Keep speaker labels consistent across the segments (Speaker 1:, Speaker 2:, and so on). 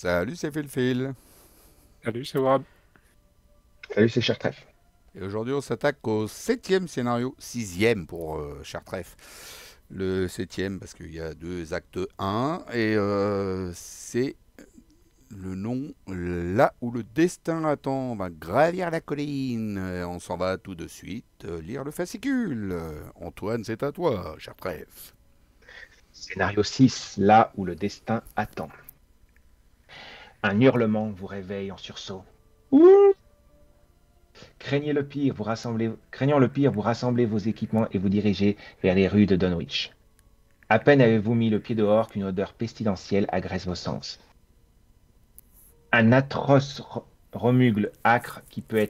Speaker 1: Salut, c'est Phil.
Speaker 2: Salut, c'est Ward.
Speaker 3: Salut, c'est Chertref.
Speaker 1: Et aujourd'hui, on s'attaque au septième scénario, sixième pour Chartref. Le septième, parce qu'il y a deux actes un et c'est le nom là où le destin attend. On va gravir la colline. On s'en va tout de suite lire le fascicule. Antoine, c'est à toi, Chartref.
Speaker 3: Scénario 6, là où le destin attend. Un hurlement vous réveille en sursaut. Ouh. Craignant le pire, vous rassemblez vos équipements et vous dirigez vers les rues de Dunwich. À peine avez-vous mis le pied dehors qu'une odeur pestilentielle agresse vos sens. Un atroce remugle âcre qui peut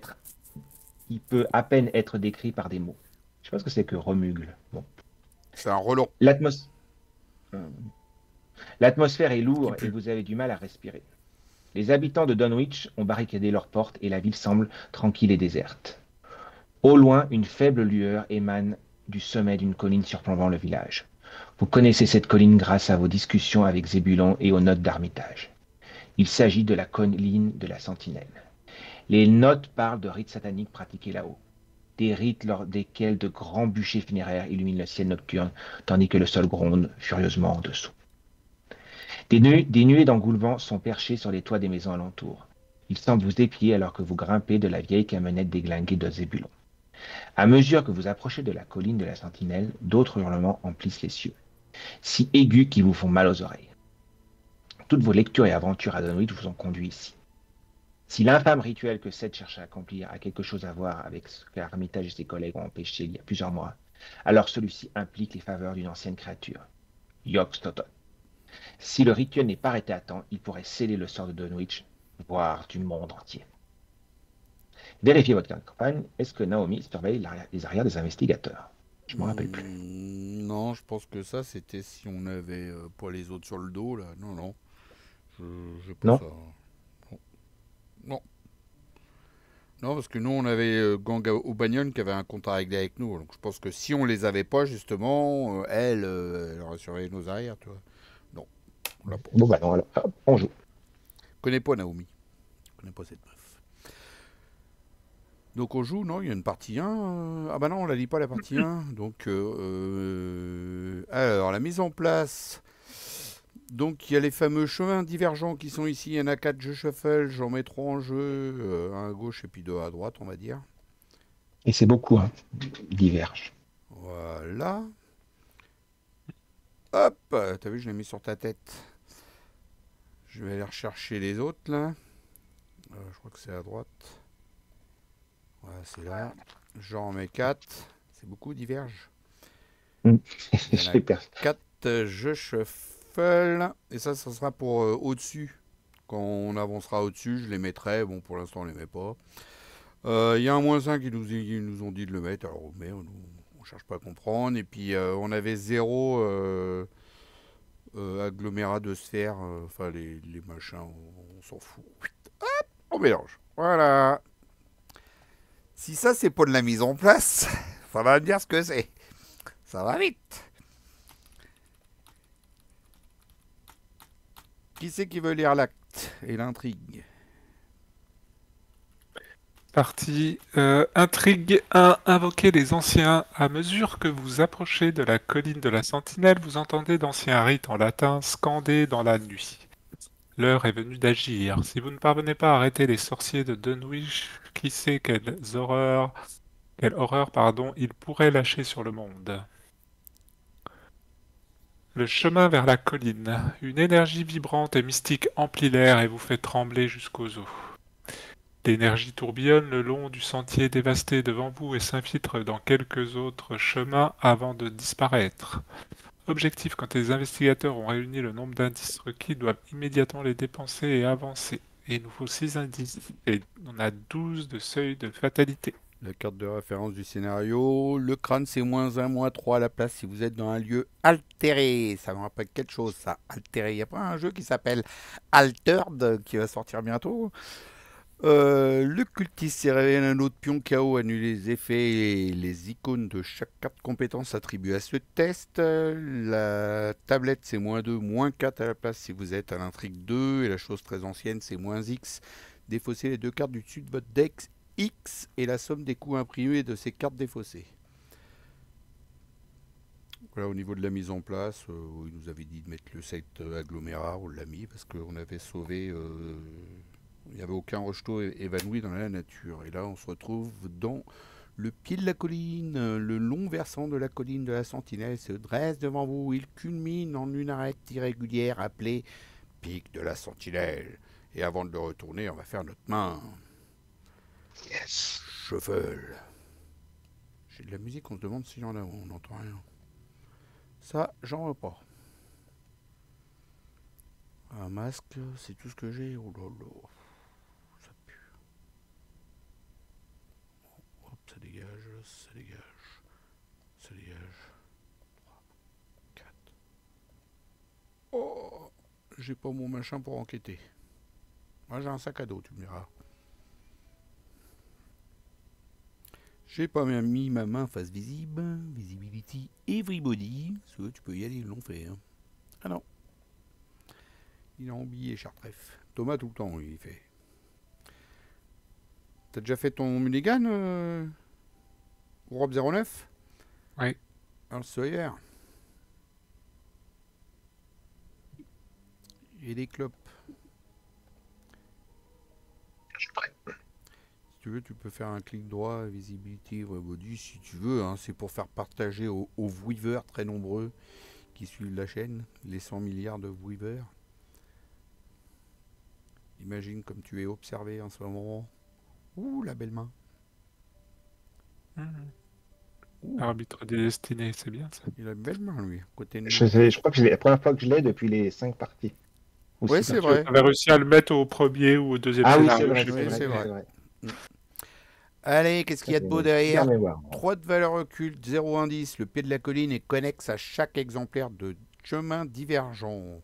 Speaker 3: à peine être décrit par des mots. Je sais pas ce que c'est que remugle. Bon.
Speaker 1: C'est un relent
Speaker 3: L'atmos- L'atmosphère est
Speaker 1: qui
Speaker 3: lourde et
Speaker 1: pue.
Speaker 3: vous avez du mal à respirer. Les habitants de Dunwich ont barricadé leurs portes et la ville semble tranquille et déserte. Au loin, une faible lueur émane du sommet d'une colline surplombant le village. Vous connaissez cette colline grâce à vos discussions avec Zébulon et aux notes d'Armitage. Il s'agit de la colline de la Sentinelle. Les notes parlent de rites sataniques pratiqués là-haut, des rites lors desquels de grands bûchers funéraires illuminent le ciel nocturne, tandis que le sol gronde furieusement en dessous. Des nuées d'engoulevent sont perchées sur les toits des maisons alentours. Ils semblent vous épier alors que vous grimpez de la vieille camionnette déglinguée de Zébulon. À mesure que vous approchez de la colline de la Sentinelle, d'autres hurlements emplissent les cieux, si aigus qu'ils vous font mal aux oreilles. Toutes vos lectures et aventures à Dunwich vous ont conduit ici. Si l'infâme rituel que Seth cherche à accomplir a quelque chose à voir avec ce qu'Armitage et ses collègues ont empêché il y a plusieurs mois, alors celui-ci implique les faveurs d'une ancienne créature, Yox Totot. Si le rituel n'est pas arrêté à temps, il pourrait sceller le sort de Dunwich, voire du monde entier. Vérifiez votre campagne. Est-ce que Naomi surveille les arrières des investigateurs? Je ne me rappelle plus.
Speaker 1: Non, je pense que ça, c'était si on avait pas les autres sur le dos, là. Non, non, je j'ai pas ça.
Speaker 3: Non?
Speaker 1: Non. Non. Non, parce que nous, on avait Gang au Bagnon qui avait un compte à régler avec nous. Donc je pense que si on les avait pas, justement, elle aurait surveillé nos arrières, tu vois. Non, on l'a pas.
Speaker 3: Bon, bah non, alors, hop, on joue.
Speaker 1: Je connais pas Naomi. Je connais pas cette meuf. Donc on joue, non, il y a une partie 1. Ah bah non, on la lit pas la partie 1. Donc, alors, la mise en place. Donc il y a les fameux chemins divergents qui sont ici. Il y en a 4 jeux shuffle. J'en mets 3 en jeu. Un à gauche et puis 2 à droite, on va dire.
Speaker 3: Et c'est beaucoup, hein. Diverge.
Speaker 1: Voilà. Hop, t'as vu, je l'ai mis sur ta tête. Je vais aller rechercher les autres là. Je crois que c'est à droite. Voilà, c'est là. J'en mets 4. C'est beaucoup, diverge. Il y en a
Speaker 3: J'ai perdu.
Speaker 1: 4 jeux shuffle. Et ça sera pour au-dessus. Quand on avancera au-dessus, je les mettrai. Bon, pour l'instant, on les met pas. Il y a un -1 qui nous ont dit de le mettre. Alors, on cherche pas à comprendre. Et puis, on avait 0 agglomérat de sphères. Enfin, les machins, on s'en fout. Hop, on mélange. Voilà. Si ça, c'est pas de la mise en place, ça va me dire ce que c'est. Ça va vite. Qui c'est qui veut lire l'acte et l'intrigue?
Speaker 2: Partie intrigue 1. Invoquez les anciens. À mesure que vous approchez de la colline de la Sentinelle, vous entendez d'anciens rites en latin scandés dans la nuit. L'heure est venue d'agir. Si vous ne parvenez pas à arrêter les sorciers de Dunwich, qui sait quelle horreur, pardon, ils pourraient lâcher sur le monde. Le chemin vers la colline. Une énergie vibrante et mystique emplit l'air et vous fait trembler jusqu'aux os. L'énergie tourbillonne le long du sentier dévasté devant vous et s'infiltre dans quelques autres chemins avant de disparaître. Objectif: quand les investigateurs ont réuni le nombre d'indices requis, ils doivent immédiatement les dépenser et avancer. Et il nous faut 6 indices. Et on a 12 de seuil de fatalité.
Speaker 1: La carte de référence du scénario. Le crâne, c'est -1, -3 à la place si vous êtes dans un lieu altéré. Ça me rappelle quelque chose, ça. Altéré. Il n'y a pas un jeu qui s'appelle Altered qui va sortir bientôt? Le cultiste s'est révélé un autre pion KO, annule les effets et les icônes de chaque carte compétence attribuée à ce test. La tablette c'est -2, -4 à la place si vous êtes à l'intrigue 2. Et la chose très ancienne c'est -X. Défaussez les deux cartes du dessus de votre deck X et la somme des coûts imprimés de ces cartes défaussées. Voilà, au niveau de la mise en place, il nous avait dit de mettre le set agglomérat, on l'a mis parce qu'on avait sauvé. Il n'y avait aucun rejeton évanoui dans la nature. Et là, on se retrouve dans le pied de la colline. Le long versant de la colline de la Sentinelle se dresse devant vous. Il culmine en une arête irrégulière appelée pic de la Sentinelle. Et avant de le retourner, on va faire notre main.
Speaker 3: Yes.
Speaker 1: Shuffle. J'ai de la musique, on se demande s'il y en a, on n'entend rien. Ça, j'en veux pas. Un masque, c'est tout ce que j'ai. Oh là là. Ça pue. Hop, ça dégage, ça dégage. Ça dégage. 3, 4. Oh, j'ai pas mon machin pour enquêter. Moi, j'ai un sac à dos, tu me diras. J'ai pas mis ma main face visible. Visibility everybody. Ceux, tu peux y aller, ils l'ont fait. Hein. Ah non. Il a oublié Chartref. Thomas, tout le temps, il fait. T'as déjà fait ton mulligan, Europe 09
Speaker 2: Oui.
Speaker 1: Earl Sawyer. Et des clopes.
Speaker 3: Je suis prêt.
Speaker 1: Si tu veux, tu peux faire un clic droit, Visibility Everybody, si tu veux. Hein, c'est pour faire partager aux viewers très nombreux qui suivent la chaîne, les 100 milliards de viewers. Imagine comme tu es observé en ce moment. Ouh, la belle main. Ouh,
Speaker 2: Arbitre des destinées, c'est bien ça.
Speaker 1: il a une belle main, lui. Côté de nous.
Speaker 3: Je crois que c'est la première fois que je l'ai depuis les 5 parties. Ou
Speaker 1: Ouais,
Speaker 3: six
Speaker 1: c'est
Speaker 3: parties.
Speaker 1: vrai.
Speaker 2: Tu avais réussi à le mettre au premier ou au deuxième
Speaker 3: Ah oui,
Speaker 2: scénario,
Speaker 3: c'est vrai,
Speaker 2: je sais
Speaker 3: c'est
Speaker 2: plus.
Speaker 3: vrai,
Speaker 1: c'est
Speaker 3: c'est
Speaker 1: vrai.
Speaker 3: vrai.
Speaker 1: Allez, qu'est-ce qu'il y a de beau derrière?
Speaker 3: Super mémoire.
Speaker 1: 3 de valeur occulte, 0 indice. Le pied de la colline est connexe à chaque exemplaire de chemin divergent.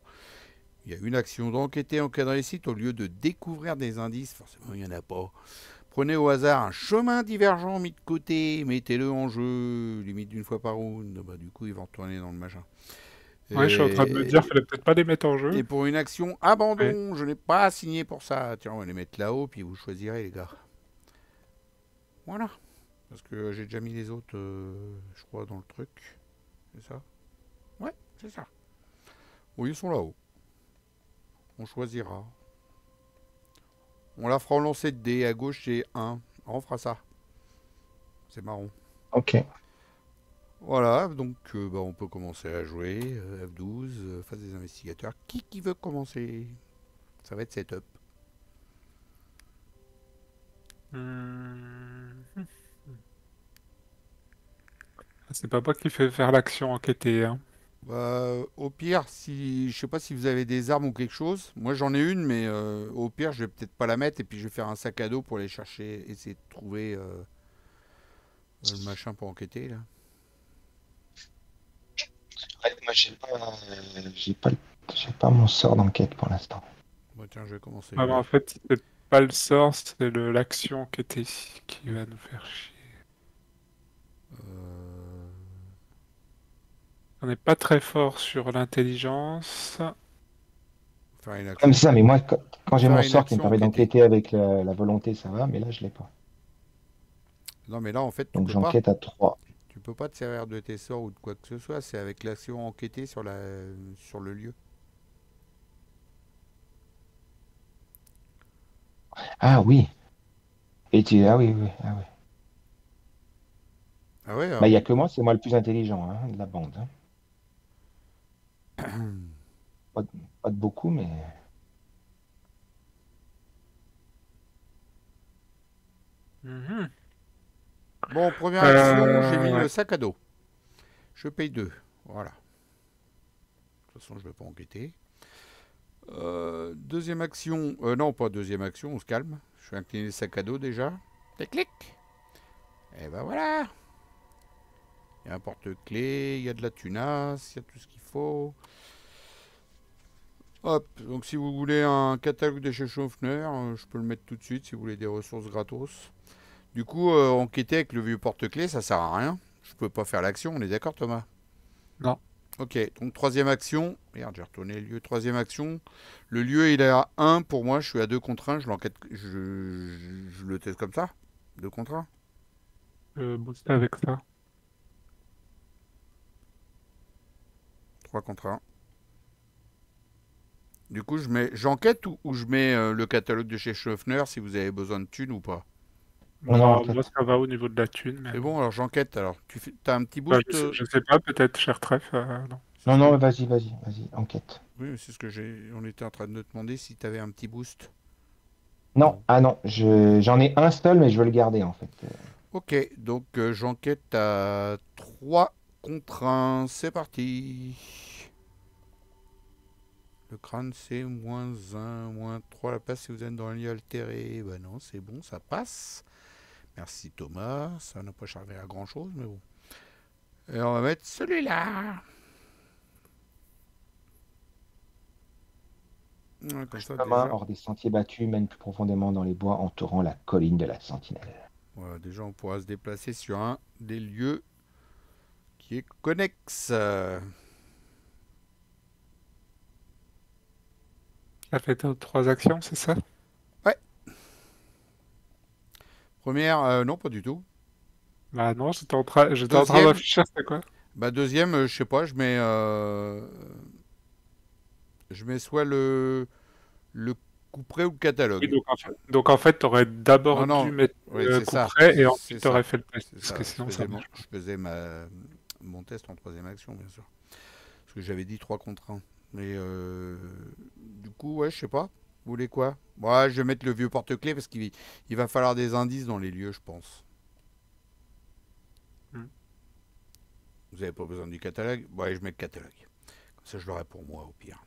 Speaker 1: Il y a une action d'enquêter en cas de réussite au lieu de découvrir des indices. Forcément, il n'y en a pas. Prenez au hasard un chemin divergent mis de côté, mettez-le en jeu, limite d'une fois par round. Bah, du coup, il va retourner dans le machin.
Speaker 2: Ouais, je suis en train de me dire qu'il fallait peut-être pas les mettre en jeu.
Speaker 1: Et pour une action abandon, je n'ai pas signé pour ça. Tiens, on va les mettre là-haut, puis vous choisirez, les gars. Voilà. Parce que j'ai déjà mis les autres, je crois, dans le truc. C'est ça? Ouais, c'est ça. Oui, ils sont là-haut. On choisira. On la fera en lancer de dés. À gauche, c'est 1. On fera ça. C'est marrant.
Speaker 3: Ok.
Speaker 1: Voilà, donc bah, on peut commencer à jouer. F12, phase des investigateurs. Qui veut commencer? Ça va être setup.
Speaker 2: C'est pas moi qui fais faire l'action enquêter. Hein.
Speaker 1: Bah, au pire, si je sais pas si vous avez des armes ou quelque chose. Moi j'en ai une, mais au pire je vais peut-être pas la mettre et puis je vais faire un sac à dos pour aller chercher, essayer de trouver le machin pour enquêter là.
Speaker 3: Ouais, moi, j'ai pas mon sort d'enquête pour l'instant.
Speaker 1: Bon, tiens, je vais commencer.
Speaker 2: Ah, mais en fait, c'est pas le sort, c'est l'action enquêter qui va nous faire chier.
Speaker 1: Euh,
Speaker 2: On n'est pas très fort sur l'intelligence.
Speaker 1: Faire une action.
Speaker 3: Comme ça, mais moi, quand j'ai
Speaker 1: Faire
Speaker 3: mon
Speaker 1: une
Speaker 3: sort qui me
Speaker 1: action
Speaker 3: permet
Speaker 1: enquêter.
Speaker 3: d'enquêter avec la volonté, ça va, mais là, je l'ai pas.
Speaker 1: Non, mais là en fait tu
Speaker 3: Donc
Speaker 1: peux pas.
Speaker 3: j'enquête à 3.
Speaker 1: Tu peux pas te servir de tes sorts ou de quoi que ce soit. C'est avec l'action enquêter sur le lieu.
Speaker 3: Ah oui. Ah oui, oui, ah oui.
Speaker 1: Ah ouais.
Speaker 3: Bah, il y a que moi, c'est moi le plus intelligent hein, de la bande. Hein. Pas de beaucoup, mais.
Speaker 2: Mhm.
Speaker 1: Bon, première action, j'ai mis
Speaker 2: ouais.
Speaker 1: le sac à dos. Je paye 2. Voilà. De toute façon, je vais pas enquêter. Deuxième action. Non, pas deuxième action, on se calme. Je vais incliner le sac à dos déjà. Clic. Et ben voilà. Il y a un porte-clés, il y a de la tunasse, il y a tout ce qu'il faut. Hop, donc si vous voulez un catalogue de chez Schaffner, je peux le mettre tout de suite si vous voulez des ressources gratos. Du coup, enquêter avec le vieux porte-clés, ça sert à rien. Je peux pas faire l'action, on est d'accord Thomas?
Speaker 2: Non.
Speaker 1: Ok, donc troisième action. Merde, j'ai retourné le lieu. Troisième action. Le lieu, il est à 1 pour moi, je suis à 2 contre 1. Je l'enquête. Je le teste comme ça 2 contre 1.
Speaker 2: Booster avec ça.
Speaker 1: 3 contre 1. Du coup, j'enquête ou je mets le catalogue de chez Schaffner si vous avez besoin de thunes ou pas.
Speaker 3: Non,
Speaker 2: Non,
Speaker 3: enquête.
Speaker 2: moi ça va au niveau de la thune, mais
Speaker 1: C'est bon, alors j'enquête. Alors, t'as un petit
Speaker 2: bah,
Speaker 1: boost
Speaker 2: je sais pas, peut-être cher trèfle, non.
Speaker 1: c'est
Speaker 3: Non,
Speaker 1: ce
Speaker 3: non,
Speaker 1: que-
Speaker 3: vas-y, enquête.
Speaker 1: Oui, mais c'est ce que j'ai. On était en train de te demander si t'avais un petit boost.
Speaker 3: Non, ah non, j'en ai un seul, mais je veux le garder en fait.
Speaker 1: Ok, donc j'enquête à 3 contre 1. C'est parti. Le crâne, c'est -1, -3 la place si vous êtes dans un lieu altéré. Bah non, c'est bon, ça passe. Merci Thomas. Ça n'a pas servi à grand chose, mais bon. Et on va mettre celui-là. Ouais, comme ça,
Speaker 3: Chemin
Speaker 1: déjà.
Speaker 3: hors des sentiers battus mène plus profondément dans les bois entourant la colline de la Sentinelle.
Speaker 1: Voilà, déjà, on pourra se déplacer sur un des lieux qui est connexe.
Speaker 2: Ça fait 3 actions, c'est ça?
Speaker 1: Ouais. Première, non, pas du tout.
Speaker 2: Bah non, j'étais en train
Speaker 1: Deuxième,
Speaker 2: d'afficher, c'était quoi?
Speaker 1: bah deuxième, je sais pas, je mets soit le couperet ou le
Speaker 2: Oui,
Speaker 1: catalogue.
Speaker 2: donc en fait, t'aurais d'abord
Speaker 1: Non,
Speaker 2: dû
Speaker 1: non,
Speaker 2: mettre
Speaker 1: oui,
Speaker 2: le
Speaker 1: c'est
Speaker 2: coup
Speaker 1: ça,
Speaker 2: près et
Speaker 1: c'est
Speaker 2: ensuite t'aurais
Speaker 1: ça,
Speaker 2: fait le test,
Speaker 1: c'est
Speaker 2: parce que
Speaker 1: ça.
Speaker 2: sinon ça marche pas.
Speaker 1: Je faisais mon test en troisième action, bien sûr. Parce que j'avais dit 3 contre 1. Mais du coup, ouais, je sais pas. Vous voulez quoi? Moi, je vais mettre le vieux porte-clés parce qu'il va falloir des indices dans les lieux, je pense.
Speaker 2: Hmm.
Speaker 1: Vous avez pas besoin du catalogue? Ouais, je mets le catalogue. Comme ça, je l'aurai pour moi, au pire.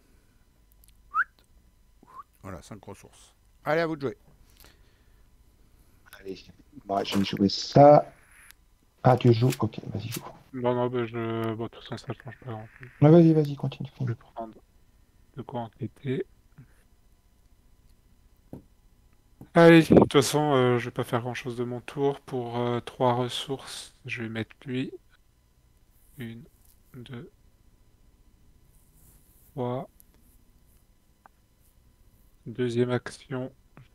Speaker 1: Voilà, 5 ressources. Allez, à vous de jouer.
Speaker 3: Allez, moi je vais jouer ça. Ah, tu joues? Ok, vas-y, joue.
Speaker 2: Non, non, bah bon, de toute façon, ça change pas grand-chose.
Speaker 3: Ah, vas-y, continue.
Speaker 2: Je vais prendre de quoi enquêter. Allez, de toute façon, je vais pas faire grand-chose de mon tour. Pour 3 ressources, je vais mettre lui. 1, 2, 3. Deuxième action,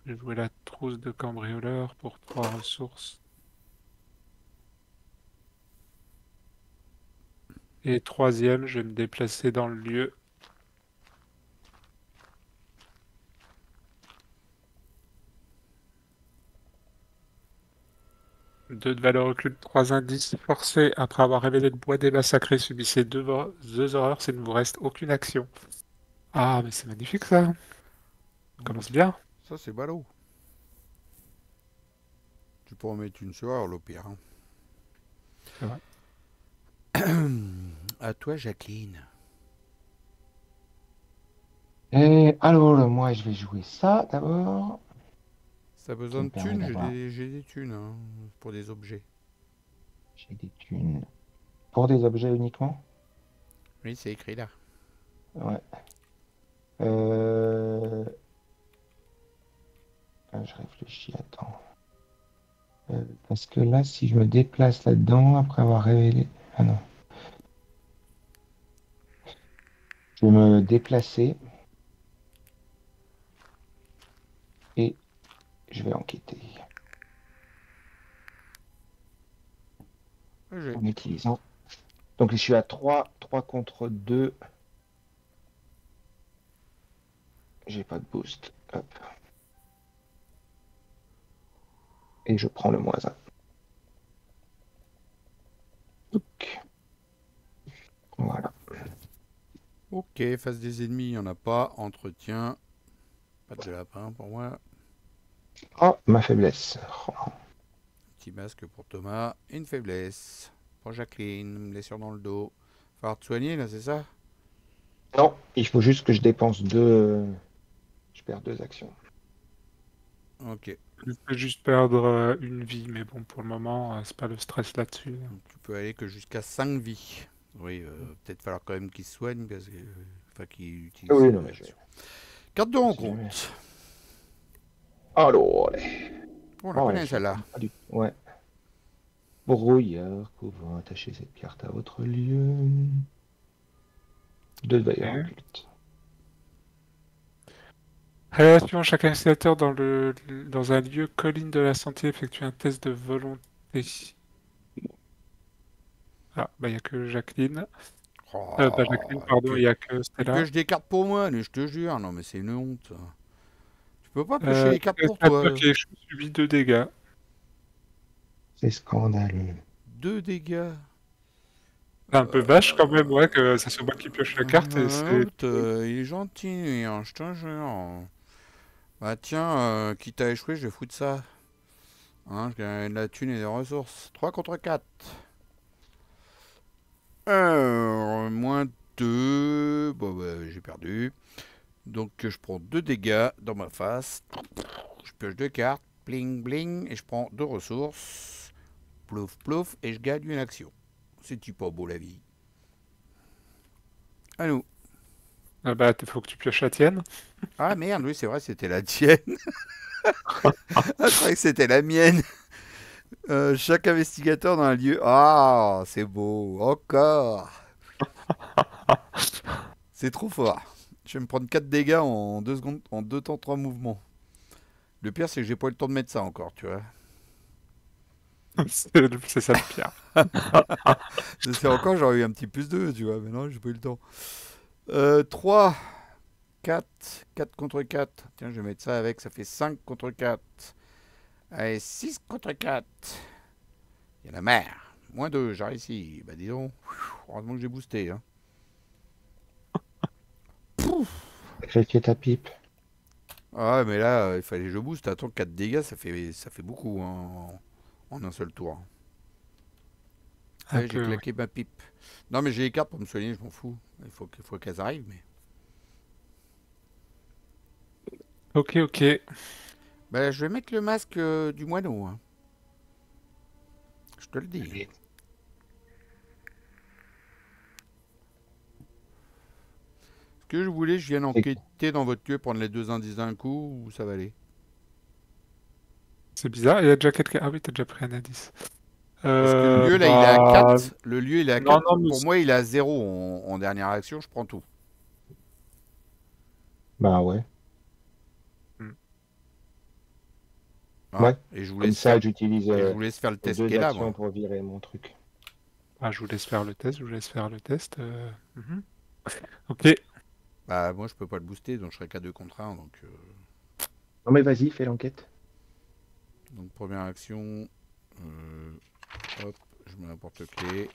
Speaker 2: je vais jouer la trousse de cambrioleur pour 3 ressources. Et troisième, je vais me déplacer dans le lieu. Deux de valeur occulte, 3 indices forcés. Après avoir révélé le bois des massacrés, subissez deux horreurs s'il ne vous reste aucune action. Ah, mais c'est magnifique ça. Ça commence bien.
Speaker 1: Ça, c'est ballot. Tu peux en mettre une soirée, au pire. Hein.
Speaker 2: C'est vrai.
Speaker 1: À toi, Jacqueline.
Speaker 3: Et alors, moi je vais jouer ça d'abord.
Speaker 1: Si t'as
Speaker 3: Qui
Speaker 1: besoin
Speaker 3: me
Speaker 1: de
Speaker 3: permet
Speaker 1: thunes,
Speaker 3: d'avoir.
Speaker 1: j'ai des thunes hein, pour des objets.
Speaker 3: J'ai des thunes. Pour des objets uniquement?
Speaker 1: Oui, c'est écrit là.
Speaker 3: Ouais. Euh... je réfléchis, attends. Parce que là, si je me déplace là-dedans, après avoir révélé. Ah non. Je vais me déplacer et je vais enquêter. En utilisant. Donc je suis à 3 contre 2. J'ai pas de boost. Hop. Et je prends le -1. Donc, voilà.
Speaker 1: Ok, face des ennemis, il n'y en a pas. Entretien. Pas de lapin pour moi.
Speaker 3: Oh, ma faiblesse. Oh.
Speaker 1: Petit masque pour Thomas. Et une faiblesse. Pour Jacqueline. Blessure dans le dos. Falloir te soigner là, c'est ça?
Speaker 3: Non, il faut juste que je dépense 2. Je perds 2 actions.
Speaker 1: Ok.
Speaker 2: Je peux juste perdre une vie, mais bon, pour le moment, c'est pas le stress là-dessus.
Speaker 1: Donc, tu peux aller que jusqu'à 5 vies. Oui, peut-être falloir quand même qu'il se soigne parce qu'il Enfin, qui utilise
Speaker 3: Oui,
Speaker 1: cette
Speaker 3: non, mais
Speaker 1: version. Carte de rencontre.
Speaker 3: jamais. Alors,
Speaker 1: On la connaît
Speaker 3: je la
Speaker 1: celle-là.
Speaker 3: connais pas du tout. Ouais. Brouillard, pouvant attacher cette carte à votre lieu. 2 de valeur
Speaker 2: Ok.
Speaker 3: occulte.
Speaker 2: Réaction, chaque installateur dans un lieu colline de la santé effectue un test de volonté. Ah, bah il n'y a que Jacqueline. Pas Jacqueline,
Speaker 1: Oh,
Speaker 2: pardon, il n'y a que
Speaker 1: il
Speaker 2: Stella.
Speaker 1: pioche des cartes pour moi, mais je te jure. Non, mais c'est une honte. Tu peux pas piocher les cartes pour
Speaker 2: Installateur
Speaker 1: toi.
Speaker 2: qui échoue subit 2 dégâts.
Speaker 3: C'est scandaleux.
Speaker 1: 2 dégâts.
Speaker 2: C'est un peu vache quand même, ouais, que ça soit moi qui pioche la carte et c'est...
Speaker 1: Il est gentil, hein, je te jure. Bah tiens, quitte à échouer, je vais foutre ça. Hein, je gagne de la thune et des ressources. 3 contre 4. Moins 2. Bon, bah, j'ai perdu. Donc, je prends 2 dégâts dans ma face. Je pioche 2 cartes. Bling, bling. Et je prends 2 ressources. Plouf, plouf. Et je gagne une action. C'est-tu pas beau la vie? À nous.
Speaker 2: Ah bah, faut que tu pioches la tienne.
Speaker 1: Ah merde, oui, c'est vrai, c'était la tienne. Ah, je croyais que c'était la mienne. Chaque investigateur dans un lieu. Ah, c'est beau. Encore. C'est trop fort. Je vais me prendre 4 dégâts en 2 secondes, en 2 temps 3 mouvements. Le pire, c'est que j'ai pas eu le temps de mettre ça encore, tu vois.
Speaker 2: C'est ça le pire.
Speaker 1: C'est encore, j'aurais eu un petit plus 2, tu vois. Mais non, j'ai pas eu le temps. 3, 4, 4 contre 4. Tiens, je vais mettre ça avec, ça fait 5 contre 4. Allez, 6 contre 4. Il y a la mer. Moins 2, j'ai réussi. Bah dis donc. Heureusement que j'ai boosté. Hein.
Speaker 3: Sacrifier ta pipe.
Speaker 1: Ah ouais, mais là, il fallait que je booste. Attends, 4 dégâts, ça fait beaucoup hein, en un seul tour.
Speaker 2: Un
Speaker 1: Ouais, j'ai
Speaker 2: peu, ouais.
Speaker 1: claqué ma pipe. Non, mais j'ai les cartes pour me soigner, je m'en fous. Il faut qu'elles arrivent, mais...
Speaker 2: Ok, ok.
Speaker 1: Bah, je vais mettre le masque du moineau. Hein. Je te le dis.
Speaker 3: Allez.
Speaker 1: Ce que je voulais, je viens
Speaker 3: C'est
Speaker 1: enquêter dans votre lieu, prendre les 2 indices d'un coup, ou ça va aller?
Speaker 2: C'est bizarre, il y a déjà quelqu'un... Ah oui, t'as déjà pris un indice.
Speaker 1: Parce que le lieu, là, il est à
Speaker 2: Bah...
Speaker 1: 4. Le lieu, il est à
Speaker 2: Non,
Speaker 1: 4.
Speaker 2: non, mais...
Speaker 1: Pour moi, il est à 0 en dernière action, je prends tout.
Speaker 3: Bah ouais.
Speaker 2: Hmm.
Speaker 1: Hein
Speaker 3: Ouais.
Speaker 1: et je vous
Speaker 3: Comme
Speaker 1: laisse faire,
Speaker 3: ça, j'utilise
Speaker 1: et je vous laisse faire le test qui
Speaker 3: 2
Speaker 1: est là,
Speaker 3: actions
Speaker 1: moi.
Speaker 3: pour virer mon truc.
Speaker 2: Ah, je vous laisse faire le test, je vous laisse faire le test. Mhm. Ok.
Speaker 1: Bah, moi, je peux pas le booster, donc je serai qu'à 2 contre 1.
Speaker 3: Non mais vas-y, fais l'enquête.
Speaker 1: Donc première action, hop, je mets un porte-clés.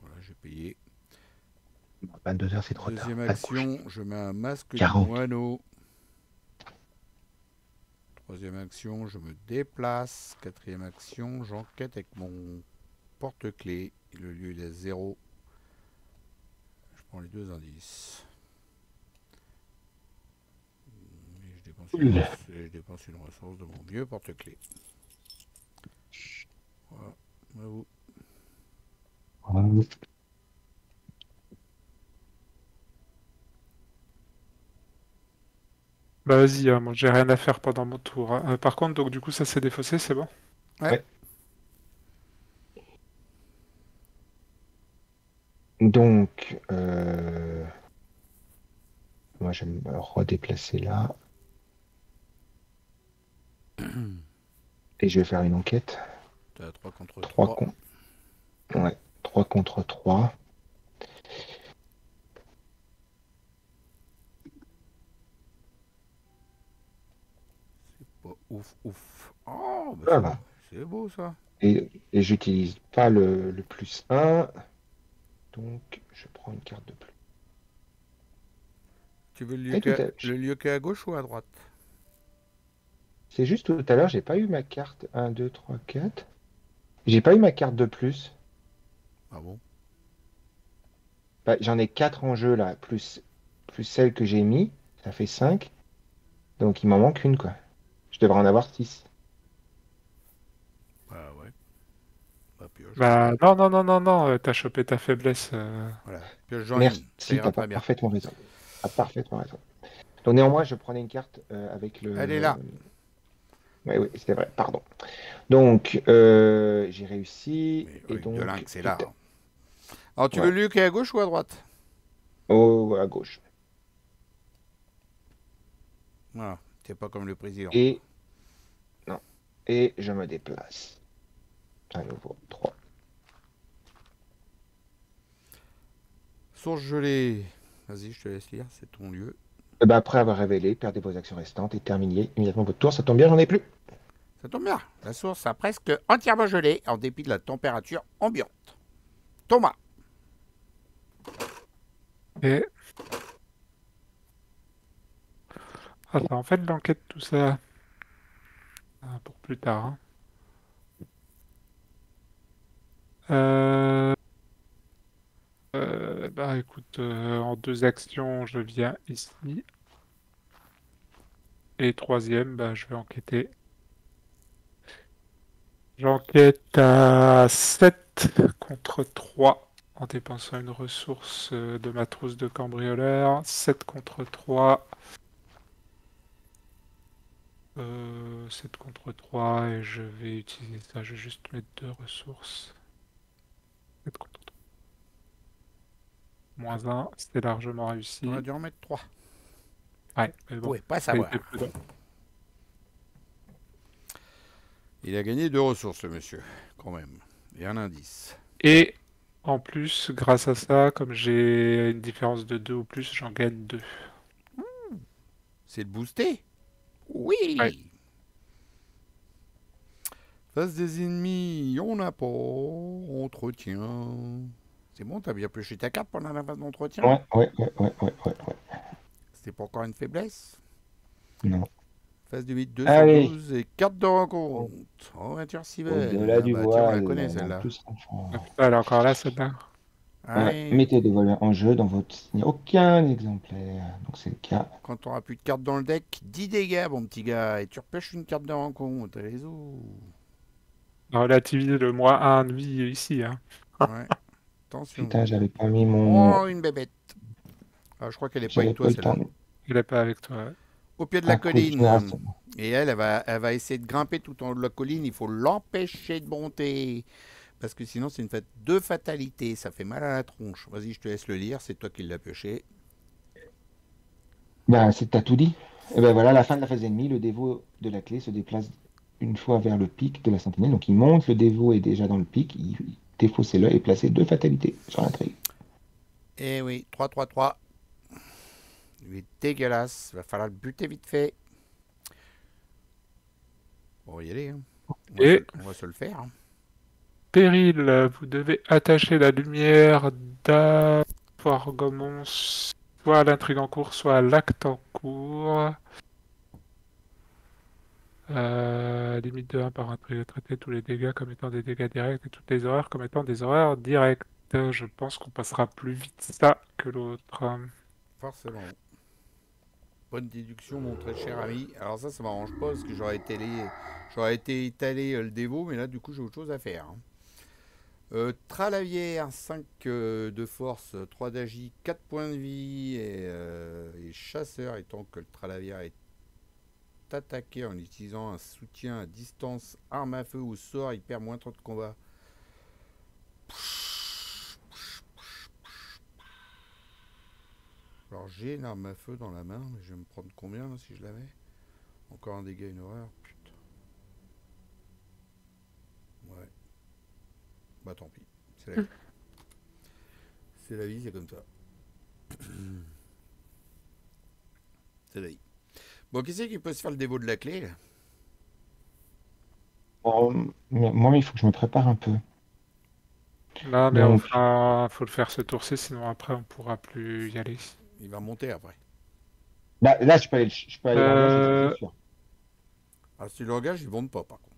Speaker 1: Voilà, j'ai payé.
Speaker 3: 22 heures, c'est trop tard.
Speaker 1: Deuxième
Speaker 3: Va te coucher.
Speaker 1: action, je mets un masque du
Speaker 3: 40.
Speaker 1: moineau. Troisième action, je me déplace. Quatrième action, j'enquête avec mon porte-clés. Le lieu il est à 0. Je prends les 2 indices. Et je dépense une ressource de mon vieux porte-clés. Voilà, à vous.
Speaker 3: Ouais.
Speaker 2: Bah vas-y, moi j'ai rien à faire pendant mon tour. Hein. Par contre, donc du coup ça s'est défaussé, c'est bon?
Speaker 1: Ouais.
Speaker 3: Donc, moi je vais me redéplacer là. Et je vais faire une enquête.
Speaker 1: T'as 3 contre
Speaker 3: 3
Speaker 1: 3.
Speaker 3: con... Ouais, 3 contre 3.
Speaker 1: Pas ouf, ouf. Oh, bah
Speaker 3: Ça va.
Speaker 1: c'est beau ça.
Speaker 3: Et j'utilise pas le plus 1. Donc, je prends une carte de plus.
Speaker 1: Tu veux
Speaker 3: Et tout à...
Speaker 1: le lieu qui est à gauche ou à droite?
Speaker 3: C'est juste tout à l'heure, j'ai pas eu ma carte 1, 2, 3, 4. J'ai pas eu ma carte de plus.
Speaker 1: Ah bon?
Speaker 3: Bah, j'en ai 4 en jeu là, plus celle que j'ai mis. Ça fait 5. Donc il m'en manque une, quoi. Je devrais en avoir 6.
Speaker 1: Bah ouais. Bah pioche.
Speaker 2: Bah, non, non, non, non, non, t'as chopé ta faiblesse.
Speaker 1: Voilà. Pioche en ligne, ça
Speaker 3: Merci,
Speaker 1: ira
Speaker 3: t'as
Speaker 1: très bien.
Speaker 3: parfaitement raison. T'as parfaitement raison. Donc néanmoins, je prenais une carte avec le...
Speaker 1: Elle est là.
Speaker 3: Oui, oui, c'était vrai, pardon. Donc, j'ai réussi,
Speaker 1: Mais
Speaker 3: et
Speaker 1: avec de
Speaker 3: donc...
Speaker 1: l'inc, c'est là. Alors, tu veux
Speaker 3: Ouais.
Speaker 1: le lieu qui est à gauche ou à droite?
Speaker 3: À gauche.
Speaker 1: Voilà, t'es pas comme le président.
Speaker 3: Et... Non. Et je me déplace. À nouveau, 3.
Speaker 1: Source gelée. Vas-y, je te laisse lire, c'est ton lieu.
Speaker 3: Et ben, après avoir révélé, perdez vos actions restantes et terminez immédiatement votre tour. Ça tombe bien, j'en ai plus.
Speaker 1: Ça tombe bien. La source a presque entièrement gelé en dépit de la température ambiante. Thomas.
Speaker 2: Et... Attends, en fait, l'enquête, tout ça... pour plus tard. Hein. Bah écoute, en 2 actions, je viens ici. Et troisième, bah je vais enquêter. J'enquête à 7 contre 3 en dépensant une ressource de ma trousse de cambrioleur. 7 contre 3. 7 contre 3 et je vais utiliser ça. Je vais juste mettre 2 ressources. 7 contre 3. Moins 1, c'était largement réussi.
Speaker 1: On a dû en mettre 3.
Speaker 2: Ouais, mais bon,
Speaker 1: Pouvez pas
Speaker 2: ça a
Speaker 1: savoir.
Speaker 2: été prudent.
Speaker 1: Il a gagné 2 ressources, le monsieur, quand même. Et un indice.
Speaker 2: Et en plus, grâce à ça, comme j'ai une différence de 2 ou plus, j'en gagne 2.
Speaker 1: C'est le booster? Oui.
Speaker 2: Ouais.
Speaker 1: Face des ennemis, on n'a pas. Entretien. C'est bon, t'as bien pioché ta carte pendant la phase d'entretien?
Speaker 3: Ouais.
Speaker 1: C'était pas encore une faiblesse?
Speaker 3: Non.
Speaker 1: Phase du 8, 2 sur
Speaker 3: Allez.
Speaker 1: 12 et carte de rencontre. Aventure civile.
Speaker 3: Au-delà du
Speaker 1: bah tiens, on la
Speaker 3: voile,
Speaker 1: connaît
Speaker 3: dans
Speaker 1: celle-là.
Speaker 3: plus confort.
Speaker 2: Ah, putain, elle est encore là, celle-là.
Speaker 1: Ouais.
Speaker 3: Mettez des voiles en jeu dans votre... Il n'y a aucun exemplaire. Donc c'est le cas.
Speaker 1: Quand t'auras plus de cartes dans le deck, 10 dégâts, mon petit gars. Et tu repêches une carte de rencontre. Les os.
Speaker 2: Relativise le moins 1 de vie ici. Hein.
Speaker 1: Ouais. Attention.
Speaker 3: Putain, j'avais pas mis mon...
Speaker 1: Oh, une bébête. Ah, je crois qu'elle est pas
Speaker 3: J'avais
Speaker 1: avec
Speaker 3: pas
Speaker 1: toi,
Speaker 3: le temps.
Speaker 1: celle-là.
Speaker 2: Il est pas avec toi.
Speaker 1: Au pied de la
Speaker 3: Un coup de
Speaker 1: colline.
Speaker 3: grâce.
Speaker 1: Et elle va essayer de grimper tout en haut de la colline. Il faut l'empêcher de monter. Parce que sinon, c'est une fête de fatalité. Ça fait mal à la tronche. Vas-y, je te laisse le lire. C'est toi qui l'as pioché.
Speaker 3: Ben, t'as tout dit. Et ben voilà, à la fin de la phase ennemie, le dévot de la clé se déplace une fois vers le pic de la sentinelle. Donc il monte, le dévot est déjà dans le pic, il défaussez-le et placez 2 fatalités sur l'intrigue.
Speaker 1: Eh oui, 3-3-3. Il est dégueulasse. Va falloir le buter vite fait. On va y aller. Hein. On va se le faire. Hein.
Speaker 2: Péril, vous devez attacher la lumière d'Aforgomon soit à l'intrigue en cours, soit à l'acte en cours. Limite de 1 par intrigue. Traiter tous les dégâts comme étant des dégâts directs et toutes les horreurs comme étant des horreurs directes. Je pense qu'on passera plus vite ça que l'autre.
Speaker 1: Forcément. Bonne déduction, mon très cher ami. Alors ça m'arrange pas parce que j'aurais été étalé le dévot, mais là, du coup, j'ai autre chose à faire. Hein. Tralavière, 5 de force, 3 d'agi, 4 points de vie et chasseur, étant que le Tralavière est attaqué en utilisant un soutien à distance, arme à feu ou sort, il perd moins 30 de combat. Alors j'ai une arme à feu dans la main, mais je vais me prendre combien là, si je l'avais? Encore un dégât, une horreur, putain. Ouais. Bah tant pis, c'est la vie. C'est la vie, c'est comme ça. C'est la vie. Bon, qui c'est qui peut se faire le dévot de la clé là?
Speaker 3: Bon, moi, il faut que je me prépare un peu.
Speaker 2: Non, mais
Speaker 3: Donc,
Speaker 2: enfin, faut le faire ce tour-ci, sinon après on pourra plus y aller.
Speaker 1: Il va monter après.
Speaker 3: bah, là, je peux aller l'engager, c'est sûr.
Speaker 1: Ah, si tu l'engages, il monte pas par contre.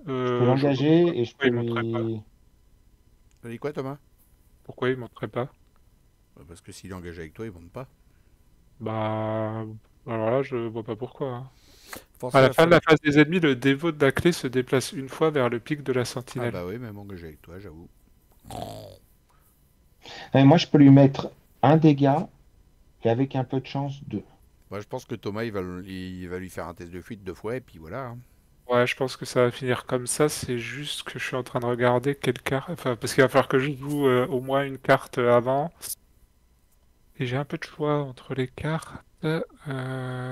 Speaker 3: Je peux l'engager et je peux
Speaker 2: il monterait pas.
Speaker 3: lui...
Speaker 1: T'as dit quoi, Thomas?
Speaker 2: Pourquoi il monterait pas?
Speaker 1: Parce que s'il est engagé avec toi, il monte pas.
Speaker 2: Bah, alors là, je vois pas pourquoi. Hein.
Speaker 1: Pensez
Speaker 2: À
Speaker 1: à
Speaker 2: la
Speaker 1: la
Speaker 2: fin
Speaker 1: fin
Speaker 2: de la phase des ennemis, le dévot de la clé se déplace une fois vers le pic de la
Speaker 1: Ah
Speaker 2: sentinelle.
Speaker 1: bah oui, même engagé avec toi, j'avoue.
Speaker 3: Moi, je peux lui mettre un dégât et avec un peu de chance, 2.
Speaker 1: Moi, je pense que Thomas, il va lui faire un test de fuite 2 fois, et puis voilà, hein.
Speaker 2: Ouais, je pense que ça va finir comme ça. C'est juste que je suis en train de regarder quelle carte. Enfin, parce qu'il va falloir que je joue au moins une carte avant. Et j'ai un peu de choix entre les cartes. Je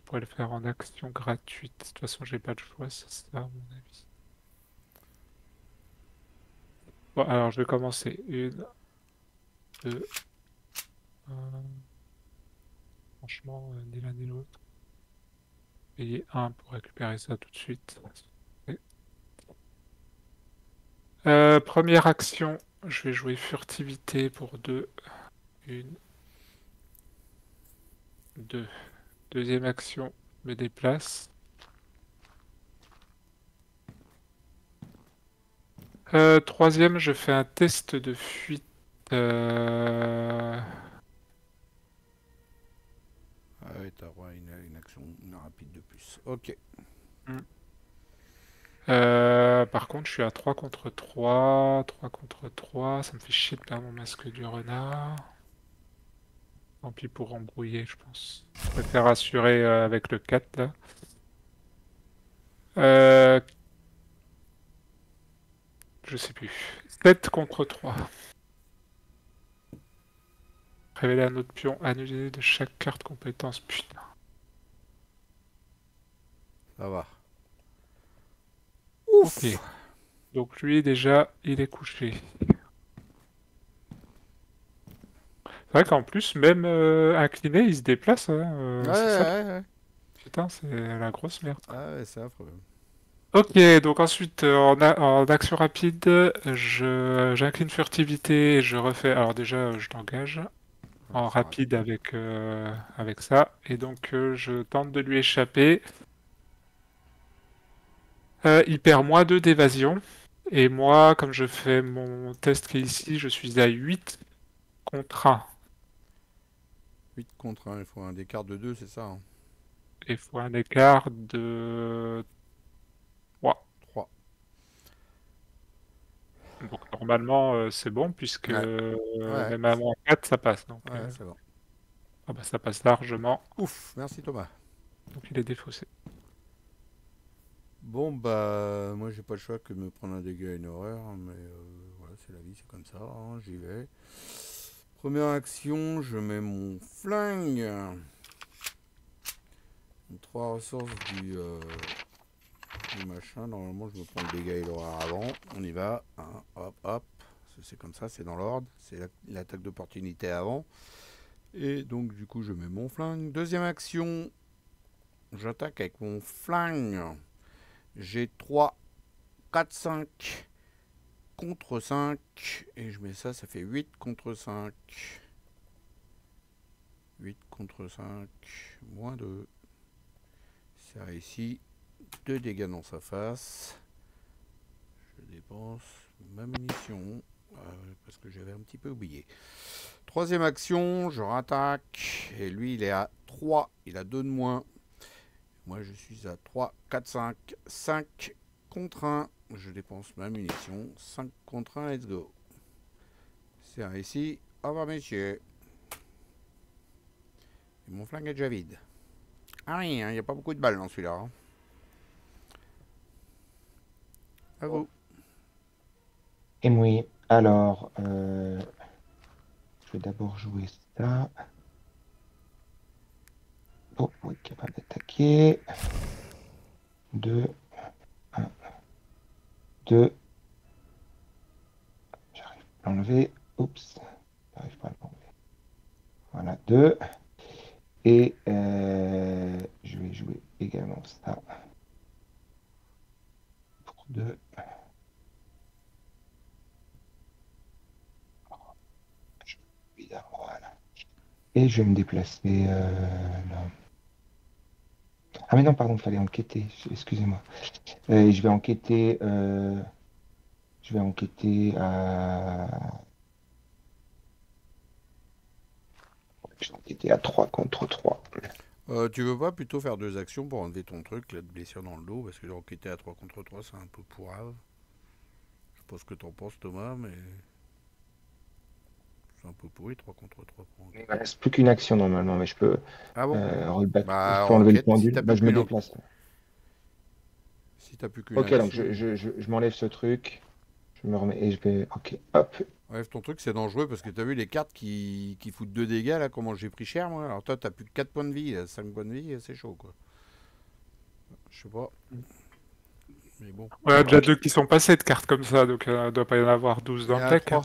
Speaker 2: pourrais le faire en action gratuite. De toute façon, j'ai pas de choix, c'est ça, à mon avis. Bon, alors je vais commencer. 1, 2, 1. Franchement, ni l'un ni l'autre. Payer 1 pour récupérer ça tout de suite. Première action, je vais jouer furtivité pour 2. 1, 2. Deuxième action, je me déplace. Troisième, je fais un test de fuite.
Speaker 1: Ah ouais, t'as droit à une action rapide de plus. Ok.
Speaker 2: Par contre, je suis à 3 contre 3. 3 contre 3. Ça me fait chier de perdre mon masque du renard. Tant pis pour embrouiller, je pense. Je préfère assurer avec le 4 là. Je sais plus. 7 contre 3. Révéler un autre pion annulé de chaque carte compétence. Putain.
Speaker 1: Ça va.
Speaker 2: Ok. Donc lui, déjà, il est couché. C'est vrai qu'en plus, même incliné, il se déplace. Hein,
Speaker 1: Ouais,
Speaker 2: c'est ça.
Speaker 1: ouais, ouais.
Speaker 2: Putain, c'est la grosse merde.
Speaker 1: Ah ouais, c'est affreux.
Speaker 2: Ok, donc ensuite, en action rapide, j'incline furtivité et je refais. Alors déjà, je l'engage en
Speaker 1: Action
Speaker 2: rapide
Speaker 1: rapide.
Speaker 2: avec ça. Et donc, je tente de lui échapper. Il perd -2 d'évasion. Et moi, comme je fais mon test qui est ici, je suis à 8 contre 1.
Speaker 1: 8 contre 1, il faut un écart de 2, c'est ça, hein.
Speaker 2: Et il faut un écart de 3.
Speaker 1: 3.
Speaker 2: Donc normalement, c'est bon, puisque
Speaker 1: Ouais, ouais,
Speaker 2: même à -4, ça passe. Donc,
Speaker 1: ouais, c'est bon.
Speaker 2: ah bah, ça passe largement.
Speaker 1: Ouf, merci Thomas.
Speaker 2: Donc il est défaussé.
Speaker 1: Bon, bah, moi j'ai pas le choix que de me prendre un dégât et une horreur, mais voilà, c'est la vie, c'est comme ça, hein, j'y vais. Première action, je mets mon flingue. 3 ressources du machin. Normalement, je me prends le dégât et l'horreur avant. On y va. Hein, hop, hop. C'est comme ça, c'est dans l'ordre. C'est l'attaque d'opportunité avant. Et donc, du coup, je mets mon flingue. Deuxième action, j'attaque avec mon flingue. J'ai 3, 4, 5 contre 5. Et je mets ça, ça fait 8 contre 5. 8 contre 5, moins 2. C'est réussi. 2 dégâts dans sa face. Je dépense ma munition. Parce que j'avais un petit peu oublié. Troisième action, je rattaque. Et lui, il est à 3. Il a 2 de moins. Moi, je suis à 3, 4, 5. 5 contre 1. Je dépense ma munition. 5 contre 1, let's go. C'est réussi. Au revoir, messieurs. Et mon flingue est déjà vide. Ah oui, il n'y a pas beaucoup de balles dans celui-là, hein. À vous.
Speaker 3: Et oui, alors, je vais d'abord jouer ça. Oh, oui, capable d'attaquer. 2, 1, 2. J'arrive pas à l'enlever. Oups, j'arrive pas à l'enlever. Voilà, 2. Et je vais jouer également ça. Pour 2. Voilà. Et je vais me déplacer là. Ah mais non, pardon, il fallait enquêter. Excusez-moi. Je vais enquêter. Je vais enquêter à. J'en étais à 3 contre 3.
Speaker 1: Tu veux pas plutôt faire 2 actions pour enlever ton truc, là, de blessure dans le dos, parce que enquêter à 3 contre 3, c'est un peu pourrave. Je sais pas ce que t'en penses, Thomas, mais c'est un peu pourri 3 contre 3 pour
Speaker 3: Il
Speaker 1: enquêter.
Speaker 3: me reste plus qu'une action normalement, mais je peux
Speaker 1: Ah bon?
Speaker 3: rollback. Je
Speaker 1: Bah,
Speaker 3: peux enlever le
Speaker 1: enquête, si
Speaker 3: pendule.
Speaker 1: t'as
Speaker 3: Bah,
Speaker 1: plus
Speaker 3: je me
Speaker 1: qu'une
Speaker 3: déplace.
Speaker 1: si t'as plus qu'une
Speaker 3: Ok, donc
Speaker 1: action.
Speaker 3: je m'enlève ce truc. Je me remets et je vais. Ok, hop.
Speaker 1: Bref, ton truc, c'est dangereux parce que t'as vu les cartes qui foutent 2 dégâts, là, comment j'ai pris cher, moi. Alors toi, t'as plus que 4 points de vie, 5 points de vie, c'est chaud, quoi. Je sais pas, mais bon.
Speaker 2: On a déjà
Speaker 3: Ok.
Speaker 2: 2 qui sont passés de cartes comme ça, donc il ne doit pas y en avoir 12
Speaker 1: Il y
Speaker 2: dans
Speaker 1: en
Speaker 2: le
Speaker 1: a
Speaker 2: deck.
Speaker 1: 3.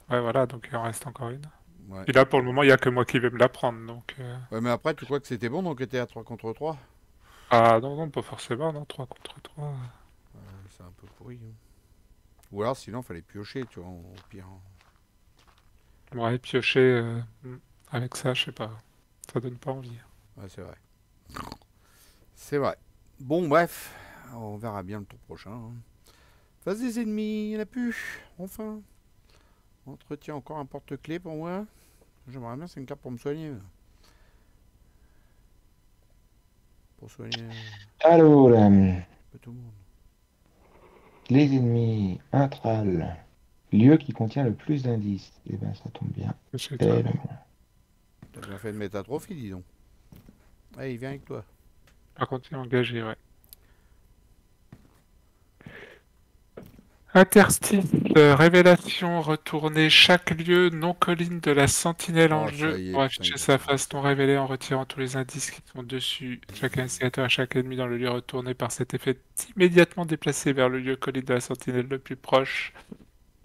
Speaker 2: Ouais, voilà, donc il en reste encore une.
Speaker 1: Ouais.
Speaker 2: Et là, pour le moment, il n'y a que moi qui vais me la prendre, donc...
Speaker 1: Ouais, mais après, tu crois que c'était bon d'enquêter à 3 contre 3?
Speaker 2: Ah non, non, pas forcément, non, 3 contre 3.
Speaker 1: C'est un peu pourri, hein. Ou alors, sinon, fallait piocher, tu vois, au pire.
Speaker 2: Ouais, piocher avec ça, je sais pas. Ça donne pas envie.
Speaker 1: Ouais, c'est vrai. C'est vrai. Bon, bref, on verra bien le tour prochain, hein. Face des ennemis, il n'y en a plus, enfin. Entretien encore un porte-clés pour moi. J'aimerais bien, c'est une carte pour me soigner. Pour soigner
Speaker 3: Alors,
Speaker 1: pas tout le monde.
Speaker 3: les ennemis, intral. Lieu qui contient le plus d'indices. Eh ben, ça tombe bien.
Speaker 2: C'est toi.
Speaker 3: Tellement.
Speaker 1: T'as bien fait de mettre un trophy, dis donc. Allez, viens avec toi.
Speaker 2: Par contre, il est engagé, ouais. Interstice, révélation, retourner chaque lieu non colline de la sentinelle en
Speaker 1: Oh,
Speaker 2: jeu
Speaker 1: ça y est,
Speaker 2: pour
Speaker 1: putain,
Speaker 2: afficher
Speaker 1: il a
Speaker 2: sa
Speaker 1: fait.
Speaker 2: face non révélée en retirant tous les indices qui sont dessus. Chaque initiateur et chaque ennemi dans le lieu retourné par cet effet est immédiatement déplacé vers le lieu colline de la sentinelle le plus proche.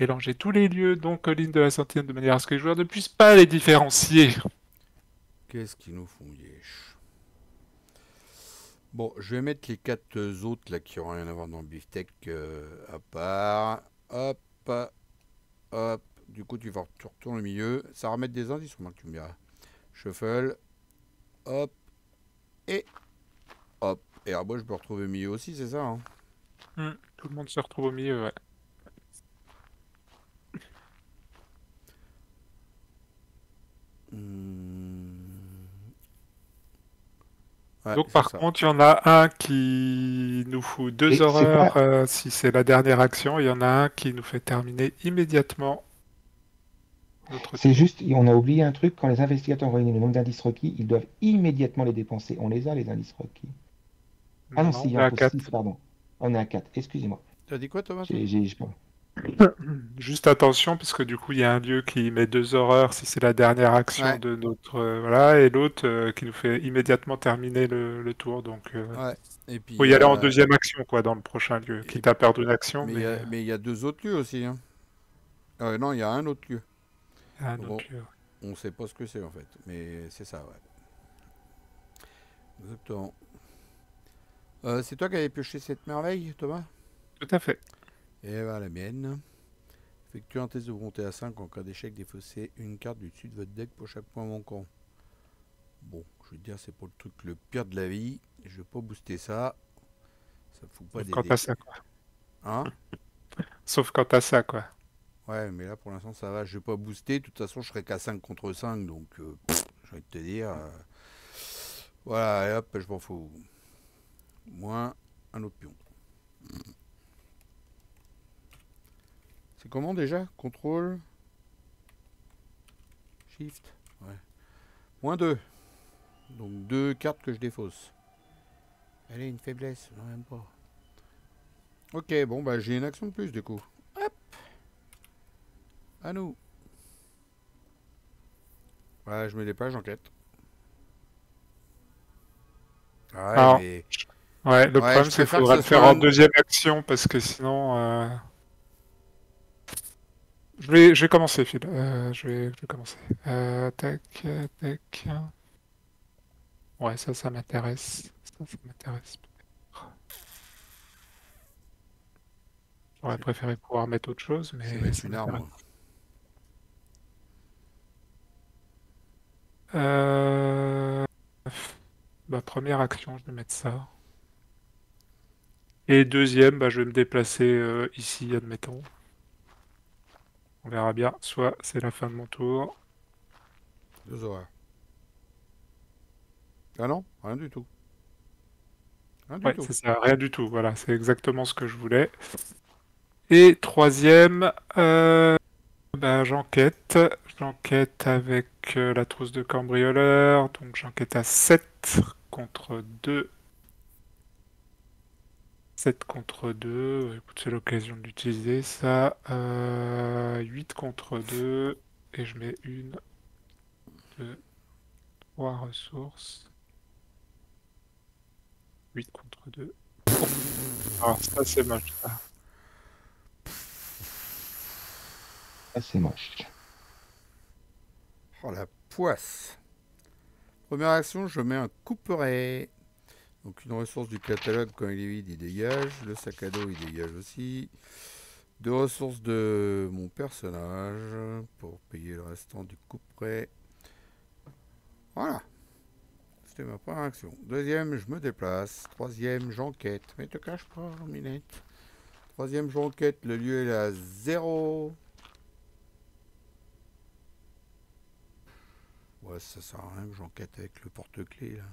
Speaker 2: Mélangez tous les lieux non colline de la sentinelle de manière à ce que les joueurs ne puissent pas les différencier.
Speaker 1: Qu'est-ce qu'ils nous font yesh. Bon, je vais mettre les 4 autres là qui n'ont rien à voir dans le beefsteak à part. Hop, hop. Du coup, tu retournes au milieu. Ça va remettre des indices, au moins que tu me diras. Shuffle. Hop. Et hop. Et alors, moi, je peux retrouver au milieu aussi, c'est ça, hein?
Speaker 2: Tout le monde se retrouve au milieu, ouais.
Speaker 1: Ouais,
Speaker 2: Donc
Speaker 1: c'est
Speaker 2: par
Speaker 1: ça.
Speaker 2: contre, il y en a un qui nous fout 2
Speaker 3: Et c'est
Speaker 2: horreurs
Speaker 3: pas.
Speaker 2: si c'est la dernière action. Il y en a un qui nous fait terminer immédiatement notre
Speaker 3: C'est
Speaker 2: tour.
Speaker 3: juste, on a oublié un truc, quand les investigateurs ont réuni le nombre d'indices requis, ils doivent immédiatement les dépenser. On les a, les indices requis. Ah non, si,
Speaker 2: Non,
Speaker 3: il
Speaker 2: on est
Speaker 3: en
Speaker 2: à
Speaker 3: faut
Speaker 2: 4.
Speaker 3: 6, pardon. On est à 4, excusez-moi.
Speaker 1: T'as dit quoi, Thomas, toi?
Speaker 3: Je sais pas.
Speaker 2: Juste attention, parce que du coup, il y a un lieu qui met 2 horreurs si c'est la dernière action
Speaker 1: Ouais,
Speaker 2: de notre... voilà, et l'autre qui nous fait immédiatement terminer le tour. Donc,
Speaker 1: ouais. Et puis,
Speaker 2: faut y aller en deuxième action, quoi, dans le prochain lieu.
Speaker 1: et-
Speaker 2: Quitte à perdre une action,
Speaker 1: mais
Speaker 2: mais
Speaker 1: il y a 2 autres lieux aussi, hein. Non, il y a un autre lieu.
Speaker 2: il y a un
Speaker 1: Donc,
Speaker 2: autre lieu.
Speaker 1: on sait pas ce que c'est, en fait. Mais c'est ça, ouais. Exactement. C'est toi qui avais pioché cette merveille, Thomas?
Speaker 2: Tout à fait.
Speaker 1: Et voilà la mienne. Effectuez un test de volonté à 5 en cas d'échec, défaussez une carte du dessus de votre deck pour chaque point manquant. Bon, je veux dire, c'est pour le truc le pire de la vie. Je vais pas booster ça. Ça me fout pas
Speaker 2: Sauf
Speaker 1: des
Speaker 2: quand
Speaker 1: dés.
Speaker 2: t'as ça, quoi.
Speaker 1: Hein?
Speaker 2: Sauf quand t'as ça, quoi.
Speaker 1: Ouais, mais là pour l'instant ça va. Je vais pas booster. De toute façon, je serai qu'à 5 contre 5. Donc, j'ai envie de te dire. Voilà, et hop, je m'en fous. Moins un autre pion. C'est comment déjà? Contrôle. Shift. Ouais. Moins 2. Donc 2 cartes que je défausse. Allez, une faiblesse. Non, même pas. Ok, bon, bah j'ai une action de plus du coup. Hop. À nous. Ouais, je me dépêche, j'enquête. Ah ouais,
Speaker 2: Alors,
Speaker 1: mais...
Speaker 2: ouais, le
Speaker 1: Ouais,
Speaker 2: problème,
Speaker 1: je
Speaker 2: c'est qu'il
Speaker 1: préfère que
Speaker 2: faudra
Speaker 1: ce
Speaker 2: le faire
Speaker 1: soit
Speaker 2: en
Speaker 1: un...
Speaker 2: deuxième action, parce que sinon... Je vais commencer, Phil. Je vais commencer. Tac, tac. Ouais, ça m'intéresse. Ça m'intéresse. J'aurais préféré pouvoir mettre autre chose,
Speaker 1: Je vais
Speaker 2: mais
Speaker 1: mettre
Speaker 2: ça
Speaker 1: une
Speaker 2: m'intéresse.
Speaker 1: arme.
Speaker 2: Euh... Bah, première action, je vais mettre ça. Et deuxième, bah, je vais me déplacer ici, admettons. On verra bien. Soit c'est la fin de mon tour.
Speaker 1: 2 horreurs. Ah non, rien du tout. Rien du
Speaker 2: Ouais,
Speaker 1: tout.
Speaker 2: c'est ça, rien du tout. Voilà, c'est exactement ce que je voulais. Et troisième, j'enquête. J'enquête avec la trousse de cambrioleur. Donc j'enquête à 7 contre 2. 7 contre 2. Écoute, c'est l'occasion d'utiliser ça. 8 contre 2. Et je mets une, deux, trois ressources. 8 contre 2. Alors ça, c'est moche, ça.
Speaker 3: Ah, c'est moche.
Speaker 1: Oh la poisse. Première action, je mets un couperet. Donc une ressource du catalogue, quand il est vide, il dégage. Le sac à dos, il dégage aussi. 2 ressources de mon personnage pour payer le restant du couperet. Voilà. C'était ma première action. Deuxième, je me déplace. Troisième, j'enquête. Mais te cache pas, Minette. Troisième, j'enquête. Le lieu est à 0. Ouais, ça sert à rien que j'enquête avec le porte-clés là.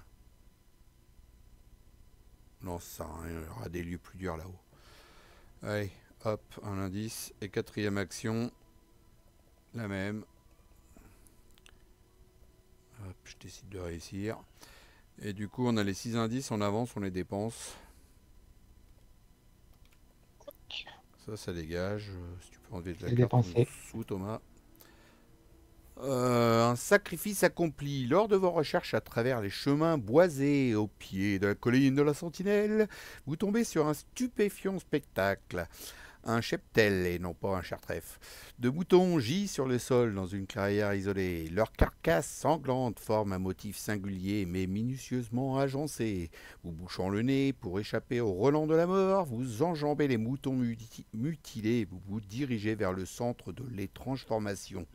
Speaker 1: Non, ça sert à rien. Il y aura des lieux plus durs là-haut. Allez, hop, un indice. Et quatrième action, la même. Hop, je décide de réussir. Et du coup, on a les 6 indices, on avance, on les dépense. Ça dégage. Si tu peux enlever de la
Speaker 3: C'est
Speaker 1: carte en
Speaker 3: dépensé.
Speaker 1: dessous, Thomas. Un sacrifice accompli lors de vos recherches à travers les chemins boisés au pied de la colline de la Sentinelle. Vous tombez sur un stupéfiant spectacle. Un cheptel, et non pas un chartref, de moutons gît sur le sol dans une clairière isolée. Leur carcasse sanglante forme un motif singulier mais minutieusement agencé. Vous bouchant le nez pour échapper au relent de la mort, vous enjambez les moutons mutilés et vous vous dirigez vers le centre de l'étrange formation.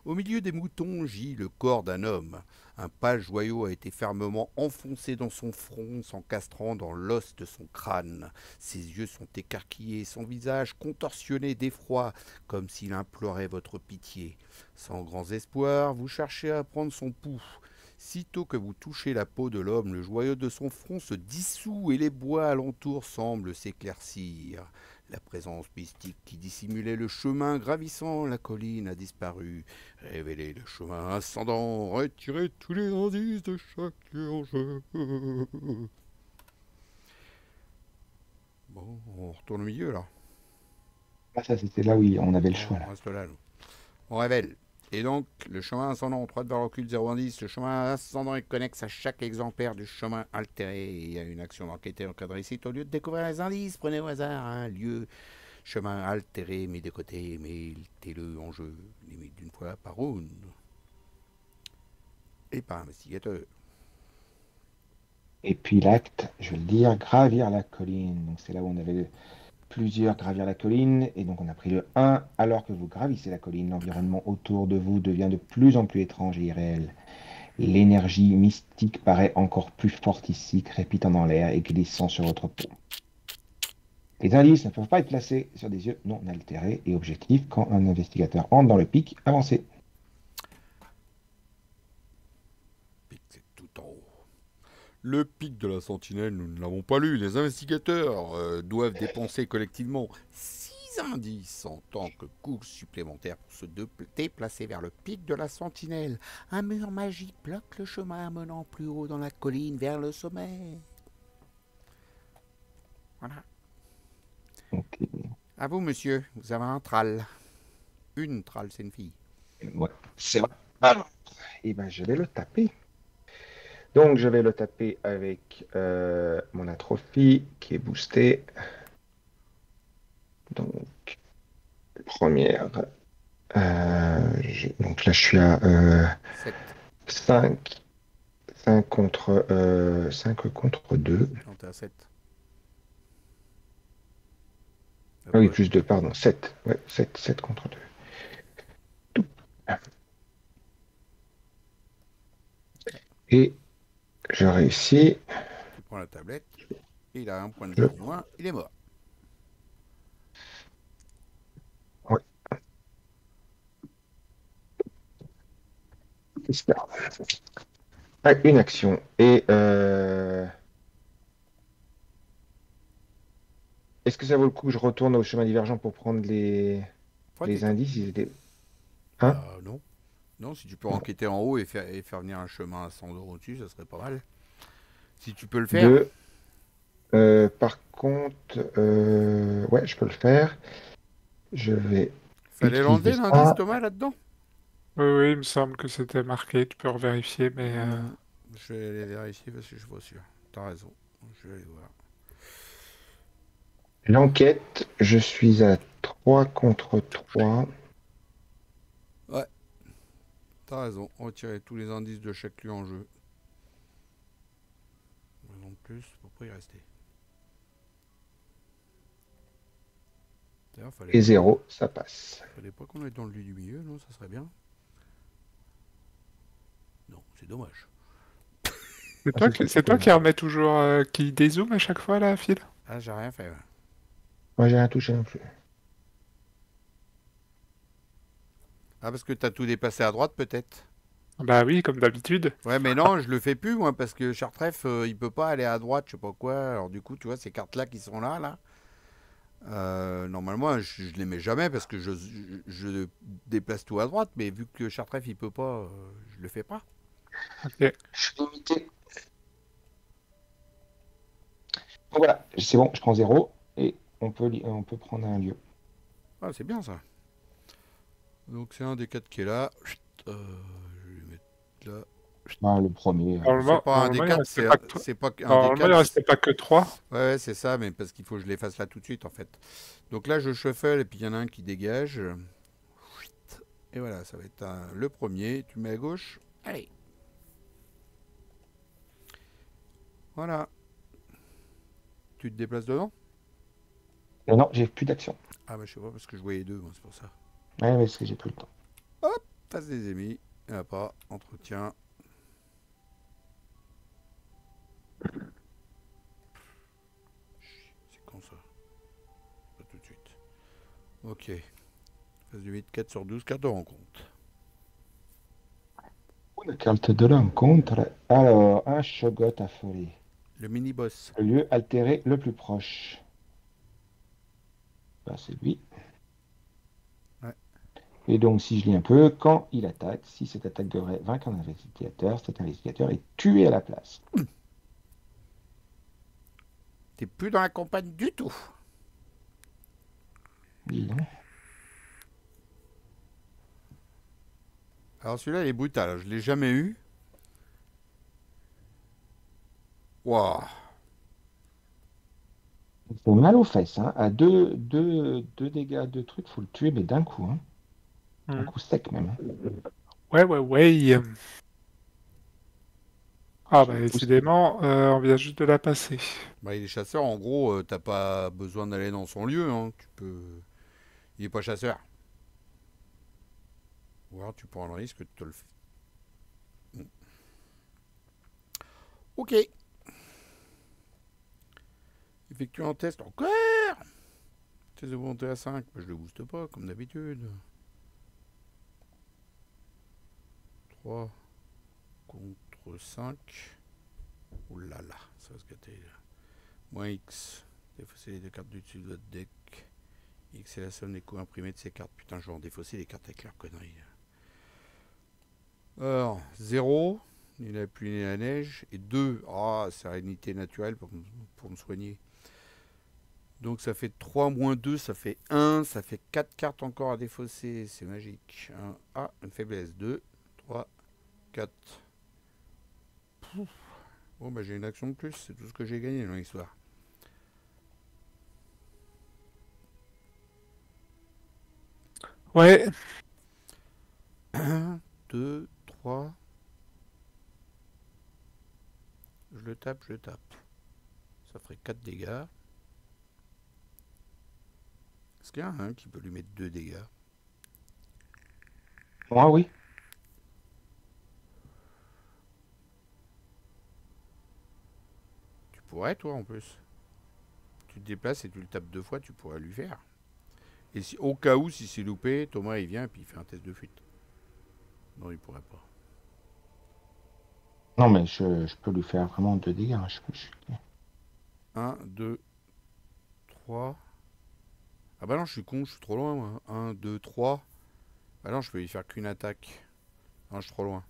Speaker 1: Au milieu des moutons gît le corps d'un homme. Un pâle joyau a été fermement enfoncé dans son front, s'encastrant dans l'os de son crâne. Ses yeux sont écarquillés, son visage contorsionné d'effroi, comme s'il implorait votre pitié. Sans grands espoirs, vous cherchez à prendre son pouls. Sitôt que vous touchez la peau de l'homme, le joyau de son front se dissout et les bois alentour semblent s'éclaircir. La présence mystique qui dissimulait le chemin gravissant la colline a disparu. Révélez le chemin ascendant, retirez tous les indices de chaque enjeu. Bon, on retourne au milieu là.
Speaker 3: Ah, ça, c'était là où on avait le choix,
Speaker 1: On
Speaker 3: là.
Speaker 1: reste là, nous. On révèle. Et donc, le chemin ascendant, 3 de valeur occulte, 0 indice. Le chemin ascendant est connexe à chaque exemplaire du chemin altéré. Il y a une action d'enquêter encadrée ici. Au lieu de découvrir les indices, prenez au hasard un lieu, chemin altéré, mis de côté, mettez-le en jeu. Limite d'une fois par round. Et par investigateur.
Speaker 3: Et puis l'acte, je vais le dire, gravir la colline. Donc c'est là où on avait plusieurs gravir la colline. Et donc on a pris le 1. Alors que vous gravissez la colline, l'environnement autour de vous devient de plus en plus étrange et irréel. L'énergie mystique paraît encore plus forte ici, crépitant dans l'air et glissant sur votre peau. Les indices ne peuvent pas être placés sur des yeux non altérés et objectifs quand un investigateur entre dans le pic avancé.
Speaker 1: Pic, c'est tout en haut. Le pic de la sentinelle, nous ne l'avons pas lu. Les investigateurs doivent dépenser collectivement 6 indices en tant que coût supplémentaire pour se déplacer vers le pic de la sentinelle. Un mur magique bloque le chemin menant plus haut dans la colline vers le sommet. Voilà.
Speaker 3: Donc,
Speaker 1: À vous, monsieur. Vous avez un tral. Une tral, c'est une fille.
Speaker 3: ouais, c'est vrai. Alors, et ben, je vais le taper. Donc, je vais le taper avec mon atrophie qui est boostée. Donc, première. Donc là, je suis à
Speaker 1: 7.
Speaker 3: 5. 5 contre 2.
Speaker 1: Non, t'es à 7.
Speaker 3: Ah oui, plus 2, pardon. 7. Ouais, 7 contre 2. Et je réussis.
Speaker 1: Tu prends la tablette. Il a un point de vie
Speaker 3: Je-
Speaker 1: en moins. Il est mort.
Speaker 3: Ouais. J'espère. Ah, une action. Et est-ce que ça vaut le coup que je retourne au chemin divergent pour prendre
Speaker 1: Pas du
Speaker 3: les
Speaker 1: tout.
Speaker 3: indices? Ils étaient... Hein?
Speaker 1: Bah non. Non, si tu peux enquêter en haut et faire venir un chemin à 100 euros dessus, ça serait pas mal. Si tu peux le faire.
Speaker 3: Deux. Par contre, ouais, je peux le faire. Je vais
Speaker 1: Fallait
Speaker 3: utiliser
Speaker 1: l'enlever l'indice
Speaker 3: ça.
Speaker 1: Thomas là-dedans.
Speaker 2: Oui, oui, il me semble que c'était marqué. Tu peux revérifier, mais
Speaker 1: Je vais aller vérifier parce que je suis pas sûr. T'as raison. Je vais aller voir.
Speaker 3: L'enquête, je suis à 3 contre 3.
Speaker 1: Ouais, t'as raison. Retirer tous les indices de chaque lieu en jeu. Non plus, faut pas y rester. D'ailleurs,
Speaker 3: Et 0, ça passe.
Speaker 1: fallait pas qu'on aille dans le lieu du milieu, non, ça serait bien. Non, c'est dommage.
Speaker 2: c'est
Speaker 3: Ah,
Speaker 2: toi,
Speaker 3: ce serait
Speaker 2: c'est
Speaker 3: plutôt
Speaker 2: toi qui
Speaker 3: bien.
Speaker 2: remets toujours, qui dézoome à chaque fois, là, Phil?
Speaker 1: Ah, j'ai rien fait. Ouais.
Speaker 3: Moi, j'ai rien touché non plus.
Speaker 1: Ah, parce que t'as tout dépassé à droite, peut-être.
Speaker 2: Bah oui, comme d'habitude.
Speaker 1: Ouais, mais non, je le fais plus, moi, parce que Chartref, il peut pas aller à droite, je sais pas quoi. Alors, du coup, tu vois, ces cartes-là qui sont là, normalement, je les mets jamais parce que je déplace tout à droite, mais vu que Chartref, il peut pas, je le fais pas.
Speaker 2: Ok.
Speaker 3: Je suis limité. Donc voilà, c'est bon, je prends 0 et on peut prendre un lieu.
Speaker 1: Ah, c'est bien ça. Donc, c'est un des 4 qui est là. Je vais le mettre là.
Speaker 3: Ah, le premier.
Speaker 1: C'est pas un des
Speaker 2: Normalement, il
Speaker 1: 4,
Speaker 2: restait pas que
Speaker 1: c'est pas un des
Speaker 2: Normalement, il
Speaker 1: 4.
Speaker 2: restait pas que 3.
Speaker 1: Ouais, ouais, c'est ça, mais parce qu'il faut que je les fasse là tout de suite, en fait. Donc là, je shuffle et puis il y en a un qui dégage. Et voilà, ça va être le premier. Tu mets à gauche. Allez. Voilà. Tu te déplaces dedans.
Speaker 3: Non, j'ai plus d'action.
Speaker 1: Ah bah je sais pas parce que je voyais deux, moi, c'est pour ça.
Speaker 3: Ouais, mais parce que j'ai plus le temps.
Speaker 1: Hop, face des ennemis. Et là pas, entretien. C'est con ça. Pas tout de suite. Ok. Face du 8, 4 sur 12, carte de rencontre.
Speaker 3: Une carte de l'encontre. Alors, un Shogot affolé.
Speaker 1: Le mini-boss.
Speaker 3: Le lieu altéré le plus proche. Ben, c'est lui.
Speaker 1: Ouais.
Speaker 3: Et donc, si je lis un peu, quand il attaque, si cette attaque devrait vaincre un investigateur, cet investigateur est tué à la place.
Speaker 1: T'es plus dans la campagne du tout.
Speaker 3: Dis donc.
Speaker 1: Alors celui-là, il est brutal. Je l'ai jamais eu. Waouh.
Speaker 3: Il fait mal aux fesses. Hein. À deux dégâts de trucs, faut le tuer, mais d'un coup. Hein. Un coup sec même. Hein.
Speaker 2: Ouais, ouais, ouais. Ah bah
Speaker 3: Je pousse.
Speaker 2: décidément, on vient juste de la passer.
Speaker 1: Bah, il est chasseur, en gros, t'as pas besoin d'aller dans son lieu. Hein. Tu peux. Il est pas chasseur. Ou alors tu prends le risque de te le faire. Ok. Effectue un test encore. Test de volonté à 5. Bah, je le booste pas, comme d'habitude. 3 contre 5. Ouh là là, ça va se gâter. Moins X. Défausser les deux cartes du dessus de votre deck. X c'est la somme des coûts imprimés de ces cartes. Putain, je vais en défausser les cartes avec leurs conneries. Alors, 0. Il a pluie et la neige. Et 2. Ah, sérénité naturelle pour me soigner. Donc ça fait 3 moins 2, ça fait 1. Ça fait 4 cartes encore à défausser. C'est magique. Ah, une faiblesse. 2, 3, 4. Bon, bah j'ai une action de plus. C'est tout ce que j'ai gagné dans l'histoire.
Speaker 2: Ouais,
Speaker 1: 1, 2, 3. Je le tape, je le tape. Ça ferait 4 dégâts. Est-ce qu'il y en a un qui peut lui mettre 2 dégâts?
Speaker 3: Moi, oui.
Speaker 1: Tu pourrais, toi, en plus. Tu te déplaces et tu le tapes 2 fois, tu pourrais lui faire. Et si, au cas où, si c'est loupé, Thomas, il vient et puis il fait un test de fuite. Non, il pourrait pas.
Speaker 3: Non, mais je peux lui faire vraiment 2 dégâts. Hein.
Speaker 1: 1, 2, 3. Ah bah non, je suis con, je suis trop loin, moi. 1, 2, 3. Ah non, je peux lui faire qu'une attaque. Non, je suis trop loin.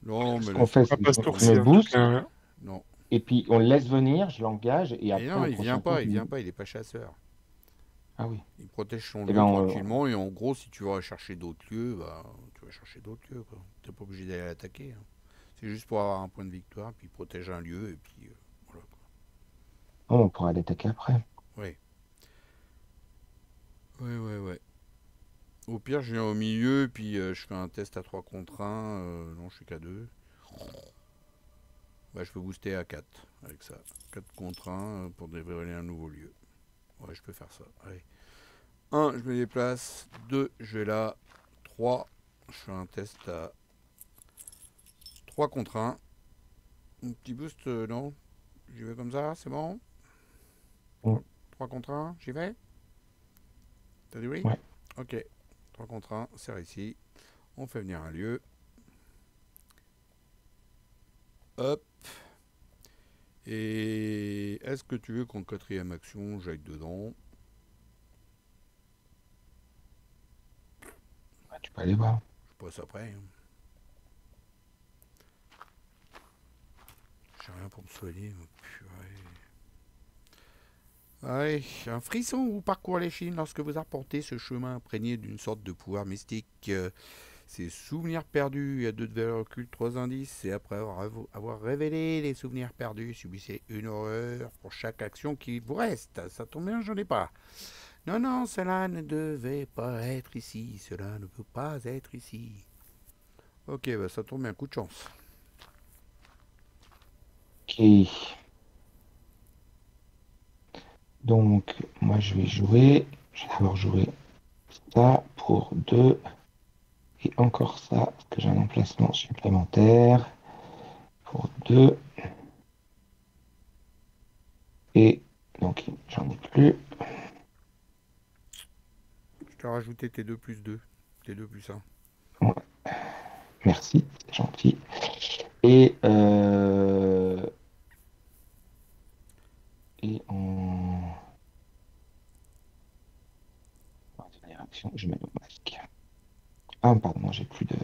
Speaker 1: Non,
Speaker 3: Ce
Speaker 1: mais
Speaker 3: qu'on
Speaker 1: laisse
Speaker 3: fait,
Speaker 2: Ah,
Speaker 3: c'est
Speaker 1: tomber.
Speaker 2: pas ce
Speaker 3: qu'on me
Speaker 2: tour-ci, en tout
Speaker 3: booste,
Speaker 2: cas.
Speaker 1: Non.
Speaker 3: et puis on le laisse venir, je l'engage, et
Speaker 1: Et
Speaker 3: après,
Speaker 1: non,
Speaker 3: au prochain tour,
Speaker 1: il vient pas, il est pas chasseur.
Speaker 3: Ah oui.
Speaker 1: Il protège son
Speaker 3: Eh
Speaker 1: lieu
Speaker 3: ben,
Speaker 1: tranquillement, et en gros, si tu vas chercher d'autres lieux, bah, tu vas chercher d'autres lieux, quoi. T'es pas obligé d'aller l'attaquer. Hein. C'est juste pour avoir un point de victoire, puis protéger un lieu, et puis voilà, quoi.
Speaker 3: on pourra l'attaquer après.
Speaker 1: Ouais. Ouais, ouais, ouais. Au pire, je viens au milieu, puis je fais un test à 3 contre 1. Non, je suis qu'à 2. Bah, je peux booster à 4 avec ça. 4 contre 1 pour dévoiler un nouveau lieu. Ouais, je peux faire ça. Allez. 1, je me déplace. 2, je vais là. 3, je fais un test à 3 contre 1. Un petit boost, non. J'y vais comme ça, c'est bon.
Speaker 3: Mm.
Speaker 1: 3 contre 1, j'y vais. T'as dit oui?
Speaker 3: Ouais.
Speaker 1: Ok. 3 contre 1, c'est réussi. On fait venir un lieu. Hop. Et est-ce que tu veux qu'en quatrième action, j'aille dedans?
Speaker 3: Ouais, tu peux aller voir.
Speaker 1: Je passe après. Hein. J'ai rien pour me soigner. Ouais, un frisson vous parcourt l'échine lorsque vous arpentez ce chemin imprégné d'une sorte de pouvoir mystique. Ces souvenirs perdus, il y a 2 de valeur occulte, 3 indices, et après avoir révélé les souvenirs perdus, subissez une horreur pour chaque action qui vous reste. Ça tombe bien, j'en ai pas. Non, non, cela ne devait pas être ici, cela ne peut pas être ici. Ok, bah ça tombe bien, coup de chance.
Speaker 3: Ok. Donc, moi, je vais jouer. Je vais d'abord jouer ça pour 2. Et encore ça, parce que j'ai un emplacement supplémentaire pour 2. Et donc, j'en ai plus.
Speaker 1: Je t'ai rajouté tes 2 plus 2, tes 2 plus 1.
Speaker 3: Ouais. Merci, c'est gentil. Et, en dernière action, je mets le masque. Ah, pardon, j'ai plus de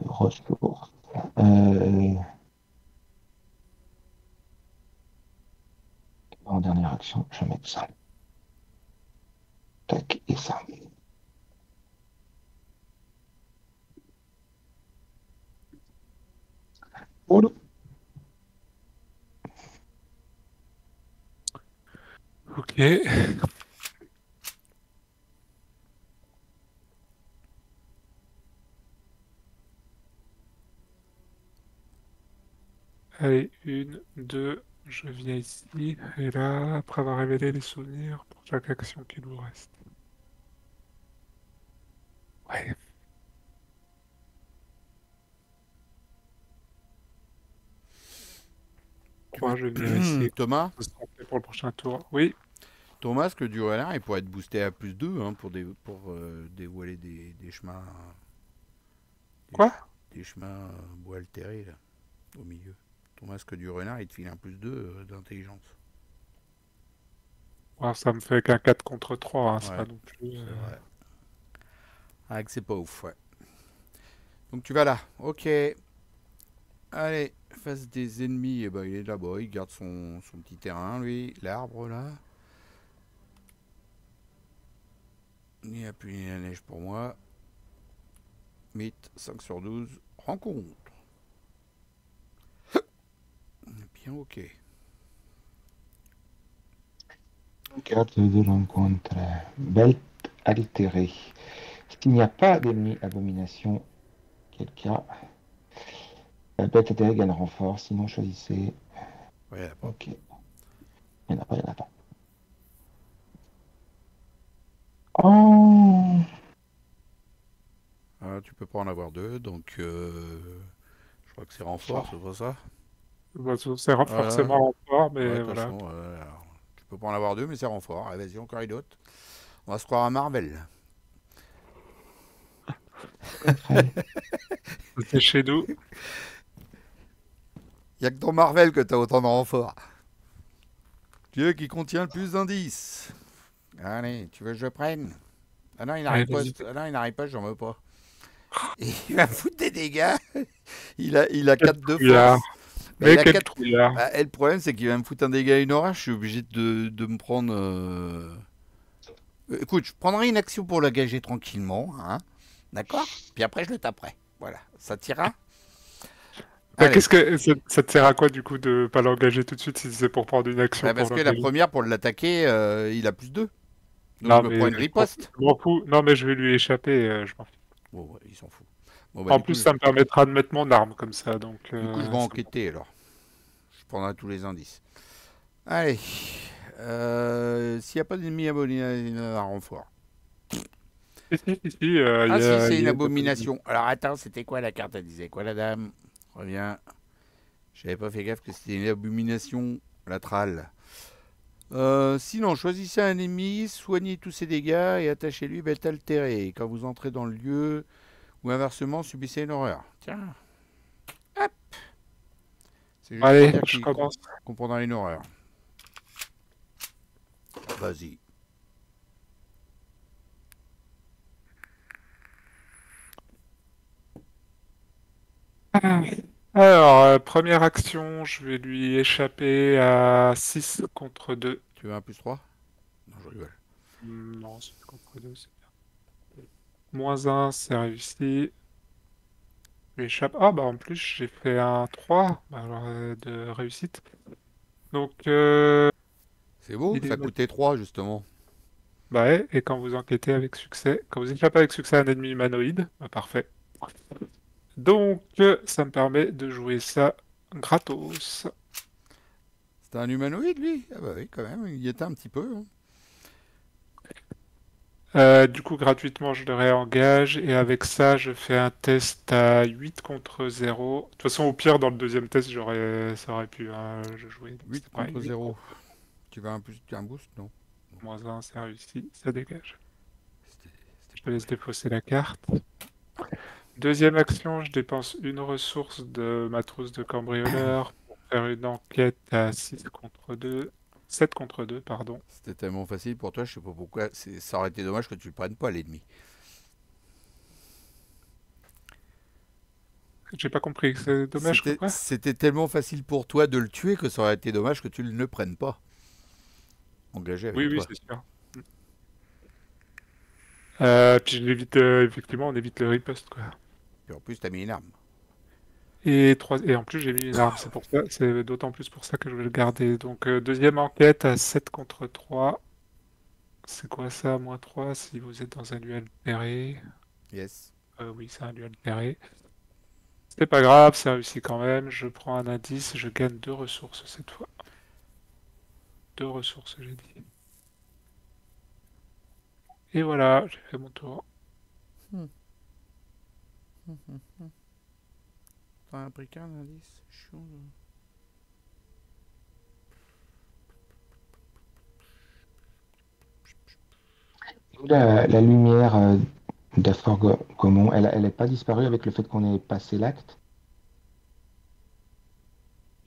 Speaker 3: ressources. En dernière action, je vais mettre ça. Tac, et ça. Voilà.
Speaker 2: Ok. Allez, 1, 2, je viens ici. Et là, après avoir révélé les souvenirs pour chaque action qu'il vous reste. Ouais. 3, je viens ici.
Speaker 1: Thomas,
Speaker 2: Se santé pour le prochain tour. Oui.
Speaker 1: ton masque du renard, il pourrait être boosté à plus 2 hein, pour dévoiler des chemins. Des,
Speaker 2: Quoi?
Speaker 1: des chemins bois altérés, là, au milieu. Ton masque du renard, il te file un plus 2 d'intelligence.
Speaker 2: Alors, ça me fait qu'un 4 contre 3, hein, c'est pas
Speaker 1: Ouais,
Speaker 2: non plus.
Speaker 1: c'est vrai. Ah, que c'est pas ouf, ouais. Donc tu vas là, ok. Allez, face des ennemis, eh ben, il est là-bas, il garde son petit terrain, lui. L'arbre, là. Il n'y a plus ni la neige pour moi. Mythe, 5 sur 12. Rencontre. Bien, ok.
Speaker 3: Carte de rencontre. Belt altérée. S'il n'y a pas d'ennemi abomination, quel cas bête altérée gagne renfort. Sinon, choisissez.
Speaker 1: Ouais, là, pas.
Speaker 3: Ok. Il n'y en a pas, il n'y en a pas. Oh!
Speaker 1: Ah, tu peux pas en avoir 2, donc je crois que c'est renfort, c'est pas ça?
Speaker 2: Bah,
Speaker 1: Voilà.
Speaker 2: forcément fort,
Speaker 1: Ouais,
Speaker 2: mais
Speaker 1: de toute
Speaker 2: voilà.
Speaker 1: façon, alors, tu peux pas en avoir 2, mais c'est renfort. Allez, vas-y, encore une autre. On va se croire à Marvel.
Speaker 3: Après,
Speaker 2: C'est chez nous.
Speaker 1: Il n'y a que dans Marvel que tu as autant de renforts. Dieu qui contient le plus d'indices. Allez, tu veux que je prenne? Ah non, il
Speaker 2: Allez,
Speaker 1: n'arrive pas.
Speaker 2: vas-y.
Speaker 1: Ah non, il n'arrive pas, j'en veux pas. Il va me foutre des dégâts. Il a
Speaker 2: Quel
Speaker 1: 4 de
Speaker 2: trouillard.
Speaker 1: force. Bah, il
Speaker 2: Mais
Speaker 1: a
Speaker 2: quel
Speaker 1: 4.
Speaker 2: trouillard.
Speaker 1: Bah, et le problème, c'est qu'il va me foutre un dégât à une orage. Je suis obligé de me prendre. Écoute, je prendrai une action pour le gager tranquillement. Hein, d'accord? Puis après, je le taperai. Voilà. Ça t'ira?
Speaker 2: Bah,
Speaker 1: Allez.
Speaker 2: ça te sert à quoi du coup de pas l'engager tout de suite si c'est pour prendre une action
Speaker 1: Bah,
Speaker 2: pour
Speaker 1: parce que la
Speaker 2: l'engager?
Speaker 1: première, pour l'attaquer, il a plus 2. Donc je
Speaker 2: Non
Speaker 1: me
Speaker 2: mais
Speaker 1: prends une riposte.
Speaker 2: je m'en fous. Non mais je vais lui échapper. Je m'en fous.
Speaker 1: Bon, ouais, il s'en fout. Bon, bah,
Speaker 2: En plus ça me permettra de mettre mon arme comme ça. Donc
Speaker 1: du coup, je vais enquêter alors. Je prendrai tous les indices. Allez. S'il n'y a pas d'ennemi abonné à renfort.
Speaker 2: Si,
Speaker 1: Ah si, c'est
Speaker 2: il
Speaker 1: une
Speaker 2: y a-
Speaker 1: abomination. Alors attends, c'était quoi la carte? Elle disait quoi la dame? Reviens. J'avais pas fait gaffe que c'était une abomination latérale. Sinon, choisissez un ennemi, soignez tous ses dégâts et attachez-lui bête altérée. Quand vous entrez dans le lieu, ou inversement, subissez une horreur. Tiens, hop. C'est juste pour
Speaker 2: Allez,
Speaker 1: dire
Speaker 2: je
Speaker 1: qu'il
Speaker 2: commence.
Speaker 1: comprendra une horreur. Vas-y.
Speaker 2: Alors, première action, je vais lui échapper à 6 contre 2.
Speaker 1: Tu veux un plus 3? Non, je rigole.
Speaker 2: Non, 6 contre 2, c'est bien. -1, c'est réussi. Je lui échappe. Ah, bah en plus, j'ai fait un 3 bah, alors, de réussite. Donc,
Speaker 1: C'est beau,
Speaker 2: il est
Speaker 1: ça coûtait 3 justement.
Speaker 2: bah ouais, et quand vous enquêtez avec succès, quand vous échappez avec succès à un ennemi humanoïde, bah, parfait. Donc, ça me permet de jouer ça gratos.
Speaker 1: C'était un humanoïde lui? Ah bah oui, quand même, il y était un petit peu. Hein.
Speaker 2: Du coup, gratuitement, je le réengage, et avec ça, je fais un test à 8 contre 0. De toute façon, au pire, dans le deuxième test, ça aurait pu je jouer. Donc
Speaker 1: 8
Speaker 2: c'est pareil,
Speaker 1: contre
Speaker 2: 8
Speaker 1: 0.
Speaker 2: contre
Speaker 1: Tu veux un boost? Non.
Speaker 2: -1, c'est réussi, ça dégage.
Speaker 1: C'était
Speaker 2: Je te
Speaker 1: pas
Speaker 2: laisse
Speaker 1: vrai.
Speaker 2: défausser la carte. Deuxième action, je dépense une ressource de ma trousse de cambrioleur pour faire une enquête à 6 contre 2. 7 contre 2, pardon.
Speaker 1: C'était tellement facile pour toi, je sais pas pourquoi. Ça aurait été dommage que tu le prennes pas l'ennemi.
Speaker 2: J'ai pas compris, c'est dommage que quoi?
Speaker 1: C'était tellement facile pour toi de le tuer que ça aurait été dommage que tu ne le prennes pas. Engagé avec
Speaker 2: Oui, oui,
Speaker 1: toi.
Speaker 2: c'est sûr. Puis je l'évite, effectivement, on évite le riposte, quoi.
Speaker 1: Et en plus, t'as mis une arme.
Speaker 2: Et en plus, j'ai mis une arme, c'est d'autant plus pour ça que je vais le garder. Donc, deuxième enquête à 7 contre 3. C'est quoi ça, -3 si vous êtes dans un lieu altéré?
Speaker 1: Yes.
Speaker 2: Oui, c'est un lieu altéré. C'est pas grave, c'est réussi quand même. Je prends un indice, je gagne 2 ressources cette fois. 2 ressources, j'ai dit. Et voilà, j'ai fait mon tour.
Speaker 1: T'as pris qu'un indice? Chiant.
Speaker 3: la lumière d'Afor Gaumont, elle n'est pas disparue avec le fait qu'on ait passé l'acte?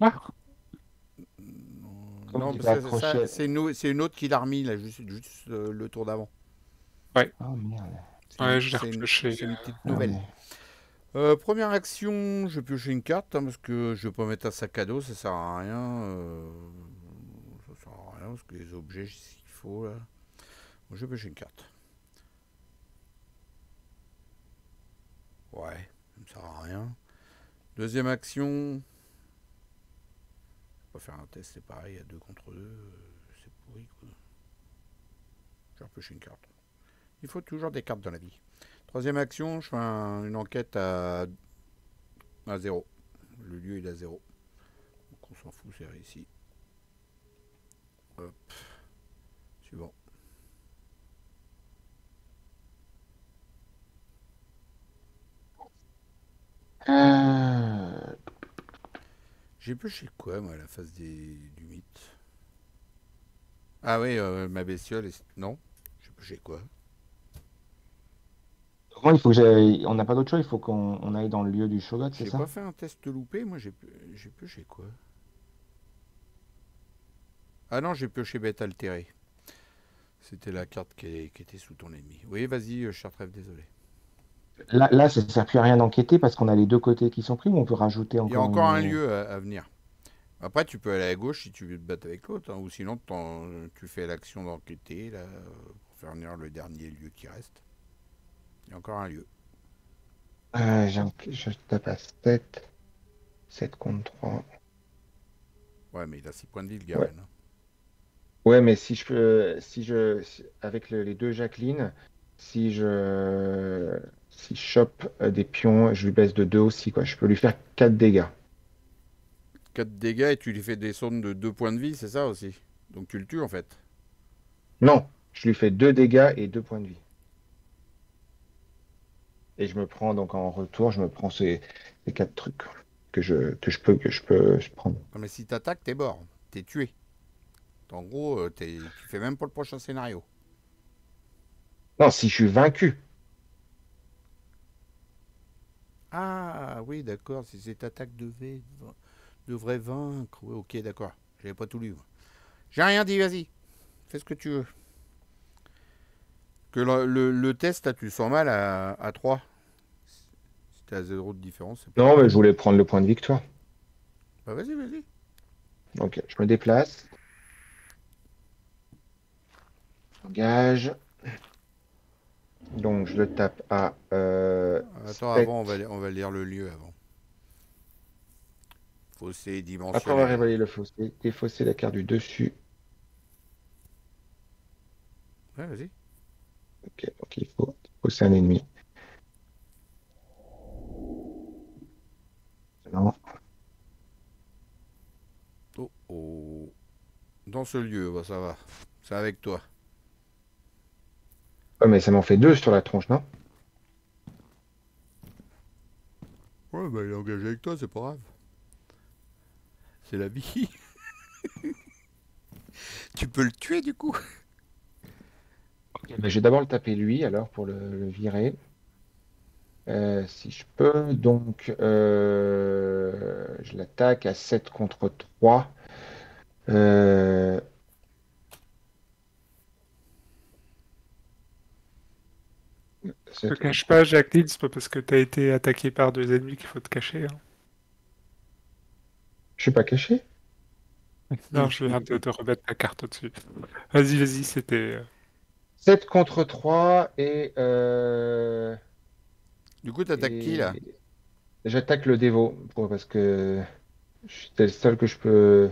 Speaker 2: Ah,
Speaker 3: Comme
Speaker 1: Non,
Speaker 3: il
Speaker 1: parce
Speaker 3: était
Speaker 1: que ça,
Speaker 3: accroché.
Speaker 1: c'est une autre qui l'a remis, là, juste le tour d'avant.
Speaker 2: ouais,
Speaker 3: Oh merde.
Speaker 2: ouais, je l'ai repioché.
Speaker 1: C'est une petite
Speaker 3: Ah,
Speaker 1: nouvelle.
Speaker 3: mais-
Speaker 1: Première action, je pioche une carte, hein, parce que je vais pas mettre un sac à dos, ça sert à rien. Ça sert à rien, parce que les objets, s'il faut, là. Bon, je pioche une carte. Ouais, ça me sert à rien. Deuxième action. On va faire un test, c'est pareil, à 2 contre 2, c'est pourri, quoi. Je repioche une carte. Il faut toujours des cartes dans la vie. Troisième action, je fais une enquête à 0. Le lieu il est à 0. Donc on s'en fout, c'est réussi. Hop. Suivant.
Speaker 3: Euh,
Speaker 1: J'ai pioché quoi, moi, à la face du mythe? Ah oui, ma bestiole. Non? J'ai pioché quoi?
Speaker 3: Moi, il faut que j'aille. On n'a pas d'autre choix, il faut qu'on aille dans le lieu du Shogun, c'est
Speaker 1: J'ai
Speaker 3: ça?
Speaker 1: pas fait un test loupé, moi j'ai pioché quoi? Ah non, j'ai pioché bête altérée. C'était la carte qui était sous ton ennemi. Oui, vas-y, Chartref, désolé.
Speaker 3: Là, ça ne sert plus à rien d'enquêter parce qu'on a les deux côtés qui sont pris ou on peut rajouter
Speaker 1: Il y a
Speaker 3: encore
Speaker 1: encore un
Speaker 3: une.
Speaker 1: lieu à venir. Après, tu peux aller à gauche si tu veux te battre avec l'autre, hein, ou sinon tu fais l'action d'enquêter là, pour faire venir le dernier lieu qui reste. Il y a encore un lieu.
Speaker 3: Je tape à 7. 7 contre 3.
Speaker 1: Ouais, mais il a 6 points de vie, le
Speaker 3: Ouais.
Speaker 1: Garen. Hein.
Speaker 3: Ouais, mais si je peux. Avec les deux Jacqueline, si je chope des pions, je lui baisse de 2 aussi, quoi. Je peux lui faire 4 dégâts.
Speaker 1: 4 dégâts et tu lui fais descendre de 2 points de vie, c'est ça aussi. Donc tu le tues en fait.
Speaker 3: Non, je lui fais 2 dégâts et 2 points de vie. Et je me prends donc en retour, je me prends ces 4 trucs que je peux prendre.
Speaker 1: Non, mais si t'attaques, t'es mort. T'es tué. En gros, tu fais même pas le prochain scénario.
Speaker 3: Non, si je suis vaincu.
Speaker 1: Ah oui, d'accord, si cette attaque devrait vaincre. Ouais, ok, d'accord. J'avais pas tout lu. Moi. J'ai rien dit, vas-y. Fais ce que tu veux. Que le test, là, tu le sens mal à 3. Si t'es à 0 de différence, c'est pas
Speaker 3: Non, mais
Speaker 1: grave.
Speaker 3: je voulais prendre le point de victoire.
Speaker 1: Bah vas-y, vas-y.
Speaker 3: Donc, je me déplace. Engage. Donc, je le tape à
Speaker 1: Attends,
Speaker 3: 7.
Speaker 1: avant, on va lire le lieu avant. Fossé
Speaker 3: Après avoir
Speaker 1: dimensionnel.
Speaker 3: révélé le fossé, défausser la carte du dessus.
Speaker 1: Ouais, vas-y.
Speaker 3: Ok, donc il faut fausser un ennemi. Non.
Speaker 1: Oh, oh. Dans ce lieu, bah, ça va. C'est avec toi.
Speaker 3: Oh, mais ça m'en fait 2 sur la tronche, non?
Speaker 1: Ouais, bah il est engagé avec toi, c'est pas grave. C'est la vie. Tu peux le tuer du coup.
Speaker 3: Ok, bah, je vais d'abord le taper lui, alors, pour le virer. Si je peux, donc, je l'attaque à 7 contre 3. Euh,
Speaker 2: Te
Speaker 3: 7
Speaker 2: cache
Speaker 3: contre...
Speaker 2: pas, Jacqueline, c'est pas parce que t'as été attaqué par deux ennemis qu'il faut te cacher. Hein.
Speaker 3: Je suis pas caché?
Speaker 2: Non, je viens de remettre ta carte au-dessus. Vas-y, vas-y, c'était.
Speaker 3: 7 contre 3
Speaker 1: Du coup, t'attaques qui là?
Speaker 3: et j'attaque le dévot parce que c'est le seul que je peux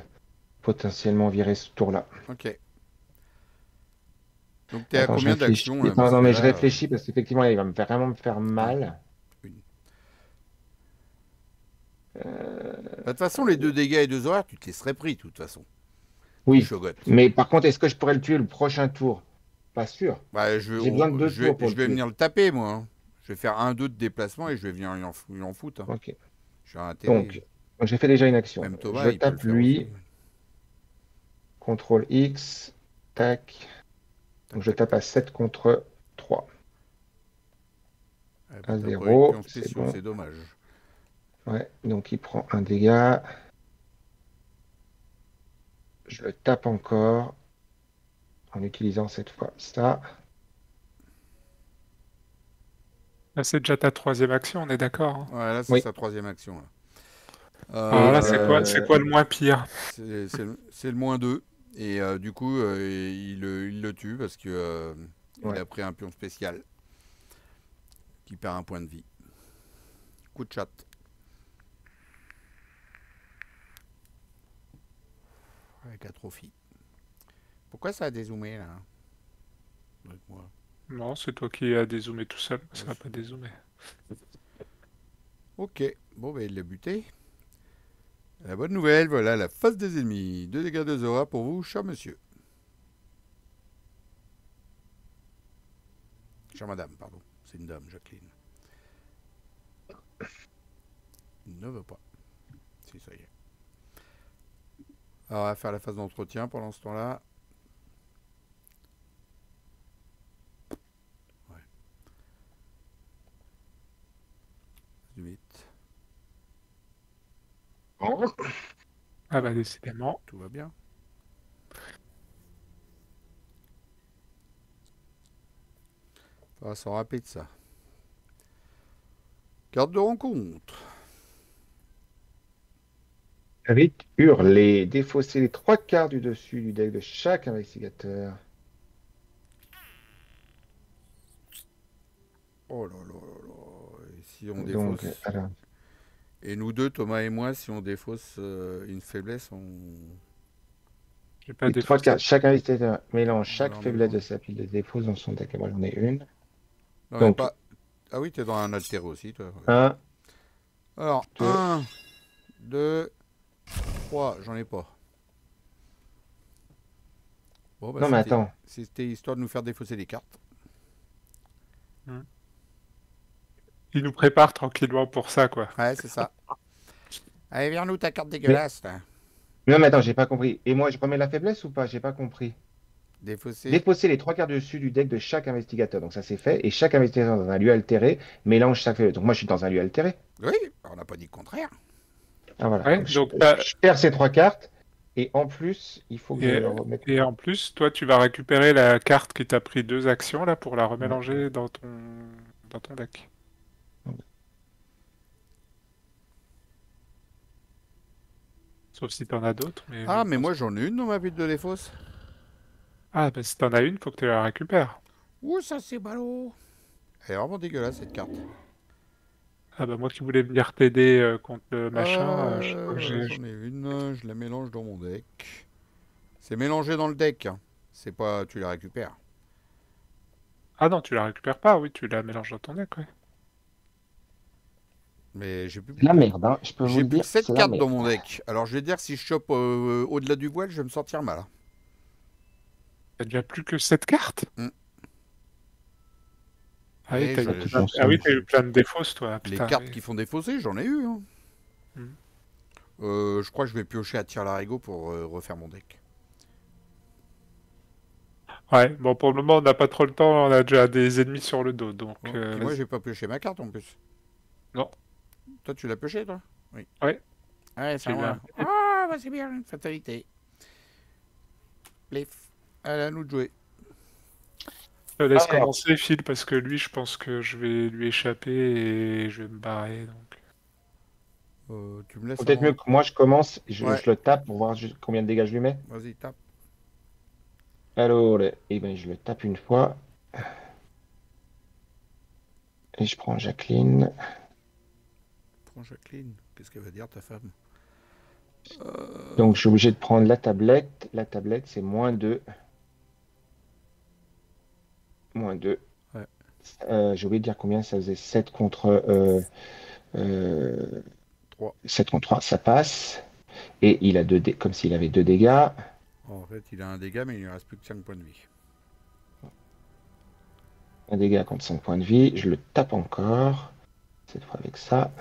Speaker 3: potentiellement virer ce tour-là.
Speaker 1: Ok. Donc t'es à
Speaker 3: Attends, je
Speaker 1: combien
Speaker 3: réfléchis.
Speaker 1: d'actions là?
Speaker 3: Non,
Speaker 1: Parce
Speaker 3: non,
Speaker 1: que
Speaker 3: mais je
Speaker 1: là.
Speaker 3: réfléchis parce qu'effectivement, il va vraiment me faire
Speaker 1: Ah,
Speaker 3: mal.
Speaker 1: une.
Speaker 3: Euh,
Speaker 1: Bah, de toute façon, les 2 dégâts et 2 horaires, tu te laisserais pris, de toute façon. Du
Speaker 3: oui,
Speaker 1: Shogot.
Speaker 3: mais par contre, est-ce que je pourrais le tuer le prochain tour? Pas sûr.
Speaker 1: Bah,
Speaker 3: J'ai besoin de 2 tours pour
Speaker 1: je
Speaker 3: le
Speaker 1: vais
Speaker 3: tuer.
Speaker 1: venir le taper, moi. Hein. Je vais faire 1-2 de déplacement et je vais venir lui en foutre. Hein.
Speaker 3: Ok.
Speaker 1: J'ai un intérêt.
Speaker 3: Donc, j'ai fait déjà une action.
Speaker 1: Même Thomas,
Speaker 3: Je
Speaker 1: il peut le
Speaker 3: tape
Speaker 1: faire aussi.
Speaker 3: lui. CTRL X. Tac. Donc,
Speaker 1: Tac,
Speaker 3: je
Speaker 1: tac,
Speaker 3: tape
Speaker 1: tac.
Speaker 3: à 7 contre 3.
Speaker 1: Ah, bah,
Speaker 3: À
Speaker 1: t'as pas eu de
Speaker 3: 0.
Speaker 1: pions
Speaker 3: C'est
Speaker 1: spéciaux,
Speaker 3: bon.
Speaker 1: c'est dommage.
Speaker 3: Ouais. Donc, il prend un dégât. Je le tape encore en utilisant cette fois ça.
Speaker 2: Là, c'est déjà ta troisième action, on est d'accord. Hein.
Speaker 1: Ouais, là, c'est
Speaker 3: Oui.
Speaker 1: sa 3e action. Là.
Speaker 2: Alors
Speaker 3: Et
Speaker 2: là, c'est quoi le moins pire?
Speaker 1: C'est le -2. Et du coup, il le tue parce que il
Speaker 3: ouais.
Speaker 1: a pris un pion spécial qui perd un point de vie. Coup de chat. Avec atrophie. Pourquoi ça a dézoomé là? Avec moi.
Speaker 2: Non, c'est toi qui as dézoomé tout seul, ça n'a pas dézoomé.
Speaker 1: Ok, bon, bah, il l'a buté. La bonne nouvelle, voilà la face des ennemis. 2 dégâts de Zora pour vous, cher monsieur. Chère madame, pardon. C'est une dame, Jacqueline. Il ne veut pas. Si, ça y est. Alors, on va faire la phase d'entretien pendant ce temps-là. Ouais.
Speaker 2: Ah bah décidément.
Speaker 1: Tout va bien. Faudra s'en rappeler de ça. Carte de rencontre.
Speaker 3: Rite hurler, défausser les 3 quarts du dessus du deck de chaque investigateur.
Speaker 1: Oh là là là là. Et si on
Speaker 3: Donc,
Speaker 1: défausse.
Speaker 3: alors,
Speaker 1: Et nous deux, Thomas et moi, si on défausse une faiblesse, on.
Speaker 2: J'ai pas
Speaker 3: les 3
Speaker 2: défaussé.
Speaker 3: quarts, chaque investigateur mélange
Speaker 1: On
Speaker 3: chaque
Speaker 1: va en
Speaker 3: faiblesse
Speaker 1: défendre.
Speaker 3: de sa pile de dépose dans son deck. Et moi, j'en ai une.
Speaker 1: Non, mais
Speaker 3: Donc,
Speaker 1: pas. Ah oui, t'es dans un altéré aussi, toi. Ouais.
Speaker 3: 1,
Speaker 1: Alors,
Speaker 3: 2,
Speaker 1: 1, 2, 3, j'en ai pas. Bon, bah
Speaker 3: non, mais attends.
Speaker 1: c'était histoire de nous faire défausser les cartes.
Speaker 2: Il nous prépare tranquillement pour ça, quoi.
Speaker 1: Ouais, c'est ça. Allez, viens-nous ta carte
Speaker 3: Mais,
Speaker 1: dégueulasse, là.
Speaker 3: non, mais attends, j'ai pas compris. Et moi, je remets la faiblesse ou pas? J'ai pas compris.
Speaker 1: Défausser.
Speaker 3: Défausser les 3 quarts du dessus du deck de chaque investigateur. Donc, ça c'est fait. Et chaque investigateur dans un lieu altéré mélange chaque faiblesse. Donc, moi, je suis dans un lieu altéré.
Speaker 1: Oui, on n'a pas dit le contraire.
Speaker 3: Ah, voilà.
Speaker 2: Ouais,
Speaker 3: Donc,
Speaker 2: donc
Speaker 3: je perds ces 3 cartes. Et en plus, il faut que
Speaker 2: et,
Speaker 3: je remette.
Speaker 2: et en plus, toi, tu vas récupérer la carte qui t'a pris 2 actions là pour la
Speaker 3: Ouais.
Speaker 2: remélanger dans ton deck. Sauf si t'en as d'autres, mais je
Speaker 1: Ah,
Speaker 2: ne
Speaker 1: mais
Speaker 2: pense
Speaker 1: moi,
Speaker 2: pas.
Speaker 1: j'en ai une dans ma pile de défausse.
Speaker 2: Ah, bah si t'en as une, faut que tu la récupères.
Speaker 1: Ouh, ça, c'est ballot. Elle est vraiment dégueulasse, cette carte.
Speaker 2: Ah bah moi qui voulais venir t'aider contre le machin, je crois que
Speaker 1: Voilà,
Speaker 2: j'ai...
Speaker 1: j'en ai une. Je la mélange dans mon deck. C'est mélangé dans le deck, hein. C'est pas... Tu la récupères.
Speaker 2: Ah non, tu la récupères pas, oui, tu la mélanges dans ton deck, ouais.
Speaker 1: Mais j'ai plus
Speaker 3: C'est la
Speaker 1: que...
Speaker 3: merde, hein. Je peux vous
Speaker 1: J'ai
Speaker 3: le
Speaker 1: plus que
Speaker 3: dire,
Speaker 1: 7
Speaker 3: c'est la
Speaker 1: cartes dans
Speaker 3: merde.
Speaker 1: mon deck. Alors, je vais dire, si je chope au-delà du voile, je vais me sortir mal, hein.
Speaker 2: T'as déjà plus que 7 cartes?
Speaker 1: Mm.
Speaker 2: Ah oui,
Speaker 1: Et
Speaker 2: t'as eu
Speaker 3: Tout
Speaker 2: plein... ah oui,
Speaker 3: ensemble.
Speaker 2: t'as eu plein de défausses, toi,
Speaker 1: les
Speaker 2: putain,
Speaker 1: cartes
Speaker 2: oui.
Speaker 1: qui font défausser, j'en ai eu, hein.
Speaker 2: Mm.
Speaker 1: Je crois que je vais piocher à tir larigot pour refaire mon deck.
Speaker 2: Ouais, bon, pour le moment, on n'a pas trop le temps, on a déjà des ennemis sur le dos, donc
Speaker 1: Bon. Puis moi,
Speaker 2: vas-y.
Speaker 1: j'ai pas pioché ma carte en plus.
Speaker 2: Non,
Speaker 1: Toi, tu l'as pioché, toi? Oui.
Speaker 2: ouais,
Speaker 1: Ouais, c'est
Speaker 2: j'ai
Speaker 1: à
Speaker 2: eu un...
Speaker 1: moi. Ah, bah c'est bien, une fatalité. Plif. Allez, à nous de jouer.
Speaker 2: Je te laisse
Speaker 3: Alors,
Speaker 2: commencer, Phil, parce que lui, je pense que je vais lui échapper et je vais me barrer, donc...
Speaker 1: Tu me laisses
Speaker 3: peut-être mieux
Speaker 1: avant.
Speaker 3: que moi, je commence.
Speaker 1: Ouais,
Speaker 3: Je le tape pour voir combien de dégâts je lui mets.
Speaker 1: vas-y, tape.
Speaker 3: Alors, eh ben, je le tape une fois. Et je prends Jacqueline.
Speaker 1: Prends Jacqueline. Qu'est-ce qu'elle va dire, ta femme?
Speaker 3: Donc, je suis obligé de prendre la tablette. La tablette, c'est -2. -2.
Speaker 1: Ouais.
Speaker 3: J'ai oublié de dire combien ça faisait. 7 contre, euh,
Speaker 1: 3.
Speaker 3: 7 contre 3, ça passe. Et il a comme s'il avait 2 dégâts.
Speaker 1: En fait, il a un dégât, mais il ne reste plus que 5 points de vie.
Speaker 3: Un dégât contre 5 points de vie. Je le tape encore. Cette fois avec ça.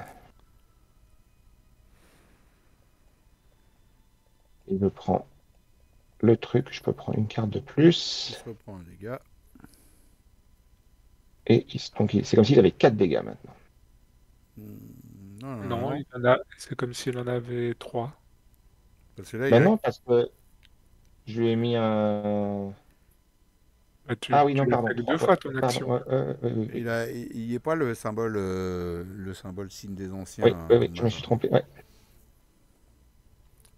Speaker 3: Et je prends le truc. Je peux prendre une carte de
Speaker 1: Il
Speaker 3: plus.
Speaker 1: se reprend un dégât.
Speaker 3: Et donc, c'est comme s'il avait 4 dégâts maintenant.
Speaker 1: Non, non,
Speaker 2: Non,
Speaker 1: non.
Speaker 2: il en a... c'est comme s'il en avait 3.
Speaker 1: Parce que là, il
Speaker 3: Ben
Speaker 1: a...
Speaker 3: non, parce que je lui ai mis un.
Speaker 2: Bah,
Speaker 3: Ah oui,
Speaker 2: tu
Speaker 3: non,
Speaker 2: l'as
Speaker 3: pardon.
Speaker 2: fait que 2
Speaker 3: 3,
Speaker 2: fois, ton
Speaker 3: pardon.
Speaker 2: action.
Speaker 1: Il a, il y est pas le symbole signe des anciens.
Speaker 3: Oui, oui, oui, je me
Speaker 1: Mage.
Speaker 3: suis trompé. Ouais.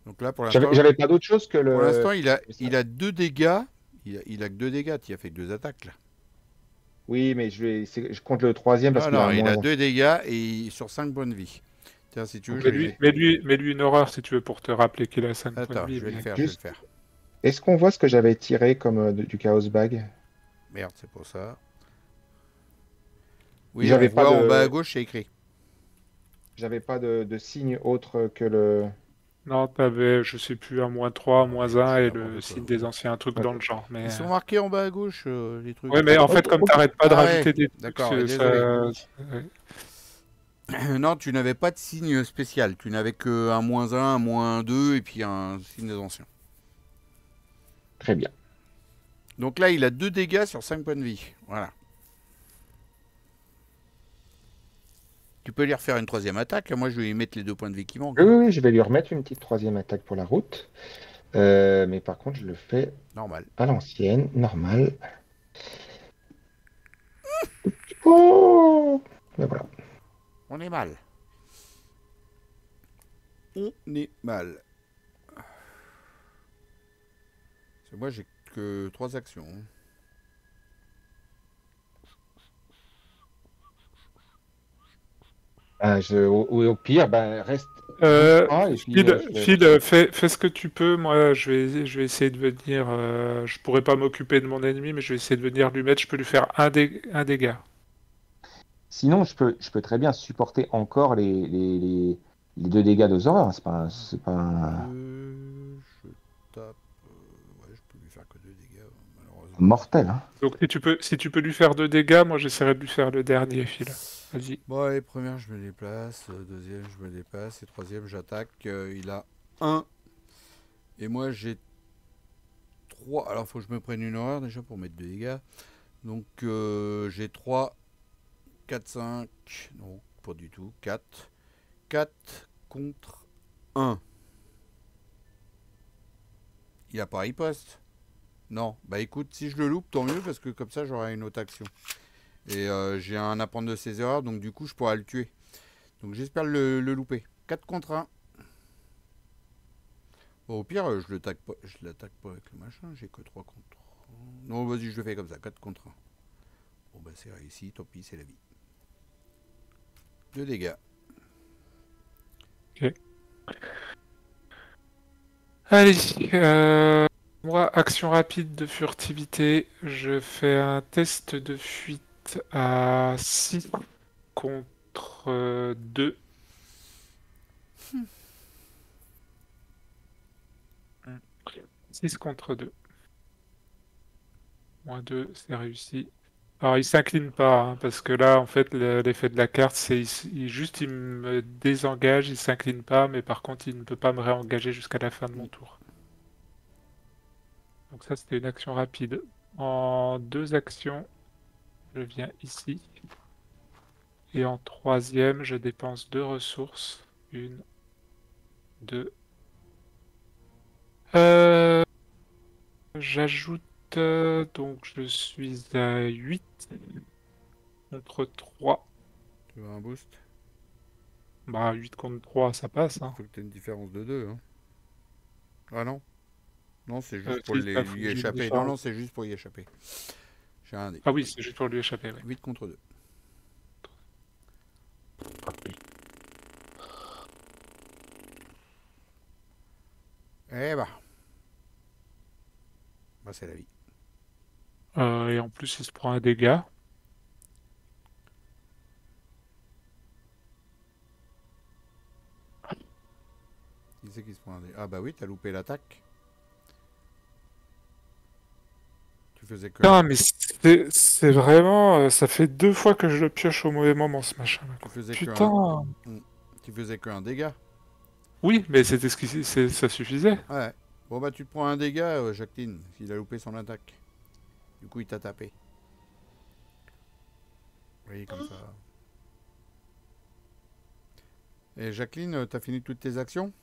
Speaker 1: Donc là,
Speaker 3: J'avais pas d'autre chose que
Speaker 1: pour l'instant,
Speaker 3: le.
Speaker 1: il a 2 dégâts. Il a que 2 dégâts. Tu as fait que 2 attaques là.
Speaker 3: Oui, mais je compte le troisième parce
Speaker 1: Non,
Speaker 3: qu'il a
Speaker 1: non,
Speaker 3: un
Speaker 1: il a
Speaker 3: moins.
Speaker 1: 2 dégâts et sur 5 points de vie. Tiens, si tu veux, je vais les...
Speaker 2: Mets-lui une horreur si tu veux pour te rappeler qu'il a 5 points de
Speaker 1: Attends,
Speaker 2: vie.
Speaker 1: je vais le
Speaker 2: Mais...
Speaker 1: faire,
Speaker 3: Juste,
Speaker 1: je vais le faire.
Speaker 3: est-ce qu'on voit ce que j'avais tiré comme du Chaos Bag?
Speaker 1: Merde, c'est pour ça. Oui, on
Speaker 3: J'avais pas
Speaker 1: voit en bas à
Speaker 3: de,
Speaker 1: gauche, c'est écrit.
Speaker 3: j'avais pas de signe autre que le.
Speaker 2: Non, t'avais, je sais plus, un -3, un -1 et le
Speaker 1: N'importe quoi.
Speaker 2: signe des anciens, un truc dans
Speaker 3: Ok.
Speaker 2: le genre. Mais...
Speaker 1: Ils sont marqués en bas à gauche, les trucs.
Speaker 2: Ouais, mais en fait,
Speaker 3: Ok,
Speaker 2: comme
Speaker 3: ok.
Speaker 2: t'arrêtes pas de
Speaker 1: Ah ouais,
Speaker 2: rajouter des trucs,
Speaker 1: d'accord, désolé. Non, tu n'avais pas de signe spécial. Tu n'avais que un -1, un -2 et puis un signe des anciens.
Speaker 3: Très bien.
Speaker 1: Donc là, il a 2 dégâts sur 5 points de vie. Voilà. peux lui refaire une troisième attaque. Moi, je vais lui mettre les 2 points de vie qui manquent.
Speaker 3: Oui, oui, oui, je vais lui remettre une petite troisième attaque pour la route. Mais par contre, je le fais
Speaker 1: Normal.
Speaker 3: à l'ancienne, normal. Oh! Mais voilà.
Speaker 1: On est mal. On est mal. Parce que moi, j'ai que 3 actions.
Speaker 3: Au pire, bah, reste. Et puis,
Speaker 2: Phil, fais ce que tu peux. Moi, je vais essayer de venir. Je pourrais pas m'occuper de mon ennemi, mais je vais essayer de venir lui mettre. Je peux lui faire un dégât.
Speaker 3: Sinon, je peux très bien supporter encore les 2 dégâts de horreurs. C'est pas
Speaker 1: Je tape. Ouais, je peux lui faire que 2 dégâts, malheureusement.
Speaker 3: mortel. Hein.
Speaker 2: Donc si tu peux lui faire 2 dégâts, moi j'essaierai de lui faire le dernier, Phil. Vas-y.
Speaker 1: Bon, allez, première, je me déplace. Deuxième, je me déplace. Et troisième, j'attaque. Il a 1. Et moi, j'ai 3. Alors, faut que je me prenne une horreur déjà pour mettre 2 dégâts. Donc, j'ai 3, 4, 5. Non, pas du tout. 4. 4 contre 1. Il a pas riposte. Non. Bah écoute, si je le loupe, tant mieux, parce que comme ça, j'aurai une autre action. Et j'ai un apprendre de ses erreurs, donc du coup, je pourrai le tuer. Donc j'espère le louper. 4 contre 1. Bon, au pire, je l'attaque pas avec le machin, j'ai que 3 contre 1. Non, vas-y, je le fais comme ça, 4 contre 1. Bon, bah c'est réussi, tant pis, c'est la vie. 2 dégâts.
Speaker 2: Ok. Allez, moi, action rapide de furtivité. Je fais un test de fuite à 6 contre 2. 6 contre 2. Moins 2, c'est réussi. Alors, il s'incline pas, hein, parce que là, en fait, l'effet de la carte, c'est il me désengage, il s'incline pas, mais par contre, il ne peut pas me réengager jusqu'à la fin de mon tour. Donc ça, c'était une action rapide. En 2 actions, je viens ici. Et en 3e, je dépense 2 ressources. 1, 2. J'ajoute, donc je suis à 8 contre 3.
Speaker 1: Tu veux un boost?
Speaker 2: Bah, 8 contre 3, ça passe, hein.
Speaker 1: Faut que tu aies une différence de 2. Hein. Ah non? Non, c'est juste pour
Speaker 2: Si,
Speaker 1: lui
Speaker 2: j'ai une
Speaker 1: échapper.
Speaker 2: différence.
Speaker 1: Non, c'est juste pour y échapper. J'ai un dé.
Speaker 2: Ah oui, c'est juste pour lui échapper, ouais.
Speaker 1: 8 contre 2. Eh bah. Bah, c'est la vie.
Speaker 2: Et en plus, il se prend un dégât.
Speaker 1: Qui c'est qui se prend un dé? Ah bah oui, t'as loupé l'attaque. Tu faisais que...
Speaker 2: Putain, mais c'est vraiment... ça fait 2 fois que je le pioche au mauvais moment, ce machin.
Speaker 1: Tu faisais que
Speaker 2: Putain!
Speaker 1: Tu faisais que un dégât.
Speaker 2: Oui, mais c'était ça suffisait.
Speaker 1: Ouais. Bon bah tu te prends un dégât, Jacqueline. Il a loupé son attaque. Du coup, il t'a tapé. Oui, comme ça. Et Jacqueline, t'as fini toutes tes actions?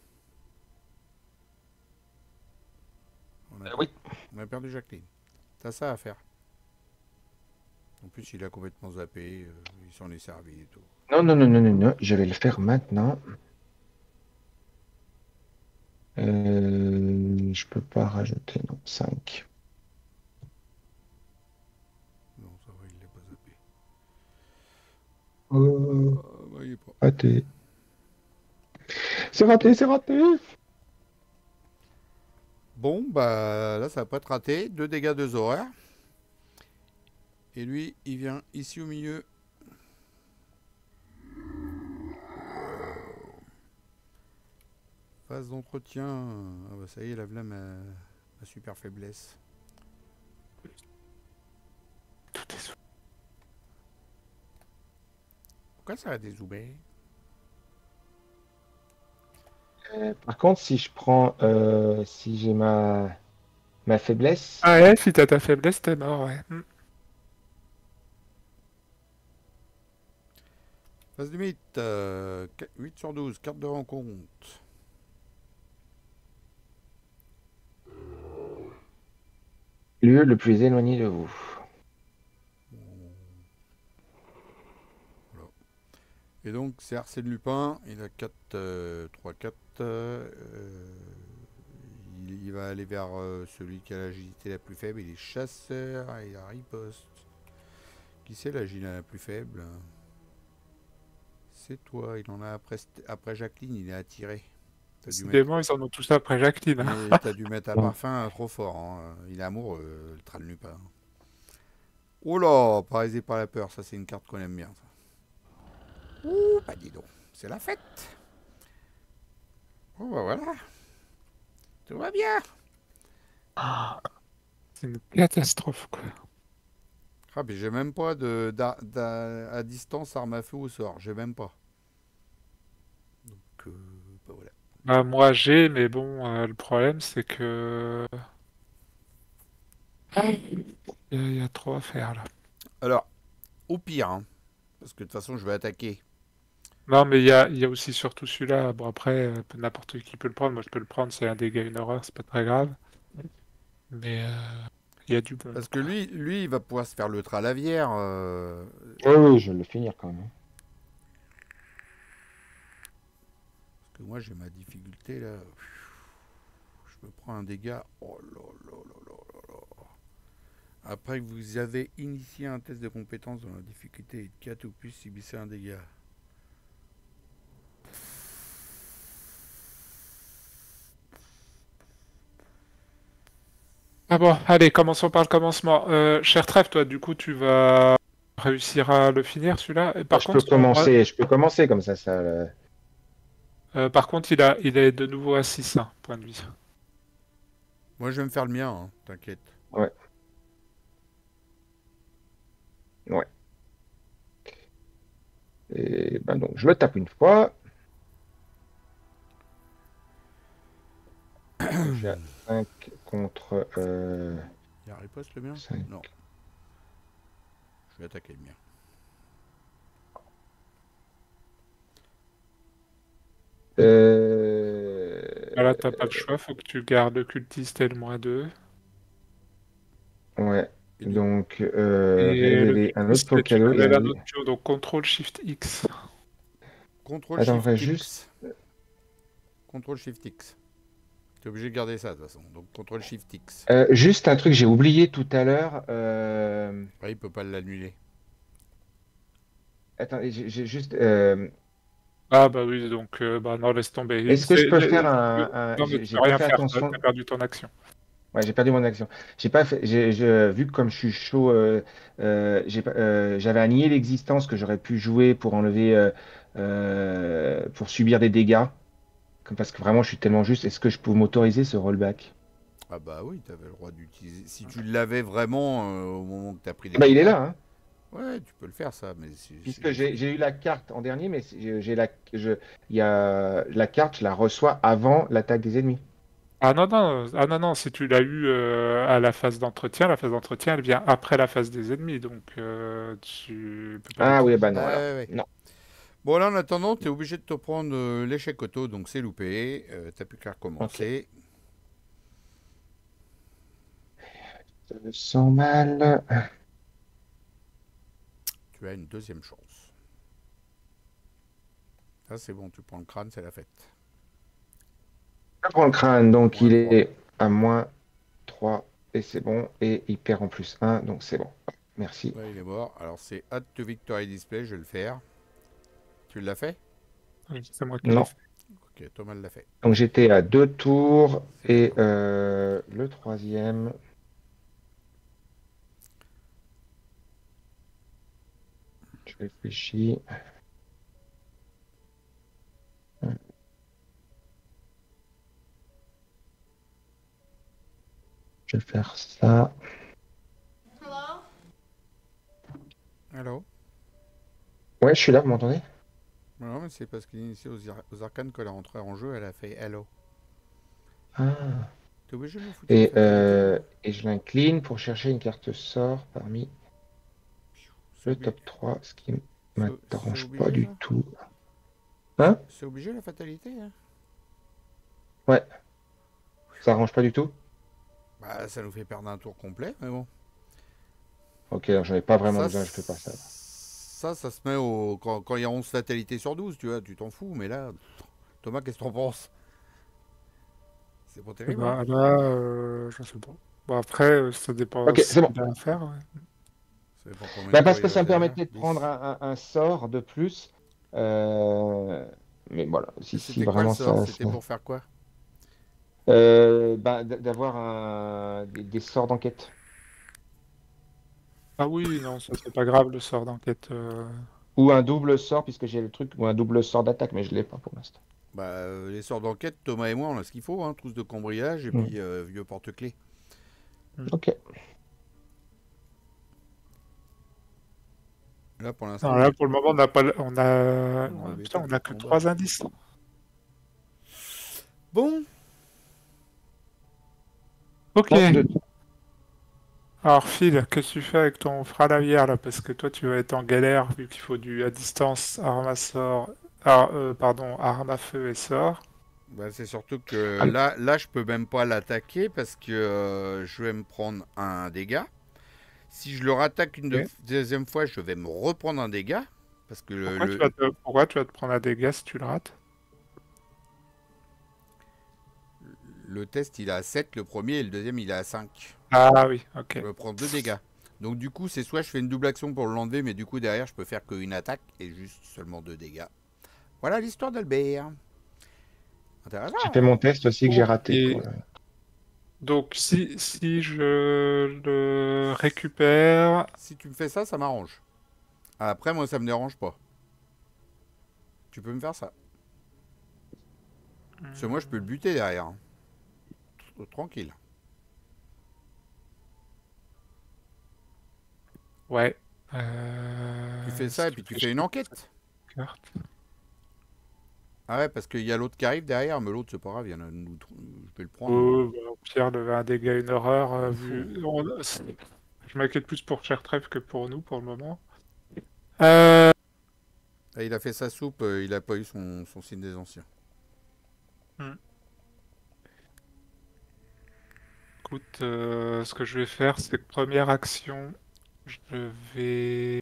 Speaker 3: Oui.
Speaker 1: On a perdu Jacqueline. T'as ça à faire. En plus, il a complètement zappé. Il s'en est servi et tout.
Speaker 3: Non, non, non, non, non, non. Je vais le faire maintenant. Je peux pas rajouter, non. 5.
Speaker 1: Non, ça va, il l'a pas zappé. Bah, il est pas.
Speaker 3: Raté. C'est raté, c'est raté.
Speaker 1: Bon, bah là, ça va pas être raté. 2 dégâts, 2 horaires. Et lui, il vient ici au milieu. Phase d'entretien. Ah bah ça y est, là, voilà ma super faiblesse.
Speaker 2: Tout est sous.
Speaker 1: Pourquoi ça a dézoomé?
Speaker 3: Par contre, si je prends, si j'ai ma faiblesse,
Speaker 2: Ah ouais, si t'as ta faiblesse, t'es mort, ouais.
Speaker 1: Phase limite, 8 sur 12, carte de rencontre.
Speaker 3: Lieu le plus éloigné de vous.
Speaker 1: Voilà. Et donc, c'est Arsène Lupin. Il a 4, 3, 4. Il va aller vers celui qui a l'agilité la plus faible. Il est chasseur et il a riposte. Qui c'est l'agilité la plus faible? C'est toi. Il en a après Jacqueline. Il est attiré.
Speaker 2: Décidément, ils en ont tous après Jacqueline. Hein.
Speaker 1: Et t'as dû mettre un parfum trop fort. Hein. Il est amoureux, le Tral Lupin. Oh là, paralysé par la peur. Ça, c'est une carte qu'on aime bien. Ça. Ouh, bah dis donc. C'est la fête. Oh bah voilà. Tout va bien.
Speaker 2: C'est une catastrophe, quoi.
Speaker 1: Ah, mais j'ai même pas à distance arme à feu au sort. J'ai même pas. Donc, bah voilà.
Speaker 2: Bah, moi, j'ai, mais bon, le problème, c'est que... Il y a trop à faire, là.
Speaker 1: Alors, au pire, hein, parce que de toute façon, je vais attaquer.
Speaker 2: Non, mais il y a aussi surtout celui-là. Bon, après, n'importe qui peut le prendre. Moi, je peux le prendre. C'est un dégât, une horreur. C'est pas très grave. Mais il y a du bon.
Speaker 1: Parce que lui, il va pouvoir se faire le tralavière.
Speaker 3: Oui, oui, je vais le finir quand même.
Speaker 1: Parce que moi, j'ai ma difficulté là. Je me prends un dégât. Oh là là là là là là. Après que vous avez initié un test de compétence dont la difficulté est de 4 ou plus, subissez un dégât.
Speaker 2: Ah bon, allez, commençons par le commencement. Cher Trèfle, toi, du coup, tu vas réussir à le finir, celui-là. Et par contre,
Speaker 3: Je peux commencer comme ça.
Speaker 2: par contre, il est de nouveau à 6 hein, point de vie.
Speaker 1: Moi, je vais me faire le mien, hein, t'inquiète.
Speaker 3: Ouais. Ouais. Et ben donc, je le tape une fois. J'ai 5 contre.
Speaker 1: Il y a riposte le mien
Speaker 3: 5.
Speaker 1: Non. Je vais attaquer le mien.
Speaker 2: Là, t'as pas le choix, faut que tu gardes le cultiste et le -2.
Speaker 3: Ouais.
Speaker 1: Et
Speaker 3: Donc,
Speaker 2: Et le
Speaker 3: révéler un autre
Speaker 2: cultiste, tu
Speaker 3: cadeau.
Speaker 2: révèles un autre duo, donc CTRL-SHIFT-X.
Speaker 1: Contrôle
Speaker 3: Attends,
Speaker 1: Shift
Speaker 3: juste.
Speaker 1: X. Contrôle Shift X. T'es obligé de garder ça de toute façon. Donc Contrôle Shift X.
Speaker 3: Juste un truc, j'ai oublié tout à l'heure.
Speaker 1: Ouais, il peut pas l'annuler.
Speaker 3: Attendez, j'ai juste.
Speaker 2: Ah bah oui, donc bah non, laisse tomber.
Speaker 3: Est-ce que je peux faire
Speaker 2: Non, mais tu
Speaker 3: j'ai
Speaker 2: peux
Speaker 3: pas
Speaker 2: rien
Speaker 3: fait
Speaker 2: faire, t'as
Speaker 3: attention.
Speaker 2: perdu ton action.
Speaker 3: Ouais, j'ai perdu mon action. J'ai pas fait. Vu que comme je suis chaud, j'avais annié l'existence que j'aurais pu jouer pour enlever, pour subir des dégâts. Parce que vraiment, je suis tellement juste. Est-ce que je peux m'autoriser ce rollback?
Speaker 1: Ah bah oui, t'avais le droit d'utiliser. Si tu l'avais vraiment au moment que t'as pris des
Speaker 3: Bah, il est
Speaker 1: dégâts.
Speaker 3: là, hein.
Speaker 1: Ouais, tu peux le faire ça, mais
Speaker 3: Puisque j'ai eu la carte en dernier, mais il y a la carte, je la reçois avant l'attaque des ennemis.
Speaker 2: Ah non, non, ah non, non, si tu l'as eu à la phase d'entretien, elle vient après la phase des ennemis, donc tu peux pas
Speaker 3: Ah oui,
Speaker 2: l'utiliser.
Speaker 3: bah non,
Speaker 1: Ouais,
Speaker 3: alors.
Speaker 1: ouais.
Speaker 3: Non.
Speaker 1: Bon, là en attendant, t'es obligé de te prendre l'échec auto, donc c'est loupé. T'as plus qu'à recommencer.
Speaker 3: Je me sens mal.
Speaker 1: Tu as une deuxième chance. Ça c'est bon, tu prends le crâne, c'est la fête.
Speaker 3: Je prends le crâne, donc il
Speaker 1: -3.
Speaker 3: est à -3, et c'est bon. Et il perd en +1, donc c'est bon. Merci.
Speaker 1: Ouais, il est mort. Alors c'est Add to Victory Display, je vais le faire. Tu l'as fait?
Speaker 2: Oui, c'est moi qui l'ai
Speaker 3: Non.
Speaker 2: fait.
Speaker 1: Ok, Thomas l'a fait.
Speaker 3: Donc j'étais à 2 tours,
Speaker 1: C'est
Speaker 3: et
Speaker 1: d'accord.
Speaker 3: le troisième. Je réfléchis. Je vais faire ça.
Speaker 1: Allô?
Speaker 3: Ouais, je suis là, vous m'entendez?
Speaker 1: Non, mais c'est parce qu'initiée aux arcanes, quand elle est rentrée en jeu, elle a fait Hello.
Speaker 3: Ah.
Speaker 1: T'es obligé de me foutre une fatalité,
Speaker 3: Et je l'incline pour chercher une carte sort parmi
Speaker 1: C'est
Speaker 3: le top 3, ce qui m'arrange
Speaker 1: obligé,
Speaker 3: pas du
Speaker 1: ça
Speaker 3: tout. Hein?
Speaker 1: C'est obligé la fatalité, hein?
Speaker 3: Ouais, ça arrange pas du tout?
Speaker 1: Bah, ça nous fait perdre un tour complet, mais bon.
Speaker 3: Ok, alors j'en ai pas vraiment
Speaker 1: Ça,
Speaker 3: besoin, je fais pas ça.
Speaker 1: ça se met quand il y a 11 fatalités sur 12, tu vois, tu t'en fous, mais là, Thomas, qu'est-ce que t'en penses? C'est pas
Speaker 2: Et
Speaker 1: terrible, hein?
Speaker 2: bah là, je sais pas. Bon, après, ça dépend
Speaker 3: Ok,
Speaker 2: ce
Speaker 3: c'est bon.
Speaker 2: qu'il a à faire. Ouais.
Speaker 1: Ça dépend combien de
Speaker 3: Bah,
Speaker 1: tours
Speaker 3: parce
Speaker 1: il
Speaker 3: que
Speaker 1: va
Speaker 3: ça me
Speaker 1: faire.
Speaker 3: permettait de prendre
Speaker 1: 10.
Speaker 3: un sort de plus. Mais voilà, si
Speaker 1: C'était quoi le
Speaker 3: vraiment
Speaker 1: sort?
Speaker 3: ça.
Speaker 1: C'était pour faire quoi?
Speaker 3: Bah, d'avoir des sorts d'enquête.
Speaker 2: Ah oui, non, ça c'est pas grave le sort d'enquête.
Speaker 3: Ou un double sort, puisque j'ai le truc, ou un double sort d'attaque, mais je l'ai pas pour l'instant.
Speaker 1: Bah, les sorts d'enquête, Thomas et moi, on a ce qu'il faut, hein, trousse de cambriolage et
Speaker 3: Hmm.
Speaker 1: puis vieux porte-clés.
Speaker 3: Ok.
Speaker 1: Là, pour l'instant,
Speaker 2: Non, là pour le moment on n'a pas, on a,
Speaker 1: on avait
Speaker 2: putain,
Speaker 1: pas
Speaker 2: on
Speaker 1: de
Speaker 2: a que
Speaker 1: combat.
Speaker 2: 3 indices.
Speaker 1: Bon,
Speaker 2: Ok.
Speaker 3: Non,
Speaker 2: Alors Phil, qu'est-ce que tu fais avec ton fralavière là? Parce que toi tu vas être en galère vu qu'il faut du à distance, arme à sort, pardon, arme à feu et sort.
Speaker 1: bah, c'est surtout que
Speaker 3: Ah,
Speaker 1: là, je peux même pas l'attaquer parce que je vais me prendre un dégât. Si je le rattaque
Speaker 2: Ok.
Speaker 1: deuxième fois, je vais me reprendre un dégât. Parce que
Speaker 2: Pourquoi tu vas te prendre un dégât si tu le rates?
Speaker 1: le test, il est à 7 le premier, et le deuxième, il est à 5.
Speaker 2: Ah oui, ok.
Speaker 1: Je me prends 2 dégâts. Donc du coup, c'est soit je fais une double action pour l'enlever, mais du coup, derrière, je peux faire qu'une attaque et juste seulement 2 dégâts. Voilà l'histoire d'Albert. Intéressant.
Speaker 3: j'ai fait mon test aussi que j'ai raté.
Speaker 2: Et donc si je le récupère,
Speaker 1: Si tu me fais ça, ça m'arrange. Après, moi, ça me dérange pas. Tu peux me faire ça. Parce que moi, je peux le buter derrière. Hein. Tranquille.
Speaker 2: ouais.
Speaker 1: Tu fais ça
Speaker 2: Si
Speaker 1: et
Speaker 2: tu
Speaker 1: puis tu
Speaker 2: fais
Speaker 1: fais une enquête.
Speaker 2: carte.
Speaker 1: Ah ouais, parce qu'il y a l'autre qui arrive derrière, mais l'autre, c'est pas grave, il y en a une autre. Je vais le prendre.
Speaker 2: Oh, bah, au pire, lever un dégât, une horreur,
Speaker 1: On
Speaker 2: vu.
Speaker 1: fout.
Speaker 2: Je m'inquiète plus pour Cher Trèfle que pour nous pour le moment. Euh,
Speaker 1: Ah, il a fait sa soupe, il a pas eu son signe des anciens.
Speaker 2: hmm. Écoute, ce que je vais faire, c'est que première action, je vais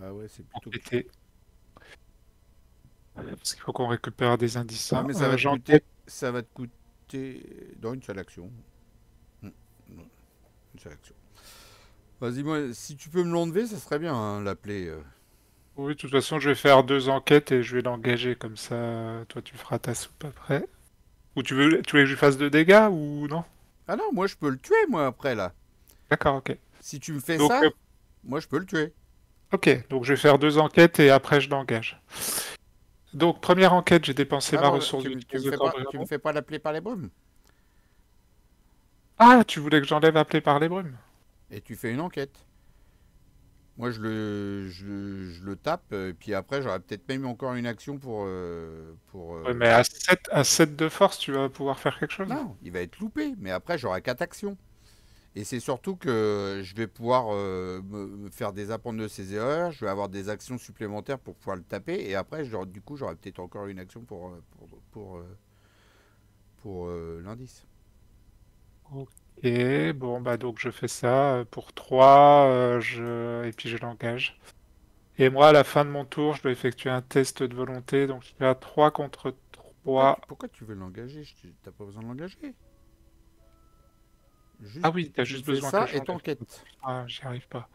Speaker 1: Ah ouais, c'est plutôt.
Speaker 2: enquêter. Parce qu'il faut qu'on récupère des indices.
Speaker 1: Ah,
Speaker 2: Hein.
Speaker 1: mais ça va te coûter.
Speaker 2: J'enquête.
Speaker 1: Ça va te coûter. Dans une seule action. Non, une seule action. Vas-y, moi, si tu peux me l'enlever, ça serait bien, hein, l'appeler.
Speaker 2: Oui, de toute façon, je vais faire 2 enquêtes et je vais l'engager comme ça. Toi, tu feras ta soupe après. Ou tu veux que je lui fasse 2 dégâts ou non?
Speaker 1: Ah non, moi, je peux le tuer, moi, après, là.
Speaker 2: D'accord, ok.
Speaker 1: Si tu me fais
Speaker 2: Donc,
Speaker 1: ça, moi, je peux le tuer.
Speaker 2: ok, donc je vais faire 2 enquêtes et après je l'engage. Donc, première enquête, j'ai dépensé ma
Speaker 1: Attends,
Speaker 2: ressource de
Speaker 1: tu me
Speaker 2: pièces de
Speaker 1: fais pas, tu me
Speaker 2: cambriolage.
Speaker 1: fais pas l'appeler par les brumes.
Speaker 2: Ah, tu voulais que j'enlève appelé par les brumes?
Speaker 1: Et tu fais une enquête. Moi, je le tape, et puis après, j'aurais peut-être même encore une action pour
Speaker 2: Ouais, mais à 7 de force, tu vas pouvoir faire quelque chose?
Speaker 1: Non, il va être loupé, mais après, j'aurai 4 actions. Et c'est surtout que je vais pouvoir me faire des apprendre de ses erreurs, je vais avoir des actions supplémentaires pour pouvoir le taper, et après, du coup, j'aurai peut-être encore une action pour l'indice.
Speaker 2: Ok, bon, bah donc je fais ça pour 3, et puis je l'engage. Et moi, à la fin de mon tour, je dois effectuer un test de volonté, donc je fais à 3 contre 3.
Speaker 1: Pourquoi tu veux l'engager? T'as pas besoin de l'engager.
Speaker 2: Ah
Speaker 1: Juste,
Speaker 2: oui, t'as
Speaker 1: tu me
Speaker 2: juste
Speaker 1: fais
Speaker 2: besoin que
Speaker 1: ça et
Speaker 2: j'enlève.
Speaker 1: t'enquêtes.
Speaker 2: Ah, j'y arrive pas.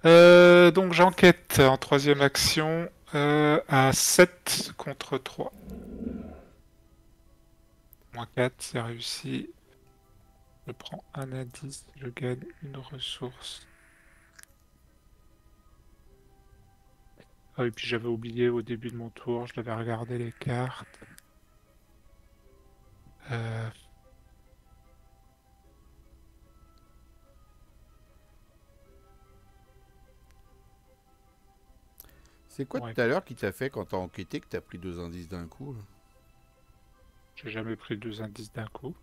Speaker 2: Donc j'enquête en troisième action à 7 contre 3. -4, c'est réussi. Je prends un indice, je gagne une ressource. Ah, et puis j'avais oublié au début de mon tour, je devais regarder les cartes. Euh,
Speaker 1: C'est quoi
Speaker 2: ouais,
Speaker 1: tout à l'heure qui t'a fait quand t'as enquêté que t'as pris 2 indices d'un coup là?
Speaker 2: j'ai jamais pris 2 indices d'un coup.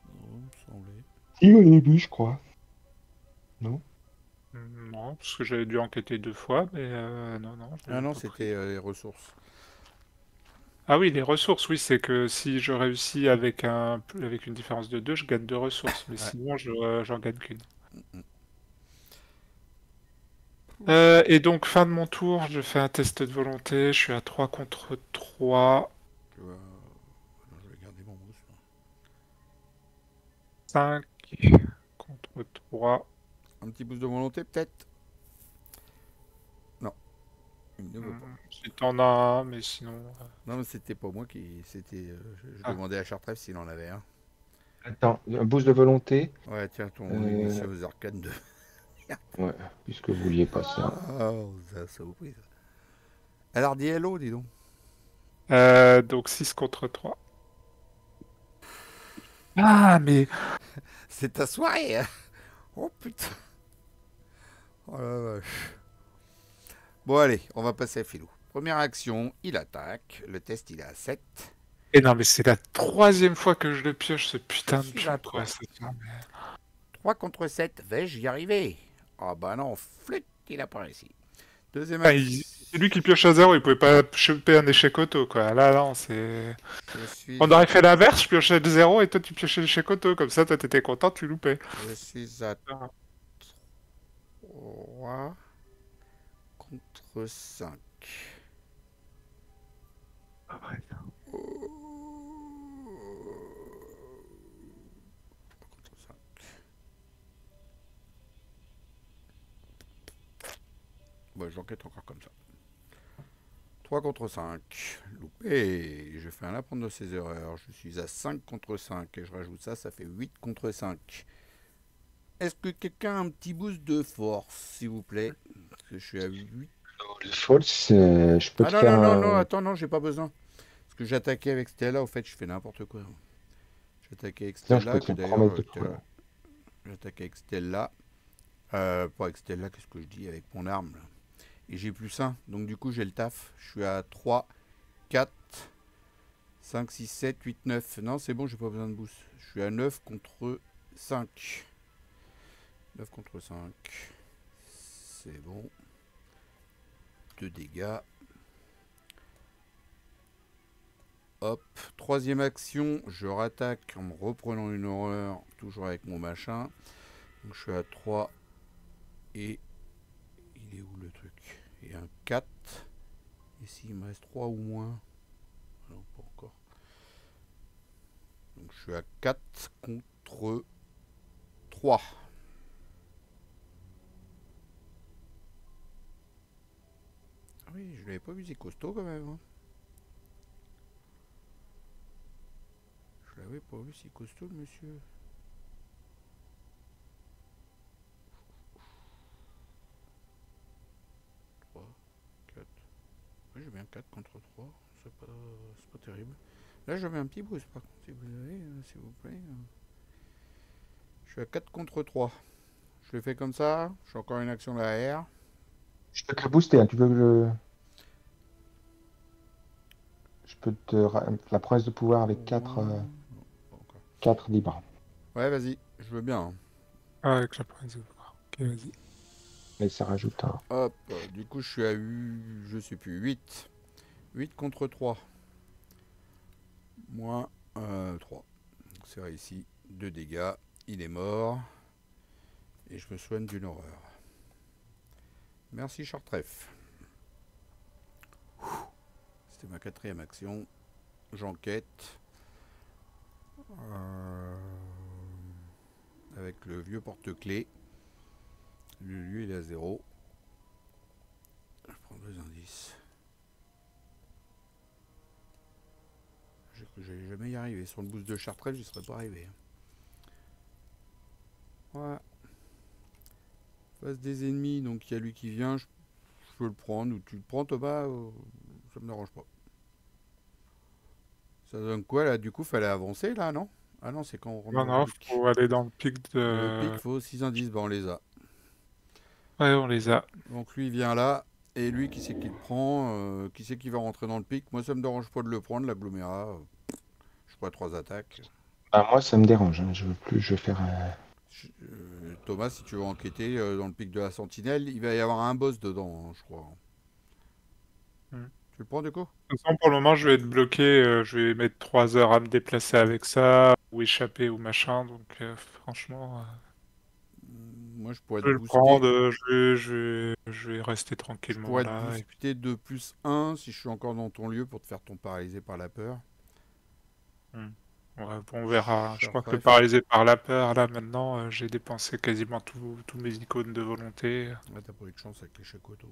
Speaker 1: Non, il me semblait.
Speaker 3: Si, au début, je crois. Non?
Speaker 2: Non, parce que j'avais dû enquêter 2 fois, mais non, je
Speaker 1: Ah
Speaker 2: l'avais
Speaker 1: non,
Speaker 2: pas pris.
Speaker 1: c'était les ressources.
Speaker 2: Ah oui, les ressources, oui, c'est que si je réussis avec une différence de 2, je gagne 2 ressources, mais
Speaker 1: Ouais.
Speaker 2: sinon, j'en gagne qu'une.
Speaker 1: Mm.
Speaker 2: Et donc, fin de mon tour, je fais un test de volonté, je suis à 3 contre 3,
Speaker 1: Non, je vais garder mon boost.
Speaker 2: 5 contre 3.
Speaker 1: Un petit boost de volonté, peut-être? Non, il ne veut pas.
Speaker 2: Si t'en as un, mais sinon...
Speaker 1: Non, mais c'était pas moi qui. C'était. Je
Speaker 2: Ah.
Speaker 1: demandais à Chartref s'il en avait un.
Speaker 3: Attends, un boost de volonté.
Speaker 1: Ouais, tiens, ton
Speaker 3: Euh,
Speaker 1: initié aux arcanes de.
Speaker 3: Ouais, puisque vous vouliez pas ça.
Speaker 1: Oh, ça vous prie, ça. Alors, dis hello, dis donc.
Speaker 2: Donc 6 contre 3. Ah, mais...
Speaker 1: C'est ta soirée, hein. Oh putain. Oh la vache. Bon, allez, on va passer à Philou. Première action, il attaque. Le test, il est à 7.
Speaker 2: Et non, mais c'est la 3e fois que je le pioche, ce putain de
Speaker 1: Je suis à
Speaker 2: truc, quoi.
Speaker 1: 3 contre 7, vais-je y arriver? Ah bah non, flûte, il a pas réussi. Deuxième
Speaker 2: Ah,
Speaker 1: action.
Speaker 2: c'est lui qui pioche à 0, il pouvait pas choper un échec auto, quoi. Là, non, c'est...
Speaker 1: Je suis,
Speaker 2: On aurait fait l'inverse, je piochais le 0 et toi tu piochais l'échec auto, comme ça toi t'étais content, tu loupais.
Speaker 1: je suis à
Speaker 2: Ah.
Speaker 1: 3 contre 5.
Speaker 2: Ah ouais.
Speaker 1: Contre 5. Bon, j'enquête encore comme ça. 3 contre 5. Loupé. Je fais un apprendre de ses erreurs. Je suis à 5 contre 5. Et je rajoute ça, ça fait 8 contre 5. Est-ce que quelqu'un a un petit boost de force, s'il vous plaît? Parce que je suis à 8.
Speaker 3: Le false, je peux
Speaker 1: Ah
Speaker 3: te
Speaker 1: non,
Speaker 3: faire
Speaker 1: non, non, non,
Speaker 3: un.
Speaker 1: attends, non, j'ai pas besoin. Parce que j'attaquais avec Stella, au fait, je fais n'importe quoi. J'attaquais avec
Speaker 3: Sinon, je peux
Speaker 1: Stella,
Speaker 3: te
Speaker 1: que
Speaker 3: le
Speaker 1: d'ailleurs,
Speaker 3: promettre de pouvoir.
Speaker 1: j'attaquais avec Stella. Pas avec Stella, qu'est-ce que je dis? Avec mon arme, là. Et j'ai plus 1, donc du coup, j'ai le taf. Je suis à 3, 4, 5, 6, 7, 8, 9. Non, c'est bon, j'ai pas besoin de boost. Je suis à 9 contre 5. 9 contre 5. C'est bon. 2 dégâts. Hop. Troisième action, je rattaque en me reprenant une horreur, toujours avec mon machin. Donc je suis à 3. Et il est où le truc? Et un 4. Et s'il me reste 3 ou moins? Non, pas encore. Donc je suis à 4 contre 3. Ah oui, je l'avais pas vu, c'est costaud quand même. Hein. Je l'avais pas vu, c'est costaud le monsieur. Oui, j'ai bien 4 contre 3. C'est pas terrible. Là, j'avais un petit boost par contre, si vous avez, s'il vous plaît. Je suis à 4 contre 3. Je le fais comme ça. J'ai encore une action derrière.
Speaker 3: Je peux te le booster, hein. Tu veux que je peux te. La promesse de pouvoir avec 4
Speaker 1: Non, pas encore.
Speaker 3: 4 libres.
Speaker 1: Ouais, vas-y, je veux bien. Hein.
Speaker 2: Ah, avec la prise de pouvoir. Ok, vas-y.
Speaker 3: Et ça rajoute un.
Speaker 1: Hop, du coup, je suis à je sais plus, 8. 8 contre 3. Moins 3. Donc c'est réussi. 2 dégâts. Il est mort. Et je me soigne d'une horreur. Merci, Chartref. C'était ma 4e action. J'enquête. Avec le vieux porte-clés. Lui, il est à 0. Je prends 2 indices. Je cru que j'allais jamais y arriver. Sur le boost de Chartref, j'y serais pas arrivé. Voilà. Face des ennemis, donc il y a lui qui vient. Je peux le prendre. Ou tu le prends, Thomas. Ça me dérange pas. Ça donne quoi là? Du coup, fallait avancer là, non? Ah non, c'est quand on rentre
Speaker 2: Non,
Speaker 1: dans
Speaker 2: non,
Speaker 1: le pic.
Speaker 2: faut aller dans le pic
Speaker 1: Le
Speaker 2: de...
Speaker 1: pic, faut 6 indices. Bon, on les a.
Speaker 2: Ouais, on les a.
Speaker 1: Donc lui, il vient là. Et lui, qui c'est qui le prend? Qui c'est qui va rentrer dans le pic? Moi, ça me dérange pas de le prendre, l'agglomérat. Je crois 3 attaques.
Speaker 3: Ah, moi, ça me dérange, hein. Je veux plus. Je vais faire
Speaker 1: Thomas, si tu veux enquêter dans le pic de la Sentinelle, il va y avoir un boss dedans, hein, je crois. Tu le prends du coup?
Speaker 2: De toute façon, pour le moment, je vais être bloqué. Je vais mettre 3 heures à me déplacer avec ça, ou échapper ou machin. Donc, franchement,
Speaker 1: Moi, je pourrais
Speaker 2: je
Speaker 1: te
Speaker 2: vais le
Speaker 1: booster.
Speaker 2: prendre. Je vais rester
Speaker 1: Je
Speaker 2: tranquillement
Speaker 1: pourrais te
Speaker 2: là.
Speaker 1: booster de plus 1 si je suis encore dans ton lieu pour te faire ton paralysé par la peur.
Speaker 2: Ouais, bon, on verra. Je
Speaker 1: Cher
Speaker 2: crois que
Speaker 1: Trèfle.
Speaker 2: paralysé par la peur, là maintenant, j'ai dépensé quasiment tous mes icônes de volonté.
Speaker 1: Ouais, t'as pas eu de chance avec l'échec auto.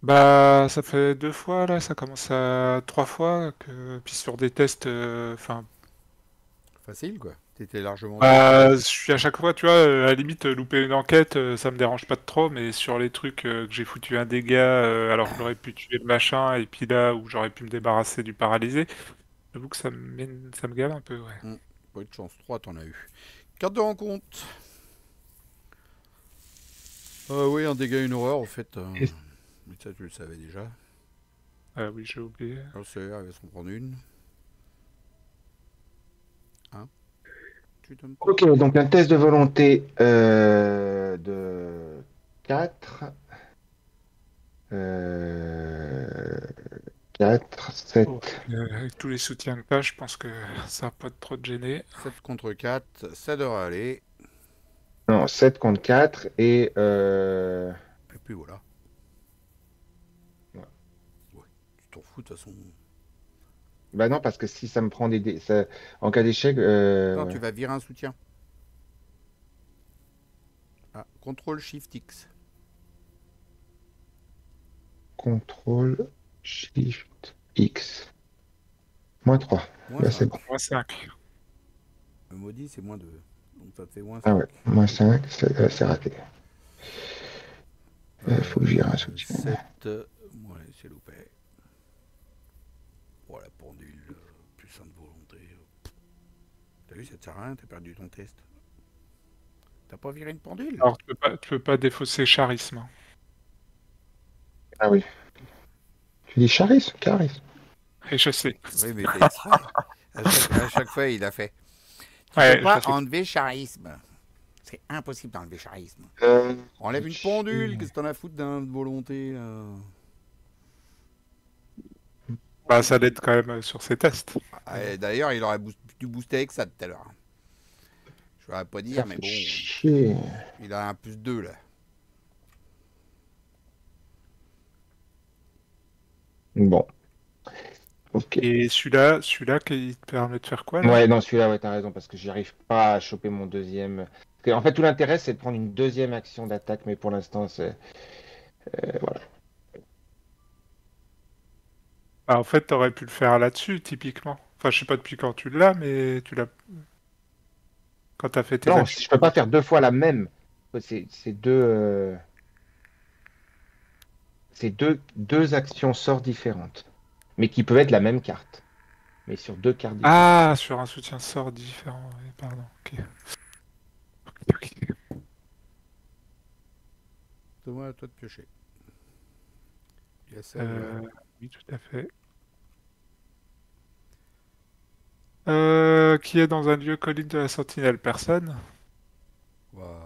Speaker 2: Bah, ça fait 2 fois là, ça commence à 3 fois que puis sur des tests, enfin,
Speaker 1: Facile quoi. T'étais largement dessus.
Speaker 2: bah, je suis à chaque fois, tu vois, à la limite, louper une enquête, ça me dérange pas de trop, mais sur les trucs que j'ai foutu un dégât alors que j'aurais pu tuer le machin, et puis là où j'aurais pu me débarrasser du paralysé, j'avoue que ça me gave un peu, ouais.
Speaker 1: Pas eu de chance. 3 t'en as eu. Carte de rencontre. Oui, un dégât, une horreur en fait. Mais ça, tu le savais déjà.
Speaker 2: Ah oui, j'ai oublié.
Speaker 1: Alors, c'est elle va s'en prendre une. Hein? Tu donnes pas.
Speaker 3: Ok, donc un test de volonté de 4. 4, 7.
Speaker 2: Oh, avec tous les soutiens que t'as, je pense que ça va pas trop te gêner.
Speaker 1: 7 contre 4, ça devrait aller.
Speaker 3: Non, 7 contre 4 et
Speaker 1: Et puis voilà.
Speaker 3: Ouais.
Speaker 1: Ouais, tu t'en fous de toute façon.
Speaker 3: bah non, parce que si ça me prend en cas d'échec,
Speaker 1: Non, tu vas virer un soutien. Ah, contrôle Shift X.
Speaker 3: CTRL SHIFT X. Moins 3.
Speaker 1: Moins
Speaker 3: Là,
Speaker 1: 5.
Speaker 3: c'est bon.
Speaker 2: Moins 5.
Speaker 1: Le maudit, c'est moins 2. Donc ça te fait moins 5.
Speaker 3: Ah ouais, moins 5, c'est raté. Il faut que je vire un soutien.
Speaker 1: 7. Ouais, c'est loupé. Oh, la pendule. Plus 1 de volonté. T'as vu, ça te sert à rien, t'as perdu ton test. T'as pas viré une pendule?
Speaker 2: Alors, tu peux pas défausser charisme.
Speaker 3: Ah oui. Tu dis charisme, charisme.
Speaker 2: Et je sais.
Speaker 1: Oui, mais fait exprès. À chaque fois, il a fait. Tu
Speaker 2: Ouais,
Speaker 1: peux pas
Speaker 2: je sais.
Speaker 1: enlever charisme. C'est impossible d'enlever charisme. Enlève une pendule, qu'est-ce que t'en as à foutre d'un de volonté là?
Speaker 2: Bah, ça l'aide quand même sur ses tests.
Speaker 1: Ah, d'ailleurs, il aurait dû booster avec ça tout à l'heure. Je ne vais pas dire,
Speaker 3: Ça
Speaker 1: mais
Speaker 3: fait
Speaker 1: bon,
Speaker 3: chier.
Speaker 1: il a un plus 2 là.
Speaker 3: Bon. Ok.
Speaker 2: Et celui-là, qui te permet de faire quoi là?
Speaker 3: Ouais, non, celui-là, ouais, t'as raison, parce que j'y arrive pas à choper mon deuxième. Parce que, en fait, tout l'intérêt, c'est de prendre une deuxième action d'attaque, mais pour l'instant, c'est. Voilà.
Speaker 2: Bah, en fait, t'aurais pu le faire là-dessus, typiquement. Enfin, je sais pas depuis quand tu l'as, mais tu l'as. Quand t'as fait tes
Speaker 3: Non,
Speaker 2: actions.
Speaker 3: je peux pas faire 2 fois la même. C'est deux actions sorts différentes, mais qui peuvent être la même carte, mais sur 2 cartes différentes.
Speaker 2: Ah, sur un soutien sort différent. Oui, pardon. Ok. Ok.
Speaker 1: Donne-moi à toi de piocher. Il y a ça. Voilà.
Speaker 2: Oui, tout à fait. Qui est dans un lieu colline de la Sentinelle? Personne?
Speaker 1: Voilà.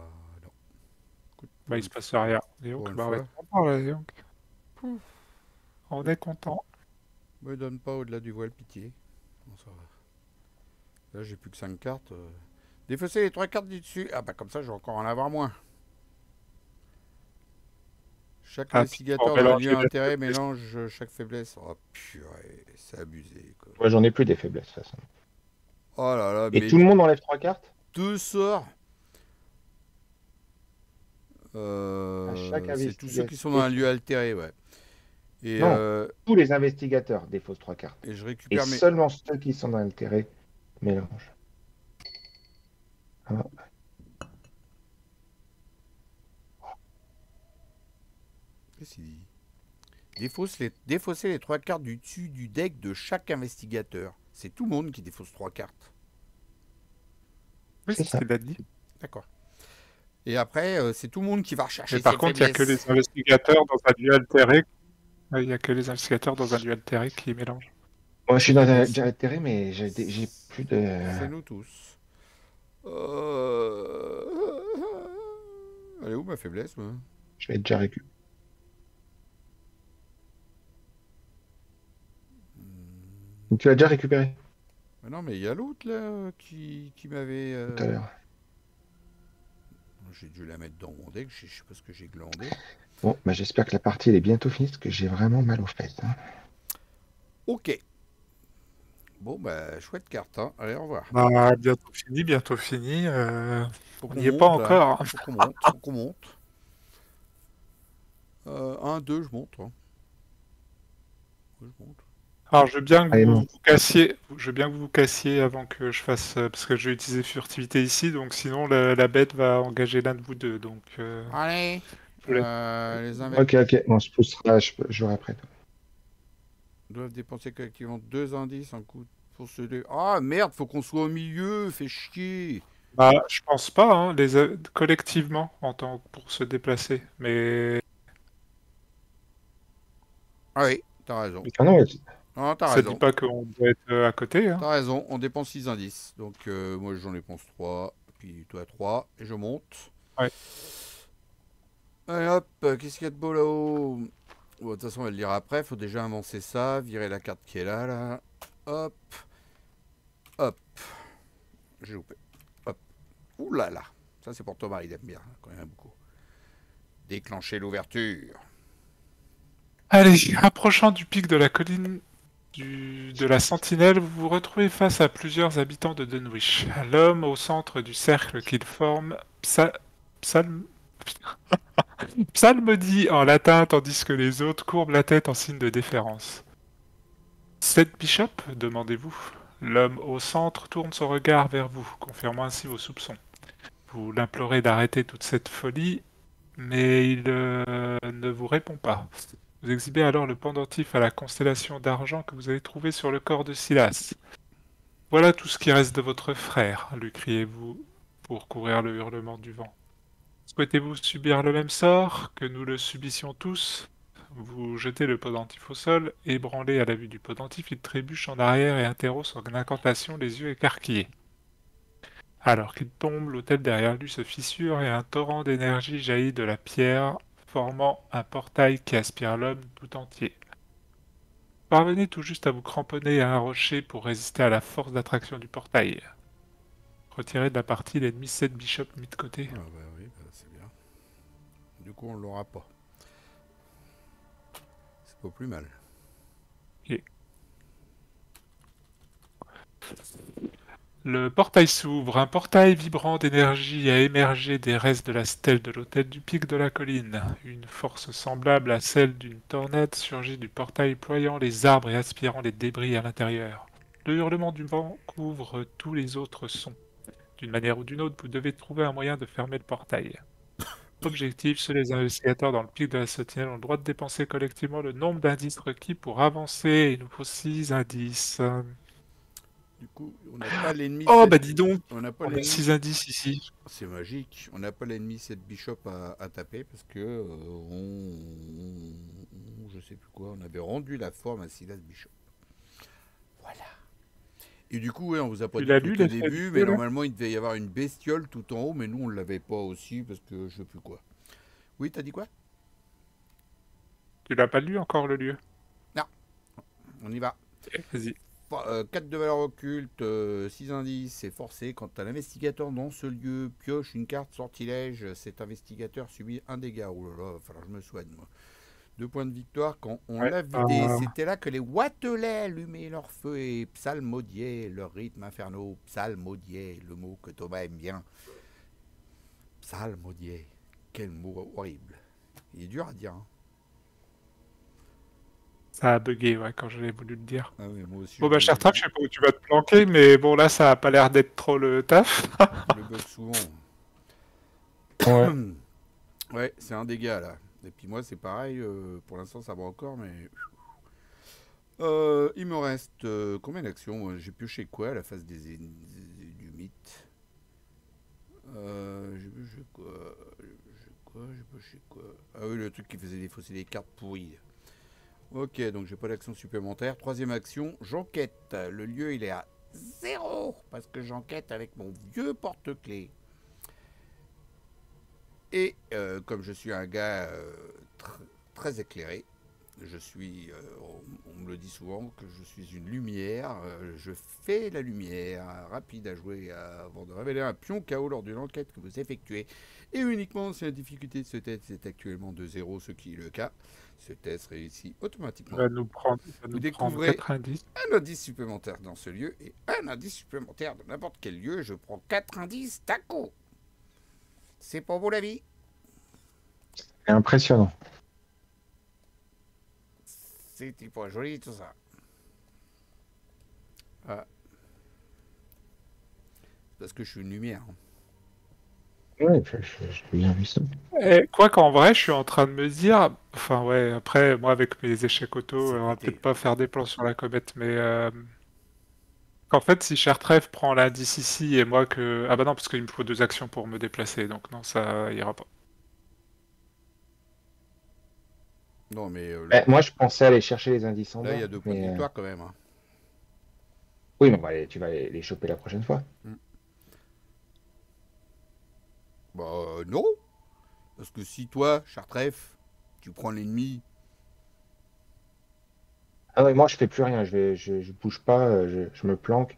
Speaker 1: Écoute,
Speaker 2: Bah, il se passe rien. Dis
Speaker 1: pour
Speaker 2: donc,
Speaker 1: une
Speaker 2: bah, on va
Speaker 1: fois.
Speaker 2: être content là, dis donc. On est content.
Speaker 1: Me donne pas au-delà du voile, pitié. Bon, ça va. Là, j'ai plus que 5 cartes. Défausser les 3 cartes du dessus. Ah bah comme ça, je vais encore en avoir moins. Chaque
Speaker 2: Ah, puis pour
Speaker 1: investigateur dans un
Speaker 2: mélanger
Speaker 1: lieu
Speaker 2: la
Speaker 1: intérêt
Speaker 2: faiblesse.
Speaker 1: mélange chaque faiblesse. Oh purée, c'est abusé quoi.
Speaker 3: Moi, j'en ai plus des faiblesses, de toute façon.
Speaker 1: Oh là là,
Speaker 3: Et
Speaker 1: mais
Speaker 3: tout le monde enlève 3 cartes
Speaker 1: 2 sorts.
Speaker 3: à chaque
Speaker 1: C'est tous ceux qui sont dans
Speaker 3: investigation.
Speaker 1: un lieu altéré, ouais. Et,
Speaker 3: Non, tous les investigateurs défaussent 3 cartes.
Speaker 1: et je
Speaker 3: Et
Speaker 1: récupère mes.
Speaker 3: seulement ceux qui sont dans l'intérêt mélangent. Ah,
Speaker 1: Qu'est-ce qu'il dit? Défausser les 3 cartes du dessus du deck de chaque investigateur. C'est tout le monde qui défausse 3 cartes.
Speaker 2: Oui,
Speaker 3: c'est
Speaker 2: c'est ce
Speaker 3: ça.
Speaker 2: qu'il a dit.
Speaker 1: D'accord. Et après, c'est tout le monde qui va rechercher
Speaker 2: Mais par
Speaker 1: ses
Speaker 2: contre, il n'y a que
Speaker 1: faiblesses.
Speaker 2: les investigateurs dans un lieu altéré. Il y a que les investigateurs dans un lieu altéré qui mélangent.
Speaker 3: Moi, je suis dans un
Speaker 1: Faiblesse.
Speaker 3: lieu altéré, mais j'ai plus de.
Speaker 1: C'est nous tous. Elle est où ma faiblesse, moi?
Speaker 3: Je vais déjà récupérer Tu l'as déjà récupéré
Speaker 1: Mais non, mais il y a l'autre là qui m'avait.
Speaker 3: tout à l'heure.
Speaker 1: J'ai dû la mettre dans mon deck, je sais pas ce que j'ai glandé.
Speaker 3: Bon, bah, j'espère que la partie elle est bientôt finie parce que j'ai vraiment mal aux fesses. Hein.
Speaker 1: Ok. Bon, bah, chouette carte, hein. Allez, au revoir.
Speaker 2: Bah, bientôt fini, bientôt fini.
Speaker 1: Faut
Speaker 2: On
Speaker 1: qu'on
Speaker 2: n'y est pas
Speaker 1: monte là.
Speaker 2: encore, hein.
Speaker 1: Faut qu'on monte, faut qu'on monte. 1, 2, je monte. Hein. Ouais, je monte.
Speaker 2: Alors, je veux bien que
Speaker 3: Allez,
Speaker 2: vous
Speaker 3: non.
Speaker 2: vous cassiez. Je veux bien que vous vous cassiez avant que je fasse, parce que je vais utiliser furtivité ici, donc sinon la bête va engager l'un de vous deux. Donc,
Speaker 1: Allez,
Speaker 2: je vous laisse.
Speaker 1: les
Speaker 3: Ok, ok, bon, je pousserai, j'aurai après. Toi.
Speaker 1: doivent dépenser collectivement 2 indices en coup pour ce dé. Ah merde, faut qu'on soit au milieu, fait chier.
Speaker 2: Bah, je pense pas, hein, collectivement en tant pour se déplacer. Mais
Speaker 1: Ah oui, t'as raison.
Speaker 3: Ah non, ouais,
Speaker 1: Non, t'as
Speaker 2: ça dit
Speaker 1: raison.
Speaker 2: pas qu'on doit être à côté, hein.
Speaker 1: T'as raison, on dépense 6 indices. Donc moi j'en dépense 3, puis toi 3, et je monte.
Speaker 2: Ouais.
Speaker 1: Allez hop, qu'est-ce qu'il y a de beau là-haut? Bon, de toute façon, on va le lire après. Faut déjà avancer ça, virer la carte qui est là, là. Hop, hop. J'ai loupé. Hop. Ouh là là. Ça, c'est pour Thomas, il aime bien, quand même beaucoup. Déclencher l'ouverture.
Speaker 2: Allez, approchant du pic de la colline de la Sentinelle, vous vous retrouvez face à plusieurs habitants de Dunwich. L'homme au centre du cercle qu'il forme psalm- psalmodie en latin tandis que les autres courbent la tête en signe de déférence. Cette Bishop, demandez-vous. L'homme au centre tourne son regard vers vous, confirmant ainsi vos soupçons. Vous l'implorez d'arrêter toute cette folie, mais il ne vous répond pas. Vous exhibez alors le pendentif à la constellation d'argent que vous avez trouvé sur le corps de Silas. Voilà tout ce qui reste de votre frère, lui criez-vous pour couvrir le hurlement du vent. Souhaitez-vous subir le même sort, que nous le subissions tous? Vous jetez le pendentif au sol, ébranlé à la vue du pendentif, il trébuche en arrière et interrompt son incantation, les yeux écarquillés. Alors qu'il tombe, l'autel derrière lui se fissure et un torrent d'énergie jaillit de la pierre, formant un portail qui aspire l'homme tout entier. Parvenez tout juste à vous cramponner à un rocher pour résister à la force d'attraction du portail. Retirez de la partie l'ennemi 7 Bishop mis de côté.
Speaker 1: Ah bah oui, bah c'est bien. Du coup, on l'aura pas. C'est pas plus mal.
Speaker 2: Ok. Le portail s'ouvre. Un portail vibrant d'énergie a émergé des restes de la stèle de l'autel du pic de la colline. Une force semblable à celle d'une tornade surgit du portail, ployant les arbres et aspirant les débris à l'intérieur. Le hurlement du vent couvre tous les autres sons. D'une manière ou d'une autre, vous devez trouver un moyen de fermer le portail. Objectif, seuls les investigateurs dans le pic de la Sentinelle ont le droit de dépenser collectivement le nombre d'indices requis pour avancer. Il nous faut 6 indices.
Speaker 1: Du coup, on n'a pas l'ennemi.
Speaker 2: Oh bah dis donc,
Speaker 1: On n'a pas
Speaker 2: on a
Speaker 1: l'ennemi.
Speaker 2: 6 indices ici.
Speaker 1: C'est magique. On n'a pas l'ennemi cette bishop à taper parce que je sais plus quoi. On avait rendu la forme à Silas Bishop. Voilà. Et du coup, ouais, on vous a pas
Speaker 2: Tu
Speaker 1: dit
Speaker 2: l'as
Speaker 1: tout
Speaker 2: lu,
Speaker 1: au
Speaker 2: l'effet
Speaker 1: début,
Speaker 2: du
Speaker 1: mais
Speaker 2: jeu, là?
Speaker 1: normalement il devait y avoir une bestiole tout en haut, mais nous on l'avait pas aussi parce que je sais plus quoi. Oui, t'as dit quoi?
Speaker 2: Tu l'as pas lu encore, le lieu?
Speaker 1: Non, on y va.
Speaker 2: Ok, vas-y.
Speaker 1: 4 de valeur occulte, 6 indices, c'est forcé. Quand un investigateur dans ce lieu pioche une carte sortilège, cet investigateur subit un dégât. Oh là là, va falloir que je me soigne, moi. 2 points de victoire quand on
Speaker 2: Ouais,
Speaker 1: l'a vidé. C'était là que les Watelais allumaient leur feu et psalmodiaient leur rythme infernaux. Psalmodiaient, le mot que Thomas aime bien. Psalmodiaient. Quel mot horrible. Il est dur à dire. Hein.
Speaker 2: ça a bugué, ouais, quand j'avais voulu le dire.
Speaker 1: Ah oui, moi aussi.
Speaker 2: Bon bah, cher Trap, je sais pas où tu vas te planquer, mais bon, là, ça a pas l'air d'être trop le taf.
Speaker 1: Je le bug souvent.
Speaker 3: Ouais.
Speaker 1: Ouais, c'est un dégât là. Et puis moi, c'est pareil. Pour l'instant, ça va encore, mais. Il me reste combien d'actions? J'ai pioché quoi à la face du mythe? J'ai pioché quoi? J'ai pioché quoi? Ah oui, le truc qui faisait défausser les cartes pourries. Ok, donc j'ai pas d'action supplémentaire. Troisième action, j'enquête. Le lieu, il est à 0 parce que j'enquête avec mon vieux porte-clés. Et comme je suis un gars très éclairé, je suis, on me le dit souvent, que je suis une lumière. Je fais la lumière, rapide à jouer avant de révéler un pion KO lors d'une enquête que vous effectuez. Et uniquement si la difficulté de ce test est actuellement de 0, ce qui est le cas. Ce test réussit automatiquement.
Speaker 2: Va nous prendre
Speaker 1: Vous découvrez
Speaker 2: 90.
Speaker 1: un indice supplémentaire dans ce lieu et un indice supplémentaire dans n'importe quel lieu. Je prends 4 indices taco. C'est pour vous la vie.
Speaker 3: C'est impressionnant.
Speaker 1: C'était pas joli tout ça. Ah. Parce que je suis une lumière.
Speaker 3: Ouais, je bien vu ça.
Speaker 2: Et quoi qu'en vrai, je suis en train de me dire, enfin ouais, après, moi avec mes échecs auto, on va peut-être pas faire des plans sur la comète, mais qu'en fait, si Chartref prend l'indice ici et moi que... Ah bah non, parce qu'il me faut 2 actions pour me déplacer, donc non, ça ira pas.
Speaker 1: Non mais
Speaker 3: Moi, je pensais aller chercher les indices en
Speaker 1: là
Speaker 3: bas.
Speaker 1: il y a 2 points de victoire quand même. Hein.
Speaker 3: Oui, mais tu vas les choper la prochaine fois.
Speaker 1: Bah non. Parce que si toi, Chartref, tu prends l'ennemi.
Speaker 3: Ah ouais, moi, je fais plus rien. Je bouge pas. Je me planque.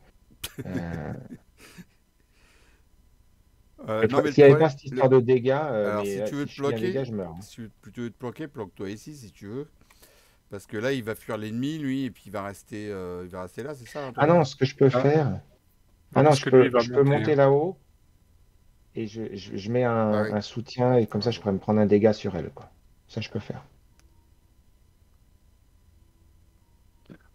Speaker 3: Euh,
Speaker 1: non mais le
Speaker 3: S'il n'y avait
Speaker 1: problème.
Speaker 3: pas cette histoire de dégâts,
Speaker 1: Alors si
Speaker 3: mais
Speaker 1: tu veux
Speaker 3: si
Speaker 1: te
Speaker 3: je suis un dégât,
Speaker 1: planquer,
Speaker 3: je meurs. Hein.
Speaker 1: si tu veux te planquer, planque-toi ici si tu veux. Parce que là il va fuir l'ennemi lui et puis il va rester là, c'est ça hein,
Speaker 3: Ah
Speaker 1: toi
Speaker 3: non, ce que je peux
Speaker 2: Ah,
Speaker 3: faire.
Speaker 2: non,
Speaker 3: Ah non,
Speaker 2: parce que lui, il va
Speaker 3: je peux
Speaker 2: monter.
Speaker 3: monter là-haut et je mets
Speaker 1: Ah oui.
Speaker 3: un soutien et comme ça, je pourrais me prendre un dégât sur elle, quoi. Ça, je peux faire.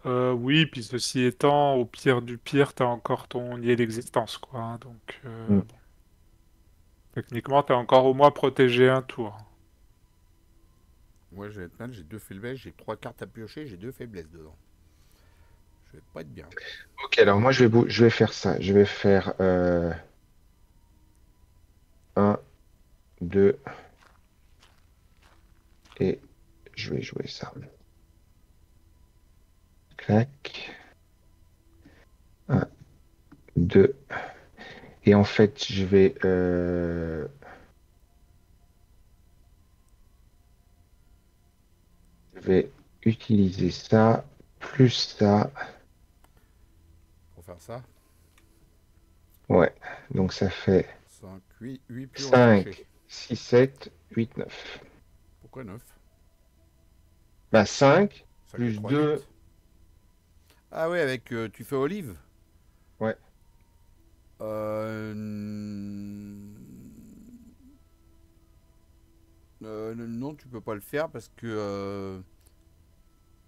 Speaker 2: Oui, puis ceci étant, au pire du pire, t'as encore ton niais d'existence, quoi. Hein, donc,
Speaker 3: Mm.
Speaker 2: bon. Techniquement, t'as encore au moins protégé un tour.
Speaker 1: Moi je vais être mal, j'ai 2 faiblesses, j'ai 3 cartes à piocher, j'ai 2 faiblesses dedans. Je vais pas être bien.
Speaker 3: Ok, alors moi, je vais faire ça. Je vais faire 1, 2 et je vais jouer ça. Clac. 1, 2. Et en fait, je vais utiliser ça, plus ça.
Speaker 1: Pour faire ça,
Speaker 3: Ouais, donc ça fait
Speaker 1: 5, 8 pions à piocher.
Speaker 3: 5, 6, 7, 8, 9.
Speaker 1: Pourquoi 9?
Speaker 3: Bah 5,
Speaker 1: 5 et
Speaker 3: plus
Speaker 1: 3,
Speaker 3: 2.
Speaker 1: 8. Ah ouais, avec tu fais olive.
Speaker 3: Ouais.
Speaker 1: Non, tu peux pas le faire parce que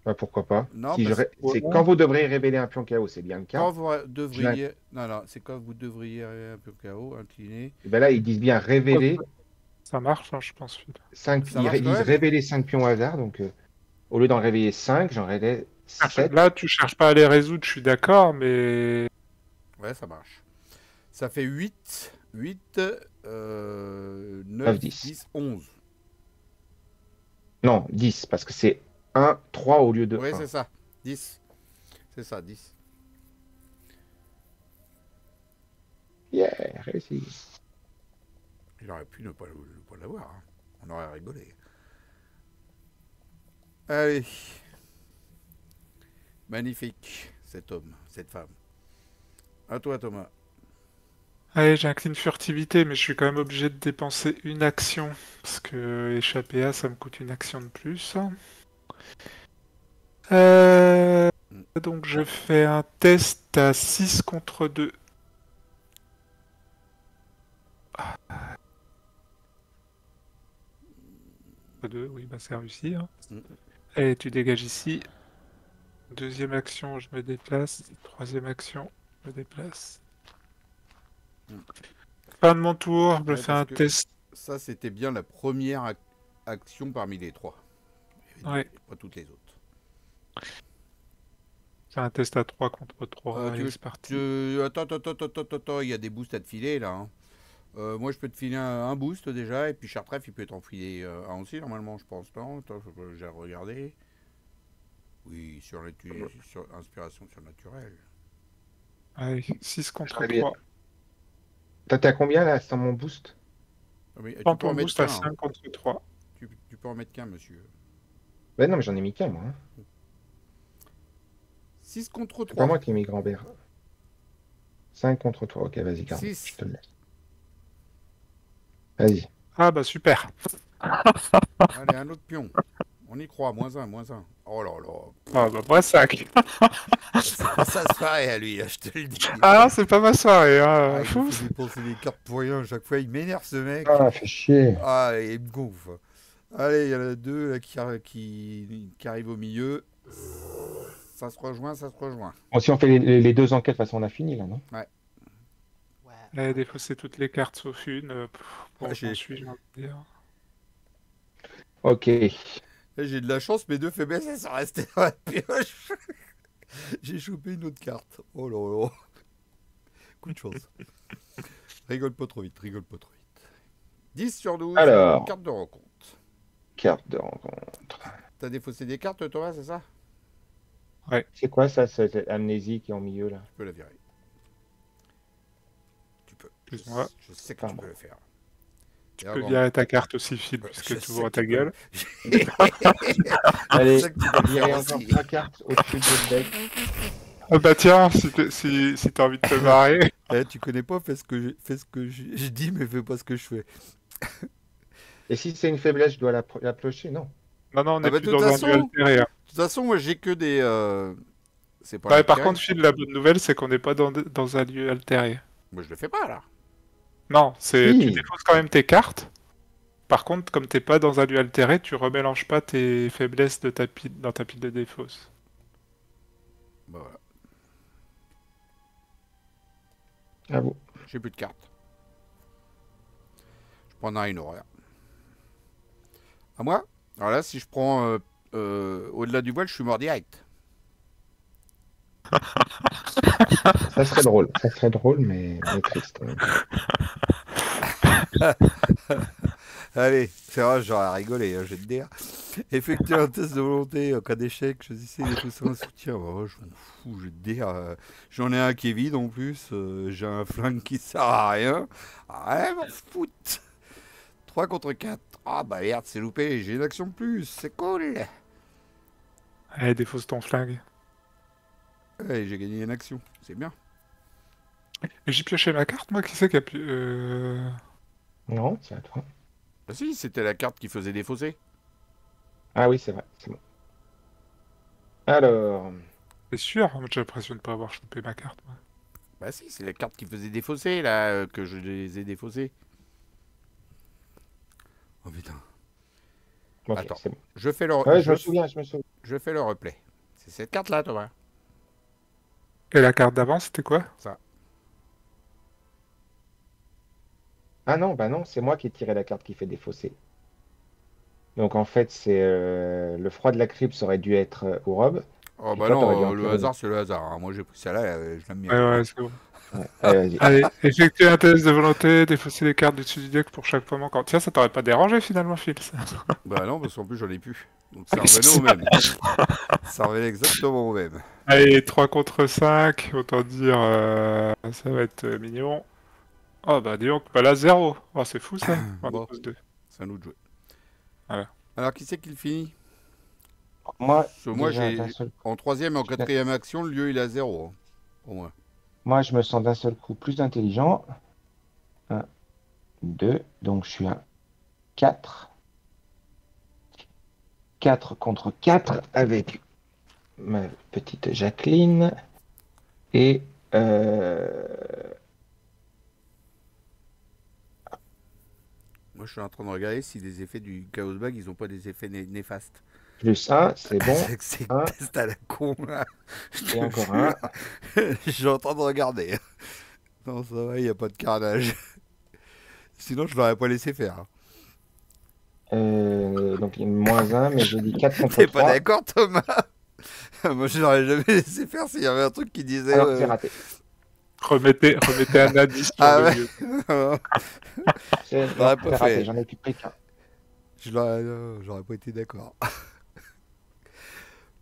Speaker 3: Bah pourquoi pas.
Speaker 1: non,
Speaker 3: C'est quand vous devrez révéler un pion KO, c'est bien le
Speaker 1: quand
Speaker 3: cas.
Speaker 1: vous devriez, non, c'est quand vous devriez un peu KO, incliné.
Speaker 3: Et ben là, ils disent bien révéler
Speaker 2: Ça marche, hein, je pense.
Speaker 3: 5.
Speaker 1: Ça marche
Speaker 3: Ils
Speaker 1: quand
Speaker 3: disent
Speaker 1: même.
Speaker 3: révéler 5 pions au hasard. Donc, au lieu d'en réveiller 5, j'en révèle 7.
Speaker 2: Là, tu cherches pas à les résoudre, je suis d'accord, mais...
Speaker 1: Ouais, ça marche. Ça fait 8, 9,
Speaker 3: 9, 10.
Speaker 1: 10, 11.
Speaker 3: Non, 10, parce que c'est 1, 3 au lieu de
Speaker 1: Ouais,
Speaker 3: 1.
Speaker 1: c'est ça. 10. C'est ça, 10.
Speaker 3: Yeah, réussi.
Speaker 1: Il aurait pu ne pas l'avoir. Hein. On aurait rigolé. Allez. Magnifique, cet homme, cette femme. À toi, Thomas.
Speaker 2: Allez, j'incline furtivité, mais je suis quand même obligé de dépenser une action. Parce que échapper à, ça me coûte une action de plus. Donc je fais un test à 6 contre 2. Oui, bah c'est réussi. Hein. Et tu dégages ici. Deuxième action, je me déplace. Troisième action, je me déplace. Fin de mon tour, je
Speaker 1: Ouais,
Speaker 2: fais
Speaker 1: parce
Speaker 2: un
Speaker 1: que
Speaker 2: test.
Speaker 1: ça, c'était bien la première action parmi les 3.
Speaker 2: Ouais.
Speaker 1: Pas toutes les autres.
Speaker 2: Je fais un test à 3 contre 3. Allez, c'est parti.
Speaker 1: Attends, il y a des boosts à te filer là. Hein. Moi, je peux te filer un boost déjà, et puis Chartref, il peut t'en filer un aussi, normalement, je pense. Non, attends, j'ai regardé. Oui, sur inspiration surnaturelle.
Speaker 2: Allez, 6 contre
Speaker 3: J'aurais bien-
Speaker 2: 3.
Speaker 3: T'es à combien là sans mon boost?
Speaker 1: Ah oui, tu
Speaker 2: Prends
Speaker 1: peux en
Speaker 2: ton
Speaker 1: mettre
Speaker 2: boost à
Speaker 1: qu'un.
Speaker 2: 5 contre 3.
Speaker 1: Tu peux en mettre qu'un, monsieur.
Speaker 3: Ben non, mais j'en ai mis qu'un, moi. Hein.
Speaker 1: 6 contre
Speaker 3: C'est pas
Speaker 1: 3.
Speaker 3: moi qui ai mis grand-père. 5 contre 3. Ok, vas-y, garde.
Speaker 1: 6.
Speaker 3: Je te le laisse. Vas-y.
Speaker 2: Ah bah super.
Speaker 1: Allez, un autre pion. On y croit, -1, -1. Oh là là.
Speaker 2: Ah bah moi 5.
Speaker 1: C'est pas sa soirée à lui, là, je te le dis.
Speaker 2: Ah, c'est pas ma soirée, hein.
Speaker 1: Ah, il me fait dépenser des cartes pour rien à chaque fois. Il m'énerve, ce mec.
Speaker 3: Ah, fait chier.
Speaker 1: Ah, il me gonfle. Allez, il y en a deux là, qui arrivent au milieu. Ça se rejoint, ça se rejoint.
Speaker 3: Bon, si on fait les deux enquêtes, de toute façon, on a fini là, non?
Speaker 2: Allez, défausser toutes les cartes sauf une. Bon,
Speaker 1: Ah,
Speaker 2: j'en suis, j'ai envie de dire.
Speaker 3: Ok.
Speaker 1: Là, j'ai de la chance, mes deux faiblesses, elles sont restées dans la pioche. J'ai chopé une autre carte. Oh là là. Coup de chance. Rigole pas trop vite, rigole pas trop vite. 10 sur 12,
Speaker 3: Alors.
Speaker 1: carte de rencontre.
Speaker 3: Carte de rencontre.
Speaker 1: T'as défaussé des cartes, Thomas, c'est ça?
Speaker 3: C'est quoi ça, cette amnésie qui est en milieu là?
Speaker 1: Tu peux la virer. Tu peux.
Speaker 2: Excuse-moi.
Speaker 1: Je sais que
Speaker 3: Pardon.
Speaker 1: tu peux le faire.
Speaker 2: Tu peux virer ta carte aussi, Phil,
Speaker 1: Je
Speaker 2: puisque tu
Speaker 1: sais
Speaker 2: ouvres
Speaker 1: que
Speaker 2: ta
Speaker 1: tu peux.
Speaker 2: gueule.
Speaker 3: Allez,
Speaker 1: Je sais que tu peux le
Speaker 3: virez
Speaker 1: faire
Speaker 3: encore
Speaker 1: aussi.
Speaker 3: 3 cartes au-dessus de votre deck.
Speaker 2: Ah bah tiens, si t'as envie de te marrer.
Speaker 1: Eh, tu connais pas, fais ce que je dis, mais fais pas ce que je fais.
Speaker 3: Et si c'est une faiblesse, je dois la piocher? Non.
Speaker 2: Non, non, on
Speaker 1: Ah
Speaker 2: est
Speaker 1: bah,
Speaker 2: plus
Speaker 1: de toute
Speaker 2: dans un
Speaker 1: façon-
Speaker 2: duel altéré. Hein.
Speaker 1: De toute façon, moi, j'ai que des. C'est pas
Speaker 2: Ouais, par
Speaker 1: l'altéré.
Speaker 2: contre, Phil, la bonne nouvelle, c'est qu'on n'est pas dans un lieu altéré.
Speaker 1: Moi, je le fais pas, là.
Speaker 2: Non, c'est
Speaker 3: Si.
Speaker 2: tu défausses quand même tes cartes. Par contre, comme t'es pas dans un lieu altéré, tu remélanges pas tes faiblesses de ta pile, dans ta pile de défausse.
Speaker 1: Bah voilà.
Speaker 3: Ah bon.
Speaker 1: J'ai plus de cartes. Je prendrai une horreur. À moi? Alors là, si je prends au-delà du voile, je suis mort direct.
Speaker 3: Ça serait drôle. Ça serait drôle, mais triste.
Speaker 1: Allez, c'est vrai, j'aurais rigolé, hein, je vais te dire. Effectuer un test de volonté en cas d'échec, choisissez les poussins un soutien. Oh, je m'en fous, je vais te dire. J'en ai un qui est vide en plus. J'ai un flingue qui sert à rien. Ah, m'en foutre. 3 contre 4. Ah bah merde, c'est loupé, j'ai une action de plus, c'est cool.
Speaker 2: Allez, défausse ton flingue.
Speaker 1: Ouais, j'ai gagné une action, c'est bien.
Speaker 2: Et j'ai pioché ma carte, moi, qui c'est qui a pu...
Speaker 3: Non, c'est à toi.
Speaker 1: Ah si, c'était la carte qui faisait défausser.
Speaker 3: Ah oui, c'est vrai. C'est bon. Alors.
Speaker 2: C'est sûr, moi, j'ai l'impression de pas avoir chopé ma carte. Moi.
Speaker 1: Bah si, c'est la carte qui faisait défausser, là, que je les ai défaussés. Oh putain.
Speaker 3: Ok,
Speaker 1: Attends.
Speaker 3: c'est bon.
Speaker 1: Je fais le,
Speaker 3: Ouais, je me souviens.
Speaker 1: je fais le replay. C'est cette carte-là, Thomas.
Speaker 2: Et la carte d'avant, c'était quoi?
Speaker 3: Ah non, bah non, c'est moi qui ai tiré la carte qui fait défausser. Donc en fait, c'est le froid de la crypte, ça aurait dû être au robe.
Speaker 1: Oh
Speaker 3: Et
Speaker 1: bah
Speaker 3: toi, t'aurais dû
Speaker 1: non,
Speaker 3: en
Speaker 1: le
Speaker 3: tirer
Speaker 1: hasard, c'est le hasard. Hein. Moi, j'ai pris celle-là, je l'aime bien.
Speaker 2: Ouais, c'est bon.
Speaker 3: Ouais. Allez, vas-y.
Speaker 2: Allez, effectuer un test de volonté, défausser les cartes du dessus du deck pour chaque fois manquant. Tiens, ça t'aurait pas dérangé finalement, Phil. Ça.
Speaker 1: Bah non, parce qu'en plus, j'en ai plus. Donc ça revenait au même. Ça revenait exactement au même.
Speaker 2: Allez, 3 contre 5, autant dire, ça va être mignon. Oh bah dis donc, bah là 0. Oh, c'est fou ça. On
Speaker 1: Bon.
Speaker 2: dépose 2.
Speaker 1: C'est à nous de jouer.
Speaker 2: Voilà.
Speaker 1: Alors, qui c'est qui le finit?
Speaker 3: Moi,
Speaker 1: Parce que moi,
Speaker 3: déjà,
Speaker 1: j'ai
Speaker 3: d'un seul-
Speaker 1: en troisième et en quatrième action, le lieu, il est à 0. Hein, pour moi.
Speaker 3: moi, je me sens d'un seul coup plus intelligent. 1, 2, donc je suis à 4. 4 contre 4 avec ma petite Jacqueline. Et
Speaker 1: Moi, je suis en train de regarder si les effets du Chaos Bag, ils ont pas des effets néfastes.
Speaker 3: plus 1, c'est bon.
Speaker 1: C'est
Speaker 3: Un.
Speaker 1: test à la con, là. Je te
Speaker 3: Et encore
Speaker 1: jure.
Speaker 3: un.
Speaker 1: Je suis en train de regarder. Non, ça va, il n'y a pas de carnage. Sinon, je l'aurais pas laissé faire. Hein.
Speaker 3: Donc il y a moins 1, mais j'ai dit 4 contre
Speaker 1: T'es pas
Speaker 3: 3.
Speaker 1: d'accord, Thomas? Moi, je l'aurais jamais laissé faire s'il y avait un truc qui disait.
Speaker 3: Alors c'est raté.
Speaker 2: Remettez un indice sur
Speaker 1: Ah
Speaker 2: le
Speaker 1: ouais.
Speaker 2: lieu.
Speaker 3: C'est
Speaker 1: J'aurais
Speaker 3: non,
Speaker 1: pas
Speaker 3: c'est raté,
Speaker 1: fait.
Speaker 3: j'en ai plus pris qu'un.
Speaker 1: J'aurais pas été d'accord.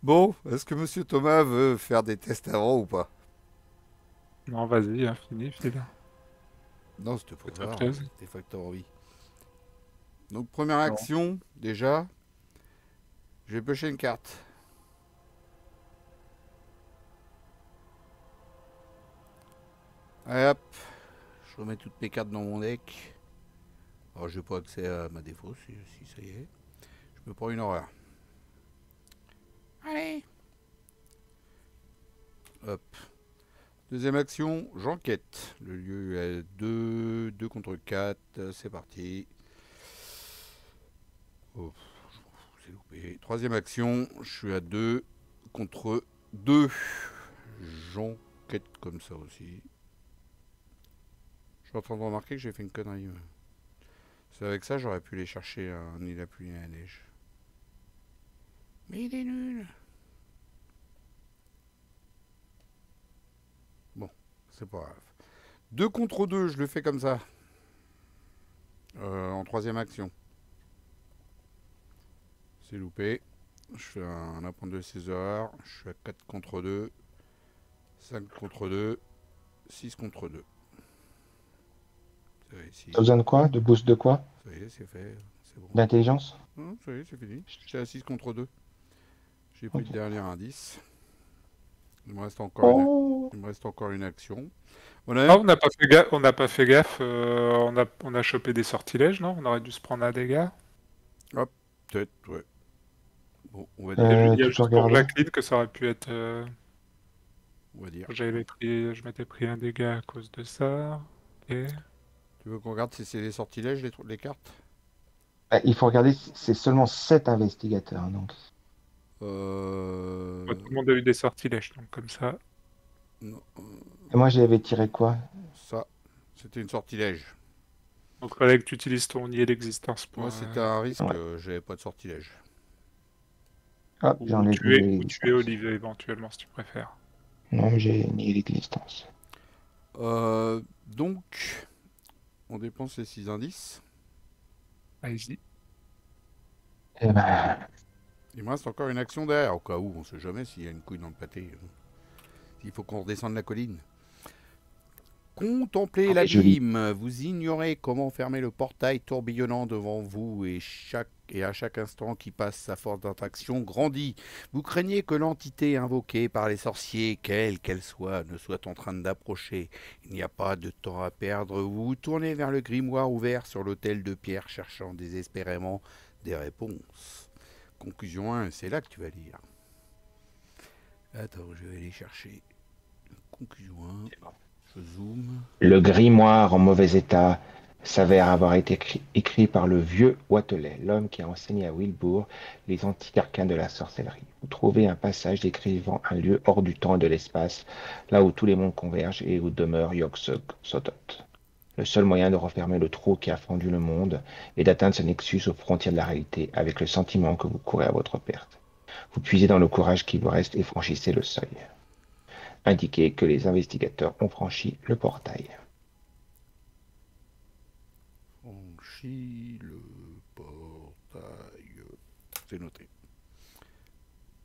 Speaker 1: Bon, est-ce que Monsieur Thomas veut faire des tests avant ou pas?
Speaker 2: Non, vas-y, fini, file.
Speaker 1: Non, c'était pour
Speaker 2: Fais-toi
Speaker 1: ça.
Speaker 2: plaisir.
Speaker 1: C'était facteur vie. Donc, première
Speaker 3: Non.
Speaker 1: action, déjà. Je vais piocher une carte. Allez hop. Je remets toutes mes cartes dans mon deck. Alors, j'ai pas accès à ma défaut, si ça y est. Je me prends une horreur. Allez. Hop. Deuxième action, j'enquête. Le lieu est 2 contre 4. C'est parti. Oh, c'est loupé. Troisième action, je suis à 2 contre 2. J'enquête comme ça aussi. Je suis en train de remarquer que j'ai fait une connerie. C'est avec ça, j'aurais pu les chercher ni la pluie ni la neige. Mais il est nul. Bon, c'est pas grave. 2 contre 2, je le fais comme ça. En troisième action. C'est loupé. Je fais un apprendre de ses heures. Je suis à 4 contre 2. 5 contre 2. 6 contre 2. Ça réussit.
Speaker 3: T'as besoin de quoi? De boost de quoi?
Speaker 1: Ça y est, c'est fait. C'est bon.
Speaker 3: D'intelligence?
Speaker 1: Non, ça y est, c'est fini. J'étais à 6 contre 2. J'ai pris le dernier indice. Il me reste encore,
Speaker 3: Oh.
Speaker 1: il me reste encore une action.
Speaker 2: On n'a pas fait gaffe. On n'a pas fait gaffe. On a chopé des sortilèges, non? On aurait dû se prendre un dégât.
Speaker 1: Peut-être, ouais. Bon, on va dire.
Speaker 2: Il y a
Speaker 3: Tu peux
Speaker 2: juste pour
Speaker 3: regarder.
Speaker 2: Jacqueline que ça aurait pu être.
Speaker 1: On va dire.
Speaker 2: Je m'étais pris un dégât à cause de ça. Et
Speaker 1: Tu veux qu'on regarde si c'est des sortilèges, les cartes?
Speaker 3: Il faut regarder, c'est seulement 7 investigateurs. Donc.
Speaker 2: tout le monde a eu des sortilèges, donc comme ça.
Speaker 1: Non,
Speaker 3: Et moi, j'avais tiré quoi?
Speaker 1: ça, c'était une sortilège.
Speaker 2: Donc fallait que tu utilises ton nier d'existence pour.
Speaker 1: Moi, c'était un risque,
Speaker 3: Ouais.
Speaker 1: j'avais pas de sortilège.
Speaker 3: Hop, j'en ai
Speaker 2: tuer
Speaker 3: nié l'existence.
Speaker 2: Olivier éventuellement si tu préfères.
Speaker 3: Non, mais j'ai nié l'existence.
Speaker 1: Donc, on dépense les 6 indices.
Speaker 2: Allez-y.
Speaker 3: Eh ben,
Speaker 1: Il me reste encore une action derrière, au cas où, on sait jamais s'il y a une couille dans le pâté. Il faut qu'on redescende la colline. Contemplez l'abîme. Vous ignorez comment fermer le portail tourbillonnant devant vous et à chaque instant qui passe, sa force d'attraction grandit. Vous craignez que l'entité invoquée par les sorciers, quelle qu'elle soit, ne soit en train d'approcher. Il n'y a pas de temps à perdre. Vous vous tournez vers le grimoire ouvert sur l'autel de pierre, cherchant désespérément des réponses. Conclusion 1, c'est là que tu vas lire. Attends, je vais aller chercher. Conclusion 1. Je zoome.
Speaker 3: le grimoire en mauvais état s'avère avoir été écrit par le vieux Watelet, l'homme qui a enseigné à Wilbur les antiques arcanes de la sorcellerie. Vous trouvez un passage décrivant un lieu hors du temps et de l'espace, là où tous les mondes convergent et où demeure Yog-Sothoth. Le seul moyen de refermer le trou qui a fendu le monde est d'atteindre ce nexus aux frontières de la réalité avec le sentiment que vous courez à votre perte. Vous puisez dans le courage qui vous reste et franchissez le seuil. Indiquez que les investigateurs ont franchi le portail.
Speaker 1: Franchis le portail. C'est noté.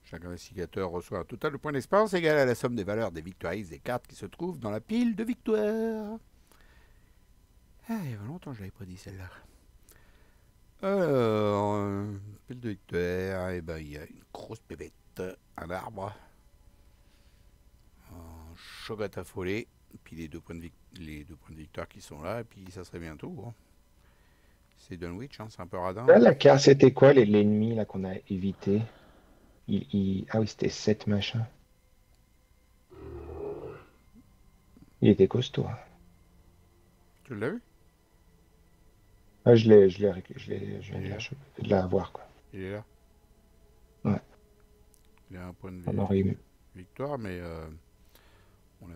Speaker 1: Chaque investigateur reçoit un total de points d'expérience égal à la somme des valeurs des victoires des cartes qui se trouvent dans la pile de victoires. Ah, il y a longtemps que je l'avais pas dit celle-là. Alors, pile de victoires, et ben il y a une grosse bébête, un arbre, un chogat affolé, puis les deux points de victoire qui sont là, et puis ça serait bientôt. Hein. C'est Dunwich, hein, c'est un peu radin.
Speaker 3: Là, la carte, c'était quoi l'ennemi là qu'on a évité? Ah oui, c'était 7 machins. Il était costaud. Hein.
Speaker 1: Tu l'as vu?
Speaker 3: Ah, je viens de l'avoir, quoi.
Speaker 1: Il est là.
Speaker 3: Ouais.
Speaker 1: Il a un point de
Speaker 3: On aurait eu...
Speaker 1: victoire, mais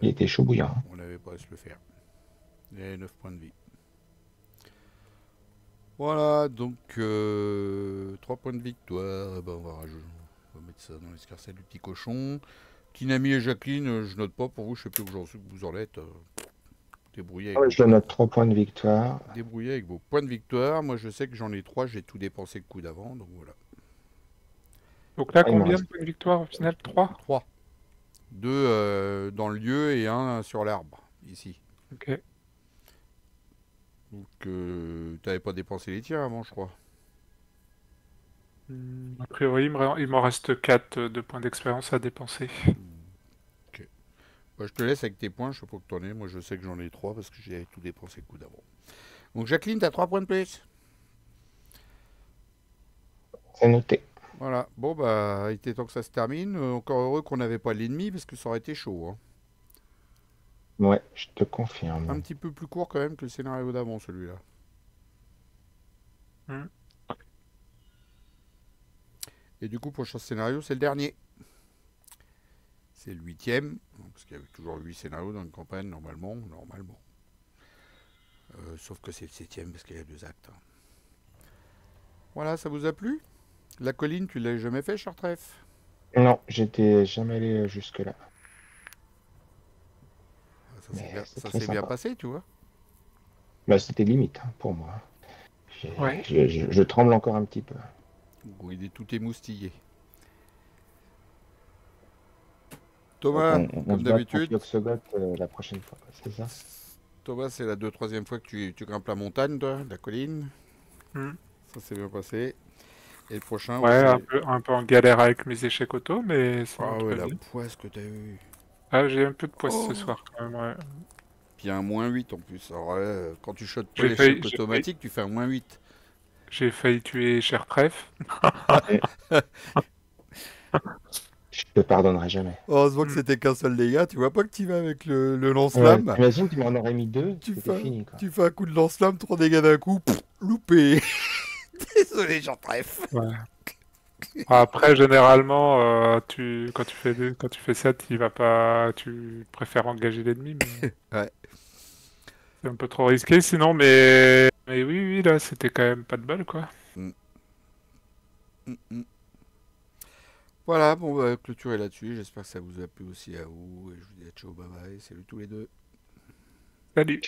Speaker 3: Il était chaud bouillant.
Speaker 1: on n'avait pas à se le faire. Il avait 9 points de vie. Voilà, donc 3 points de victoire. Eh ben, on va mettre ça dans l'escarcelle du petit cochon. Kinami et Jacqueline, je note pas pour vous, je sais plus où vous en êtes. Débrouillez avec,
Speaker 3: Je note 3 points de victoire.
Speaker 1: débrouillez avec vos points de victoire. Moi, je sais que j'en ai 3, j'ai tout dépensé le coup d'avant, donc voilà.
Speaker 2: Donc là,
Speaker 3: il me
Speaker 2: combien
Speaker 3: reste-
Speaker 2: de points de victoire au final? 3?
Speaker 1: 3. 2 dans le lieu et un sur l'arbre, ici.
Speaker 2: Ok.
Speaker 1: Donc, t'avais pas dépensé les tiens avant, je crois.
Speaker 2: A priori, il m'en reste 4 de points d'expérience à dépenser.
Speaker 1: Ok. Bah, je te laisse avec tes points, je sais pas que t'en es. Moi, je sais que j'en ai 3 parce que j'ai tout dépensé le coup d'avant. Donc, Jacqueline, t'as 3 points de plus.
Speaker 3: C'est noté.
Speaker 1: Voilà. Bon, bah, il était temps que ça se termine. Encore heureux qu'on n'avait pas l'ennemi parce que ça aurait été chaud, hein.
Speaker 3: Ouais, je te
Speaker 1: Un
Speaker 3: confirme.
Speaker 1: petit peu plus court quand même que le scénario d'avant, celui-là.
Speaker 2: Hmm.
Speaker 1: Et du coup, prochain scénario, c'est le dernier. C'est le 8e, parce qu'il y avait toujours 8 scénarios dans une campagne, normalement. Sauf que c'est le 7e, parce qu'il y a 2 actes. Voilà, ça vous a plu? La colline, tu l'avais jamais fait, Chartref?
Speaker 3: Non, j'étais jamais allé jusque-là. Mais c'est
Speaker 1: Ça
Speaker 3: très
Speaker 1: s'est bien
Speaker 3: sympa.
Speaker 1: passé, tu vois.
Speaker 3: Bah, c'était limite hein, pour moi.
Speaker 2: Ouais.
Speaker 3: Je tremble encore un petit peu.
Speaker 1: Bon, il est tout émoustillé.
Speaker 3: Donc
Speaker 1: Thomas,
Speaker 3: on
Speaker 1: comme
Speaker 3: se bat contre
Speaker 1: d'habitude,
Speaker 3: Yoxogot la prochaine fois, c'est ça?
Speaker 1: Thomas, c'est la 3e fois que tu grimpes la montagne, toi, la colline.
Speaker 2: Hmm.
Speaker 1: Ça s'est bien passé. Et le prochain,
Speaker 2: Ouais,
Speaker 1: ouais, c'est...
Speaker 2: un peu en galère avec mes échecs auto, mais sinon
Speaker 1: Ah
Speaker 2: tout
Speaker 1: ouais,
Speaker 2: va
Speaker 1: la
Speaker 2: bien.
Speaker 1: poisse que t'as eue.
Speaker 2: Ah, j'ai un peu de poisse ce
Speaker 1: Oh!
Speaker 2: soir quand même, ouais.
Speaker 1: Puis un -8 en plus. Alors ouais, quand tu shottes pas
Speaker 2: J'ai
Speaker 1: l'échec
Speaker 2: failli,
Speaker 1: automatique, tu fais un -8.
Speaker 2: j'ai failli tuer Cher Trèfle.
Speaker 3: Et je te pardonnerai jamais.
Speaker 1: Heureusement que
Speaker 2: Hmm.
Speaker 1: c'était qu'un seul dégât. Tu vois pas que tu vas avec le
Speaker 3: Ouais,
Speaker 1: lance-flamme.
Speaker 3: t'imagines, tu m'en aurais mis deux,
Speaker 1: Tu
Speaker 3: c'était
Speaker 1: fais,
Speaker 3: fini, quoi.
Speaker 1: tu fais un coup de lance-flamme, 3 dégâts d'un coup. Pff, loupé. Désolé, j'en trèfle.
Speaker 2: Ouais. Après, généralement, quand tu fais ça, tu préfères engager l'ennemi, mais
Speaker 1: Ouais.
Speaker 2: c'est un peu trop risqué sinon, mais oui, oui, là, c'était quand même pas de bol, quoi.
Speaker 1: Mm, mm, mm. Voilà, bon, bah, clôturer là-dessus. J'espère que ça vous a plu aussi à vous. Et je vous dis à ciao, bye bye. Salut tous les deux.
Speaker 2: Salut!